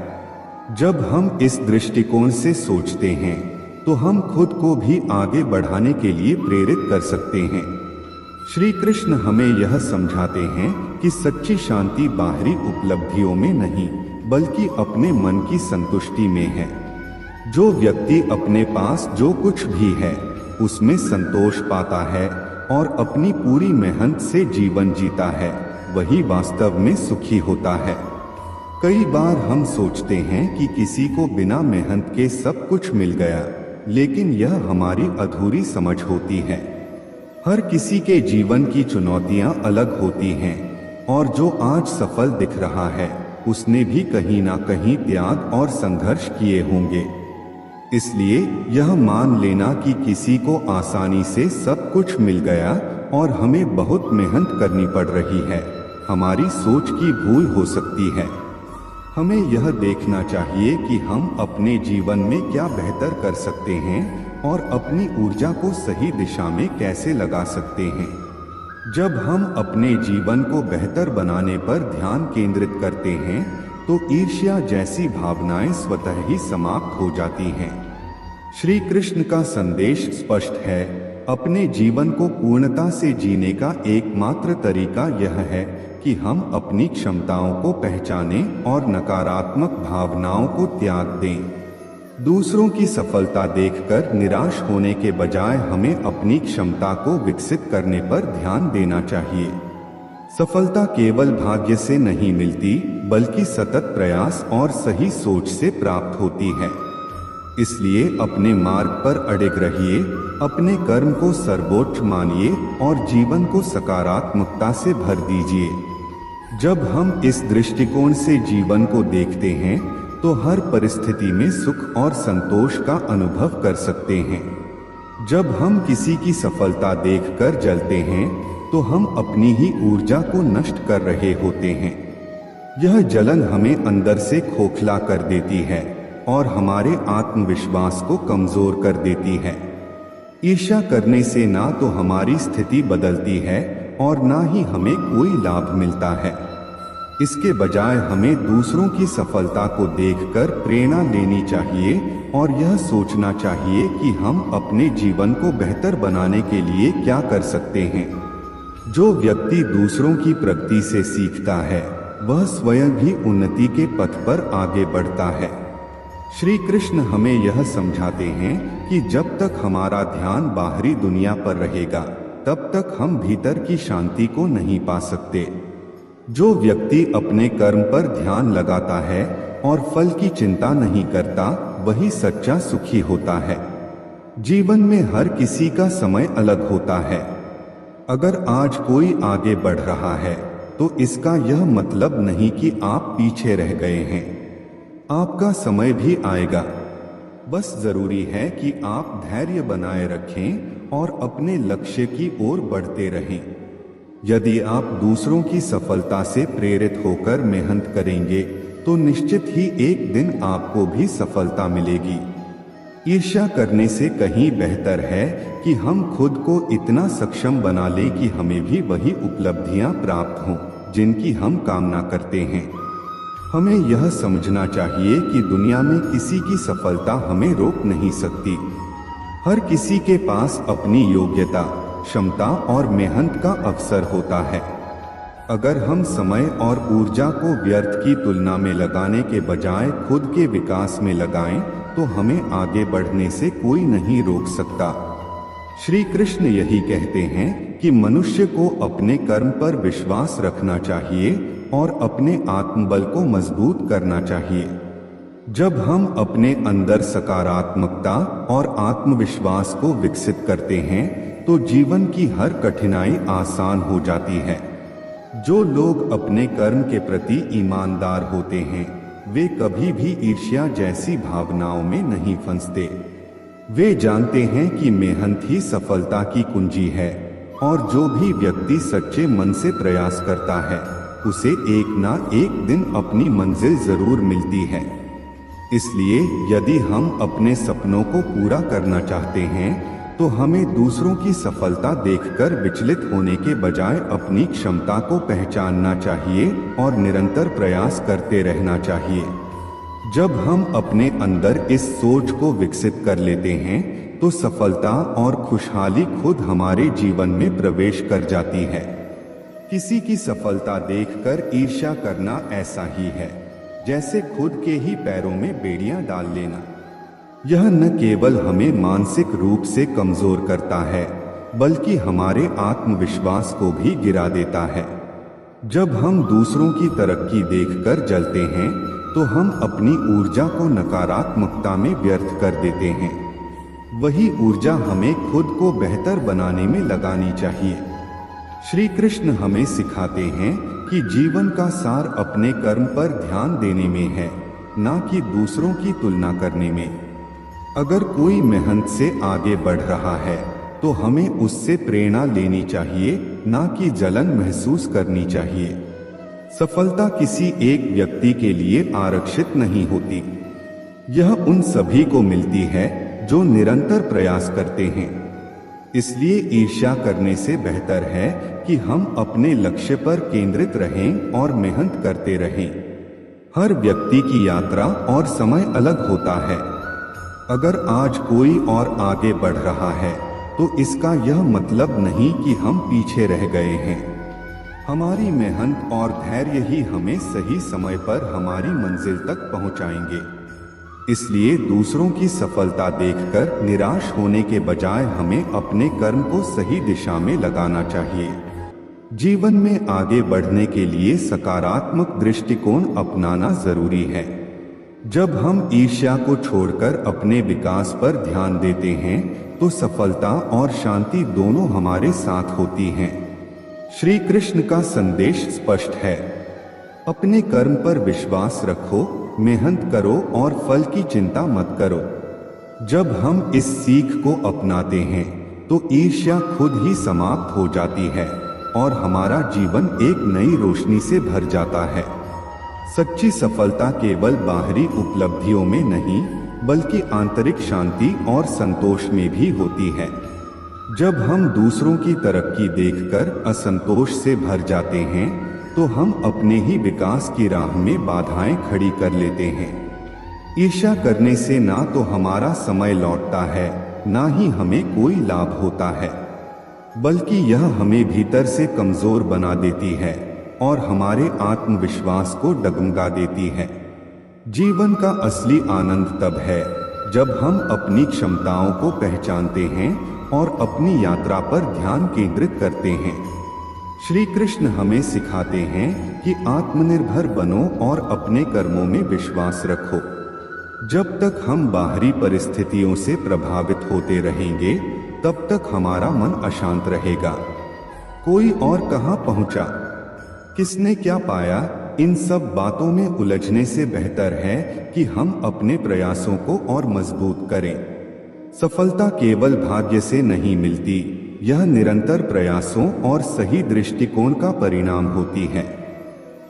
जब हम इस दृष्टिकोण से सोचते हैं तो हम खुद को भी आगे बढ़ाने के लिए प्रेरित कर सकते हैं। श्री कृष्ण हमें यह समझाते हैं कि सच्ची शांति बाहरी उपलब्धियों में नहीं बल्कि अपने मन की संतुष्टि में है। जो व्यक्ति अपने पास जो कुछ भी है उसमें संतोष पाता है और अपनी पूरी मेहनत से जीवन जीता है, वही वास्तव में सुखी होता है। कई बार हम सोचते हैं कि किसी को बिना मेहनत के सब कुछ मिल गया, लेकिन यह हमारी अधूरी समझ होती है। हर किसी के जीवन की चुनौतियां अलग होती हैं, और जो आज सफल दिख रहा है उसने भी कहीं ना कहीं त्याग और संघर्ष किए होंगे। इसलिए यह मान लेना कि किसी को आसानी से सब कुछ मिल गया और हमें बहुत मेहनत करनी पड़ रही है, हमारी सोच की भूल हो सकती है। हमें यह देखना चाहिए कि हम अपने जीवन में क्या बेहतर कर सकते हैं और अपनी ऊर्जा को सही दिशा में कैसे लगा सकते हैं। जब हम अपने जीवन को बेहतर बनाने पर ध्यान केंद्रित करते हैं तो ईर्ष्या जैसी भावनाएं स्वतः ही समाप्त हो जाती हैं। श्री कृष्ण का संदेश स्पष्ट है, अपने जीवन को पूर्णता से जीने का एकमात्र तरीका यह है कि हम अपनी क्षमताओं को पहचानें और नकारात्मक भावनाओं को त्याग दें। दूसरों की सफलता देखकर निराश होने के बजाय हमें अपनी क्षमता को विकसित करने पर ध्यान देना चाहिए। सफलता केवल भाग्य से नहीं मिलती, बल्कि सतत प्रयास और सही सोच से प्राप्त होती है। इसलिए अपने मार्ग पर अड़िग रहिए, अपने कर्म को सर्वोच्च मानिए और जीवन को सकारात्मकता से भर दीजिए। जब हम इस दृष्टिकोण से जीवन को देखते हैं तो हर परिस्थिति में सुख और संतोष का अनुभव कर सकते हैं। जब हम किसी की सफलता देखकर जलते हैं तो हम अपनी ही ऊर्जा को नष्ट कर रहे होते हैं। यह जलन हमें अंदर से खोखला कर देती है और हमारे आत्मविश्वास को कमजोर कर देती है। ईर्ष्या करने से ना तो हमारी स्थिति बदलती है और ना ही हमें कोई लाभ मिलता है। इसके बजाय हमें दूसरों की सफलता को देखकर प्रेरणा लेनी चाहिए और यह सोचना चाहिए कि हम अपने जीवन को बेहतर बनाने के लिए क्या कर सकते हैं। जो व्यक्ति दूसरों की प्रगति से सीखता है वह स्वयं भी उन्नति के पथ पर आगे बढ़ता है। श्री कृष्ण हमें यह समझाते हैं कि जब तक हमारा ध्यान बाहरी दुनिया पर रहेगा तब तक हम भीतर की शांति को नहीं पा सकते। जो व्यक्ति अपने कर्म पर ध्यान लगाता है और फल की चिंता नहीं करता, वही सच्चा सुखी होता है। जीवन में हर किसी का समय अलग होता है। अगर आज कोई आगे बढ़ रहा है तो इसका यह मतलब नहीं कि आप पीछे रह गए हैं। आपका समय भी आएगा। बस जरूरी है कि आप धैर्य बनाए रखें और अपने लक्ष्य की ओर बढ़ते रहें। यदि आप दूसरों की सफलता से प्रेरित होकर मेहनत करेंगे तो निश्चित ही एक दिन आपको भी सफलता मिलेगी। ईर्ष्या करने से कहीं बेहतर है कि हम खुद को इतना सक्षम बना लें कि हमें भी वही उपलब्धियां प्राप्त हों जिनकी हम कामना करते हैं। हमें यह समझना चाहिए कि दुनिया में किसी की सफलता हमें रोक नहीं सकती। हर किसी के पास अपनी योग्यता, क्षमता और मेहनत का अवसर होता है। अगर हम समय और ऊर्जा को व्यर्थ की तुलना में लगाने के बजाय खुद के विकास में लगाएं तो हमें आगे बढ़ने से कोई नहीं रोक सकता। श्री कृष्ण यही कहते हैं कि मनुष्य को अपने कर्म पर विश्वास रखना चाहिए और अपने आत्मबल को मजबूत करना चाहिए। जब हम अपने अंदर सकारात्मकता और आत्मविश्वास को विकसित करते हैं तो जीवन की हर कठिनाई आसान हो जाती है। जो लोग अपने कर्म के प्रति ईमानदार होते हैं वे कभी भी ईर्ष्या जैसी भावनाओं में नहीं फंसते। वे जानते हैं कि मेहनत ही सफलता की कुंजी है और जो भी व्यक्ति सच्चे मन से प्रयास करता है उसे एक ना एक दिन अपनी मंजिल जरूर मिलती है। इसलिए यदि हम अपने सपनों को पूरा करना चाहते हैं तो हमें दूसरों की सफलता देखकर विचलित होने के बजाय अपनी क्षमता को पहचानना चाहिए और निरंतर प्रयास करते रहना चाहिए। जब हम अपने अंदर इस सोच को विकसित कर लेते हैं तो सफलता और खुशहाली खुद हमारे जीवन में प्रवेश कर जाती है। किसी की सफलता देखकर ईर्ष्या करना ऐसा ही है जैसे खुद के ही पैरों में बेड़ियां डाल लेना। यह न केवल हमें मानसिक रूप से कमजोर करता है बल्कि हमारे आत्मविश्वास को भी गिरा देता है। जब हम दूसरों की तरक्की देखकर जलते हैं तो हम अपनी ऊर्जा को नकारात्मकता में व्यर्थ कर देते हैं। वही ऊर्जा हमें खुद को बेहतर बनाने में लगानी चाहिए। श्री कृष्ण हमें सिखाते हैं कि जीवन का सार अपने कर्म पर ध्यान देने में है, ना कि दूसरों की तुलना करने में। अगर कोई मेहनत से आगे बढ़ रहा है तो हमें उससे प्रेरणा लेनी चाहिए, ना कि जलन महसूस करनी चाहिए। सफलता किसी एक व्यक्ति के लिए आरक्षित नहीं होती, यह उन सभी को मिलती है जो निरंतर प्रयास करते हैं। इसलिए ईर्ष्या करने से बेहतर है कि हम अपने लक्ष्य पर केंद्रित रहें और मेहनत करते रहें। हर व्यक्ति की यात्रा और समय अलग होता है। अगर आज कोई और आगे बढ़ रहा है तो इसका यह मतलब नहीं कि हम पीछे रह गए हैं। हमारी मेहनत और धैर्य ही हमें सही समय पर हमारी मंजिल तक पहुंचाएंगे। इसलिए दूसरों की सफलता देखकर निराश होने के बजाय हमें अपने कर्म को सही दिशा में लगाना चाहिए। जीवन में आगे बढ़ने के लिए सकारात्मक दृष्टिकोण अपनाना जरूरी है। जब हम ईर्ष्या को छोड़कर अपने विकास पर ध्यान देते हैं तो सफलता और शांति दोनों हमारे साथ होती हैं। श्री कृष्ण का संदेश स्पष्ट है, अपने कर्म पर विश्वास रखो, मेहनत करो और फल की चिंता मत करो। जब हम इस सीख को अपनाते हैं तो ईर्ष्या खुद ही समाप्त हो जाती है और हमारा जीवन एक नई रोशनी से भर जाता है। सच्ची सफलता केवल बाहरी उपलब्धियों में नहीं बल्कि आंतरिक शांति और संतोष में भी होती है। जब हम दूसरों की तरक्की देखकर असंतोष से भर जाते हैं तो हम अपने ही विकास की राह में बाधाएं खड़ी कर लेते हैं। ईर्ष्या करने से ना तो हमारा समय लौटता है, ना ही हमें कोई लाभ होता है, बल्कि यह हमें भीतर से कमजोर बना देती है और हमारे आत्मविश्वास को डगमगा देती है। जीवन का असली आनंद तब है जब हम अपनी क्षमताओं को पहचानते हैं और अपनी यात्रा पर ध्यान केंद्रित करते हैं। श्री कृष्ण हमें सिखाते हैं कि आत्मनिर्भर बनो और अपने कर्मों में विश्वास रखो। जब तक हम बाहरी परिस्थितियों से प्रभावित होते रहेंगे तब तक हमारा मन अशांत रहेगा। कोई और कहाँ पहुंचा, किसने क्या पाया, इन सब बातों में उलझने से बेहतर है कि हम अपने प्रयासों को और मजबूत करें। सफलता केवल भाग्य से नहीं मिलती, यह निरंतर प्रयासों और सही दृष्टिकोण का परिणाम होती है।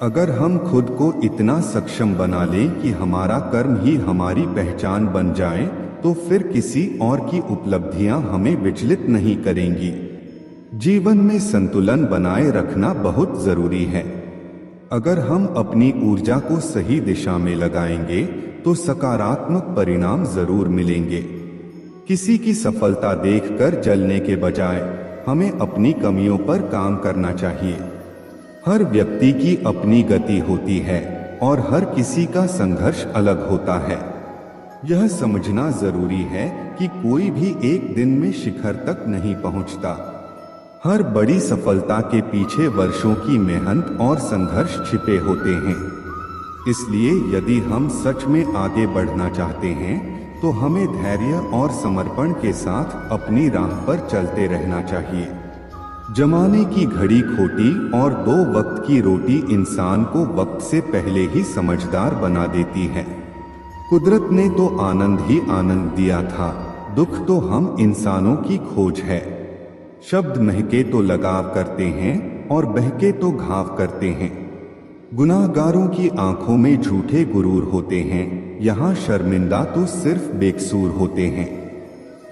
अगर हम खुद को इतना सक्षम बना लें कि हमारा कर्म ही हमारी पहचान बन जाए तो फिर किसी और की उपलब्धियां हमें विचलित नहीं करेंगी। जीवन में संतुलन बनाए रखना बहुत जरूरी है। अगर हम अपनी ऊर्जा को सही दिशा में लगाएंगे तो सकारात्मक परिणाम जरूर मिलेंगे। किसी की सफलता देखकर जलने के बजाय हमें अपनी कमियों पर काम करना चाहिए। हर व्यक्ति की अपनी गति होती है और हर किसी का संघर्ष अलग होता है। यह समझना जरूरी है कि कोई भी एक दिन में शिखर तक नहीं पहुंचता। हर बड़ी सफलता के पीछे वर्षों की मेहनत और संघर्ष छिपे होते हैं। इसलिए यदि हम सच में आगे बढ़ना चाहते हैं तो हमें धैर्य और समर्पण के साथ अपनी राह पर चलते रहना चाहिए। जमाने की घड़ी खोटी और दो वक्त की रोटी इंसान को वक्त से पहले ही समझदार बना देती है। कुदरत ने तो आनंद ही आनंद दिया था, दुख तो हम इंसानों की खोज है। शब्द महके तो लगाव करते हैं और बहके तो घाव करते हैं। गुनाहगारों की आंखों में झूठे गुरूर होते हैं, यहाँ शर्मिंदा तो सिर्फ बेकसूर होते हैं।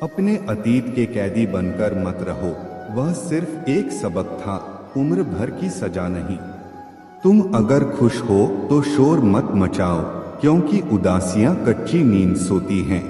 अपने अतीत के कैदी बनकर मत रहो, वह सिर्फ एक सबक था, उम्र भर की सजा नहीं। तुम अगर खुश हो तो शोर मत मचाओ, क्योंकि उदासियां कच्ची नींद सोती हैं।